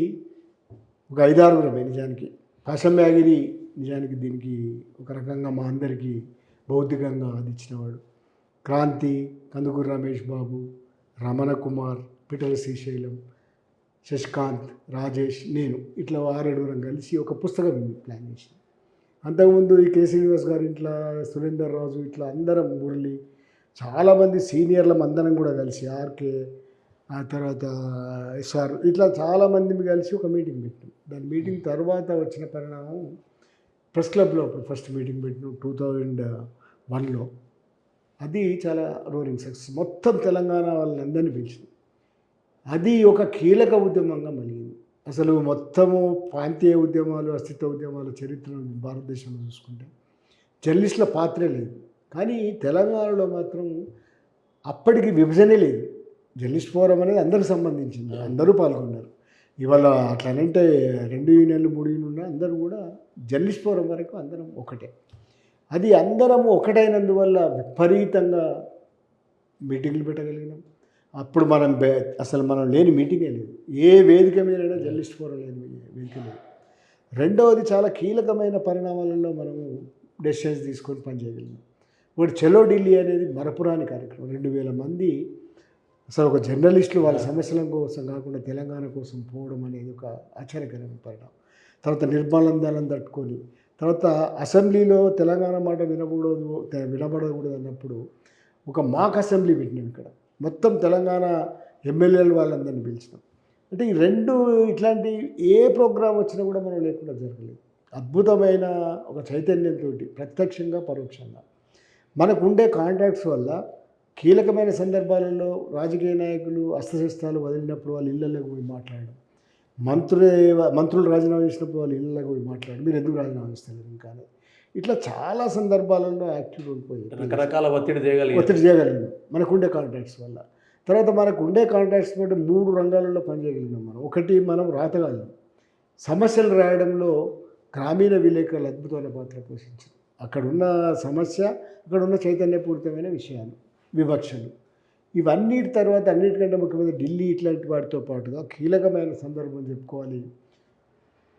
ఒక 5-6 నిజానికి కాశం యాగిరి నిజానికి దీనికి ఒక రకంగా మా అందరికీ బౌద్ధికంగా అందించినవాడు. క్రాంతి, కందుకూరు రమేష్ బాబు, రమణ కుమార్, పిటల శ్రీశైలం, శశికాంత్, రాజేష్, నేను ఇట్లా 6-7 కలిసి ఒక పుస్తకం ప్లాన్ చేసింది. అంతకుముందు ఈ కె శ్రీనివాస్ గారు ఇంట్లో, సురేందర్ రాజు, ఇట్లా అందరం, మురళి, చాలామంది సీనియర్ల అందరం కూడా కలిసి, ఆర్కే, ఆ తర్వాత ఎస్ఆర్, ఇట్లా చాలామంది కలిసి ఒక మీటింగ్ పెట్టినాం. దాని మీటింగ్ తర్వాత వచ్చిన పరిణామం ప్రెస్ క్లబ్లో అప్పుడు ఫస్ట్ మీటింగ్ పెట్టినాం 2001లో. అది చాలా రోరింగ్ సక్సెస్. మొత్తం తెలంగాణ వాళ్ళందరినీ పిలిచింది. అది ఒక కీలక ఉద్యమంగా మలిగింది. అసలు మొత్తము ప్రాంతీయ ఉద్యమాలు, అస్తిత్వ ఉద్యమాల చరిత్రను భారతదేశంలో చూసుకుంటే జర్నలిస్టుల పాత్రే లేదు. కానీ తెలంగాణలో మాత్రం అప్పటికి విభజనే లేదు. జర్నలిస్ట్ ఫోరం అనేది అందరికి సంబంధించింది, అందరూ పాల్గొన్నారు. ఇవాళ అట్లనంటే 2 యూనియన్లు 3 యూనియన్లు ఉన్నా అందరూ కూడా జర్నలిస్ట్ ఫోరం వరకు అందరం ఒకటే. అది అందరము ఒకటైనందువల్ల విపరీతంగా మీటింగ్లు పెట్టగలిగినాం. అప్పుడు అసలు మనం లేని మీటింగే లేదు, ఏ వేదిక మీదైనా జర్నలిస్ట్ ఫోరం లేని వేదిక లేదు. రెండవది, చాలా కీలకమైన పరిణామాలలో మనము డెసిషన్స్ తీసుకొని పనిచేయగలిగినాం. ఒకటి చలో ఢిల్లీ అనేది మరపురాని కార్యక్రమం. 2,000 మంది అసలు ఒక జర్నలిస్టులు వాళ్ళ సమస్యల కోసం కాకుండా తెలంగాణ కోసం పోవడం అనేది ఒక ఆశ్చర్యకరమైన పరిణామం. తర్వాత నిర్బంధాలను తట్టుకొని, తర్వాత అసెంబ్లీలో తెలంగాణ మాట వినబడకూడదు అన్నప్పుడు ఒక మాక్ అసెంబ్లీ పెట్టినాం. ఇక్కడ మొత్తం తెలంగాణ ఎమ్మెల్యేలు వాళ్ళందరినీ పిలిచినాం. అంటే ఈ రెండు ఇట్లాంటి ఏ ప్రోగ్రాం వచ్చినా కూడా మనం లేకుండా జరగలేదు. అద్భుతమైన ఒక చైతన్యంతో ప్రత్యక్షంగా పరోక్షంగా మనకుండే కాంట్రాక్ట్స్ వల్ల కీలకమైన సందర్భాలలో రాజకీయ నాయకులు అస్త్రశస్త్రాలు వదిలినప్పుడు వాళ్ళ ఇళ్ళలోకి పోయి మాట్లాడడం, మంత్రులు రాజీనామా చేసినప్పుడు వాళ్ళ ఇళ్ళలోకి పోయి మాట్లాడడం, మీరు ఎందుకు రాజీనామా చేస్తారు ఇంకా ఇట్లా చాలా సందర్భాలలో యాక్టివ్ ఉండిపోయి రకరకాల ఒత్తిడి చేయగలిగినాం మనకుండే కాంట్రాక్ట్స్ వల్ల. తర్వాత మనకు ఉండే కాంట్రాక్ట్స్ బట్టి 3 రంగాలలో పనిచేయగలిగినాం మనం. ఒకటి, మనం రాతగాళ్ళం, సమస్యలు రాయడంలో గ్రామీణ విలేకరులు అద్భుతమైన పాత్ర పోషించారు. అక్కడున్న సమస్య, అక్కడున్న చైతన్యపూరితమైన విషయాలు, వివక్షలు, ఇవన్నిటి తర్వాత అన్నిటికంటే ముఖ్యమైన ఢిల్లీ ఇట్లాంటి వాటితో పాటుగా కీలకమైన సందర్భం చెప్పుకోవాలి.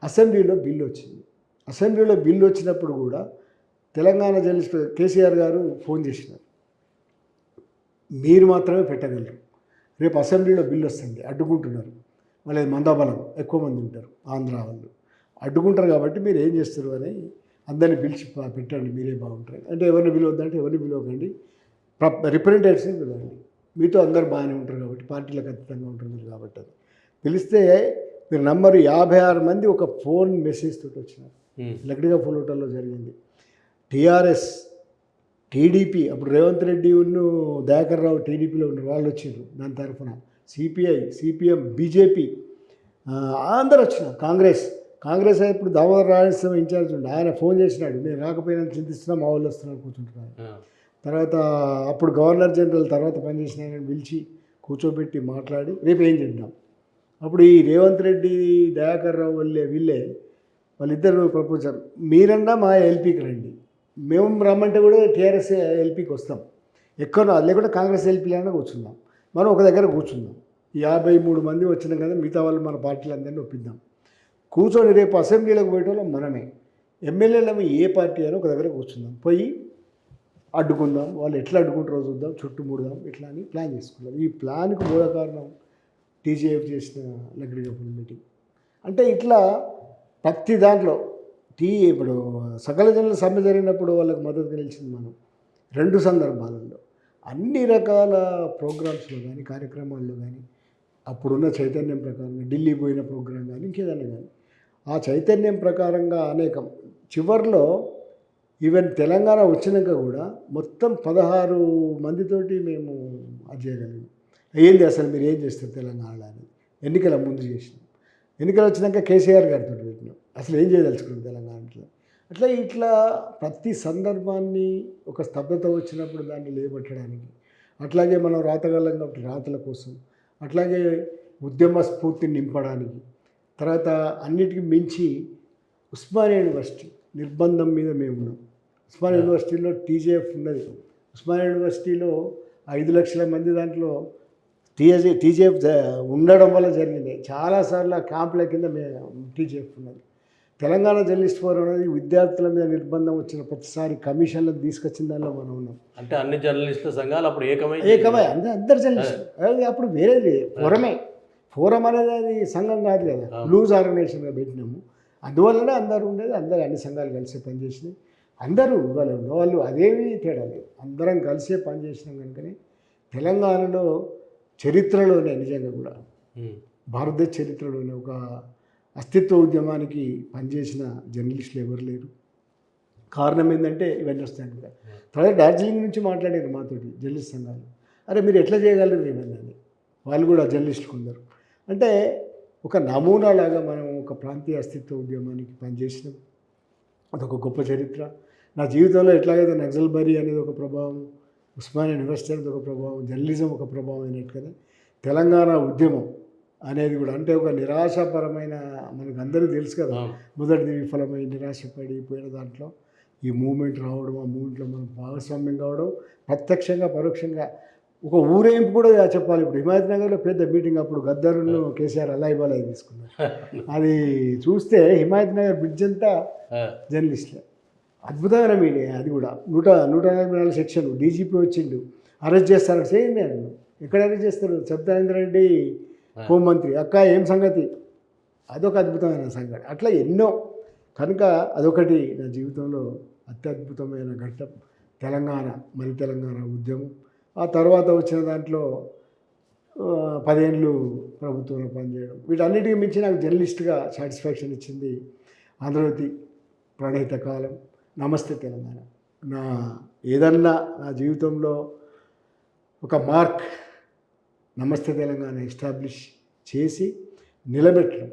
అసెంబ్లీలో బిల్లు వచ్చింది. అసెంబ్లీలో బిల్లు వచ్చినప్పుడు కూడా తెలంగాణ జర్నలిస్ట్ కేసీఆర్ గారు ఫోన్ చేసినారు, మీరు మాత్రమే పెట్టగలరు, రేపు అసెంబ్లీలో బిల్లు వస్తుంది, అడ్డుకుంటున్నారు, వాళ్ళది మందాబలం ఎక్కువ మంది ఉంటారు, ఆంధ్ర వాళ్ళు అడ్డుకుంటారు, కాబట్టి మీరు ఏం చేస్తారు అని అందరిని పిలిచి పెట్టండి, మీరే బాగుంటారు అంటే ఎవరిని పిలవద్దంటే ఎవరిని పిలవకండి, రిప్రజెంటేటివ్స్ని పిలవండి, మీతో అందరు బాగానే ఉంటారు కాబట్టి పార్టీలకు ఖచ్చితంగా ఉంటున్నారు కాబట్టి అని పిలిస్తే మీరు నంబరు 56 మంది ఒక ఫోన్ మెసేజ్ తోటి వచ్చినారు. లక్డిగా ఫుల్ హోటల్లో జరిగింది. టీఆర్ఎస్, టీడీపీ, అప్పుడు రేవంత్ రెడ్డి దయాకర్ రావు టీడీపీలో ఉన్నారు, వాళ్ళు వచ్చారు దాని తరఫున, సిపిఐ, సిపిఎం, బీజేపీ అందరు వచ్చినారు. కాంగ్రెస్ ఇప్పుడు దామోదర్ రాజస్వామి ఇన్ఛార్జ్ ఉండి ఆయన ఫోన్ చేసినాడు, నేను రాకపోయినా చింతిస్తున్నా, మా వాళ్ళు వస్తున్నారు కూర్చుంటున్నారు. తర్వాత అప్పుడు గవర్నర్ జనరల్ తర్వాత పనిచేసిన ఆయన పిలిచి కూర్చోబెట్టి మాట్లాడి రేపు ఏం చేద్దాం. అప్పుడు ఈ రేవంత్ రెడ్డి, దయాకర్ రావు వాళ్ళిద్దరు ప్రపోజర్, మీరన్నా మా ఎల్పీకి రండి, మేము రమ్మంటే కూడా టీఆర్ఎస్ ఎల్పీకి వస్తాం, ఎక్కడో లేకుంటే కాంగ్రెస్ ఎల్పీలైనా కూర్చుందాం, మనం ఒక దగ్గర కూర్చుందాం, 53 మంది వచ్చినాం కదా, మిగతా వాళ్ళు మన పార్టీలందరినీ ఒప్పిద్దాం, కూర్చొని రేపు అసెంబ్లీలోకి పోయేటోళ్ళం మనమే, ఎమ్మెల్యేలము ఏ పార్టీ అని ఒక దగ్గర కూర్చుందాం, పోయి అడ్డుకుందాం, వాళ్ళు ఎట్లా అడ్డుకుంటారో చూద్దాం, చుట్టుముడదాం, ఇట్లా అని ప్లాన్ చేసుకుందాం. ఈ ప్లాన్కు మూల కారణం టీజేఎఫ్ చేసిన లక్డిగా ఫుల్ మీటింగ్. అంటే ఇట్లా ప్రతి దాంట్లో ఇప్పుడు సకల జనుల సమ్మె జరిగినప్పుడు వాళ్ళకి మద్దతుగా నిలిచింది మనం 2 సందర్భాలలో, అన్ని రకాల ప్రోగ్రామ్స్లో కానీ కార్యక్రమాల్లో కానీ అప్పుడున్న చైతన్యం ప్రకారంగా ఢిల్లీ పోయిన ప్రోగ్రాం కానీ ఇంకేదైనా కానీ ఆ చైతన్యం ప్రకారంగా అనేకం. చివరిలో ఈవెన్ తెలంగాణ వచ్చినాక కూడా మొత్తం 16 మందితోటి మేము అది చేయగలిగాం. ఏంది అసలు మీరు ఏం చేస్తారు తెలంగాణలో అని ఎన్నికల ముందు చేసినాం, ఎన్నికలు వచ్చినాక కేసీఆర్ గారితో పెట్టినాం, అసలు ఏం చేయదలుచుకున్నాం తెలంగాణలో. ఇట్లా ప్రతి సందర్భాన్ని ఒక స్తబ్దత వచ్చినప్పుడు దాన్ని లేబట్టడానికి, అట్లాగే మనం రాతగలంగా రాతల కోసం, అట్లాగే ఉద్యమ స్ఫూర్తిని నింపడానికి, తర్వాత అన్నిటికీ మించి ఉస్మానియా యూనివర్సిటీ నిర్బంధం మీద మేము ఉన్నాం. ఉస్మానియా యూనివర్సిటీలో టీజేఎఫ్ ఉన్నది. ఉస్మానియా యూనివర్సిటీలో 5 లక్షల మంది దాంట్లో టీజేఎఫ్ ఉండడం వల్ల జరిగింది. చాలాసార్లు ఆ క్యాంపుల కింద టీజేఎఫ్ ఉన్నది. తెలంగాణ జర్నలిస్ట్ ఫోరం అనేది విద్యార్థుల మీద నిర్బంధం వచ్చిన ప్రతిసారి కమిషన్లకు తీసుకొచ్చిన దానిలో మనం ఉన్నాం. అంటే అన్ని జర్నలిస్టుల సంఘాలు అప్పుడు ఏకమై అందరు జర్నలిస్టులు, అప్పుడు వేరేది ఫోరం అనేది అది సంఘం కాదు కదా, లూజ్ ఆర్గనైజేషన్గా పెట్టినాము. అందువల్లనే అందరూ ఉండేది, అందరూ అన్ని సంఘాలు కలిసే పనిచేసినాయి, అందరూ వాళ్ళు అదేమీ తేడా లేదు, అందరం కలిసే పనిచేసినాం. కనుకనే తెలంగాణలో చరిత్రలోనే నిజంగా కూడా భారతదేశ చరిత్రలోనే ఒక అస్తిత్వ ఉద్యమానికి పనిచేసిన జర్నలిస్టులు ఎవరు లేరు. కారణం ఏంటంటే ఇవన్నీ వస్తాయి కదా. తర్వాత డార్జిలింగ్ నుంచి మాట్లాడారు మాతోటి జర్నలిస్ట్ సంఘాలు, అరే మీరు ఎట్లా చేయగలరు ఇవన్నీ, వాళ్ళు కూడా జర్నలిస్టులు కొందరు. అంటే ఒక నమూనాలాగా మనం ఒక ప్రాంతీయ అస్తిత్వ ఉద్యమానికి పనిచేసినాం. అదొక గొప్ప చరిత్ర. నా జీవితంలో ఎట్లాగైతే నక్సల్బరీ అనేది ఒక ప్రభావం, ఉస్మానియా యూనివర్సిటీ అనేది ఒక ప్రభావం, జర్నలిజం ఒక ప్రభావం అయినట్టుగానే తెలంగాణ ఉద్యమం అనేది కూడా, అంటే ఒక నిరాశపరమైన, మనకు అందరికీ తెలుసు కదా, మొదటిది విఫలమై నిరాశపడి పోయిన దాంట్లో ఈ మూమెంట్ రావడం, ఆ మూమెంట్లో మనం భాగస్వామ్యం కావడం, ప్రత్యక్షంగా పరోక్షంగా ఒక ఊరేంపు కూడా చెప్పాలి. ఇప్పుడు హిమాయత్ నగర్లో పెద్ద మీటింగ్, అప్పుడు గద్దరును కేసీఆర్ అలా తీసుకున్నారు. అది చూస్తే హిమాయత్ నగర్ బ్రిడ్జ్ అంతా జర్నలిస్టులే. అద్భుతమైన మీడియా అది కూడా. 144 సెక్షన్, డీజీపీ వచ్చిండు, అరెస్ట్ చేస్తారు, చేయండి అని. ఎక్కడ అరెస్ట్ చేస్తారు? సత్యానంద రెడ్డి హోంమంత్రి, అక్క ఏం సంగతి, అదొక అద్భుతమైన సంగతి. అట్లా ఎన్నో. కనుక అదొకటి నా జీవితంలో అత్యద్భుతమైన ఘట్టం, తెలంగాణ ఉద్యమం. ఆ తర్వాత వచ్చిన దాంట్లో 10 ఏళ్ళు ప్రభుత్వంలో పనిచేయడం, వీటన్నిటికీ మించి నాకు జర్నలిస్ట్గా సాటిస్ఫాక్షన్ ఇచ్చింది ఆంధ్రజ్యోతి ప్రణీత కాలం, నమస్తే తెలంగాణ. ఏదన్నా నా జీవితంలో ఒక మార్క్ నమస్తే తెలంగాణ ఎస్టాబ్లిష్ చేసి నిలబెట్టడం.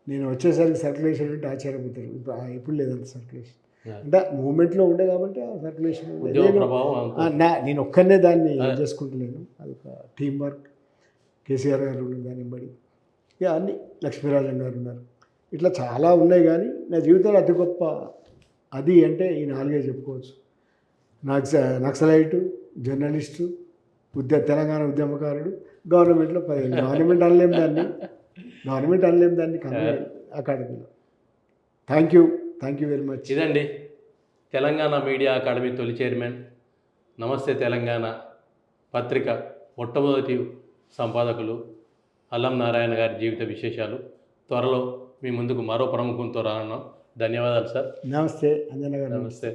నేను వచ్చేసరికి సర్క్యులేషన్ అంటే ఆశ్చర్యపోతారు, ఇప్పుడు లేదంత సర్క్యులేషన్. అంటే మూమెంట్లో ఉండే కాబట్టి ఆ సర్క్యులేషన్ నేను ఒక్కనే దాన్ని చేసుకుంటలేను. అది ఒక టీం వర్క్. కేసీఆర్ గారు ఉన్నారు దాన్ని బడి, ఇక అన్ని లక్ష్మీరాజన్ గారు ఉన్నారు, ఇట్లా చాలా ఉన్నాయి. కానీ నా జీవితంలో అతి గొప్ప అది అంటే ఈ 4 చెప్పుకోవచ్చు. నక్సలైటు, జర్నలిస్టు, తెలంగాణ ఉద్యమకారుడు, గవర్నమెంట్లో 10 గవర్నమెంట్ అనలేం దాన్ని అకాడమీలో. Thank you very much. ఇదండి తెలంగాణ మీడియా అకాడమీ తొలి చైర్మన్, నమస్తే తెలంగాణ పత్రిక మొట్టమొదటి సంపాదకులు అల్లం నారాయణ గారి జీవిత విశేషాలు. త్వరలో మీ ముందుకు మరో ప్రముఖంతో రానున్నాం. ధన్యవాదాలు సార్. నమస్తే అంజన గారు. నమస్తే.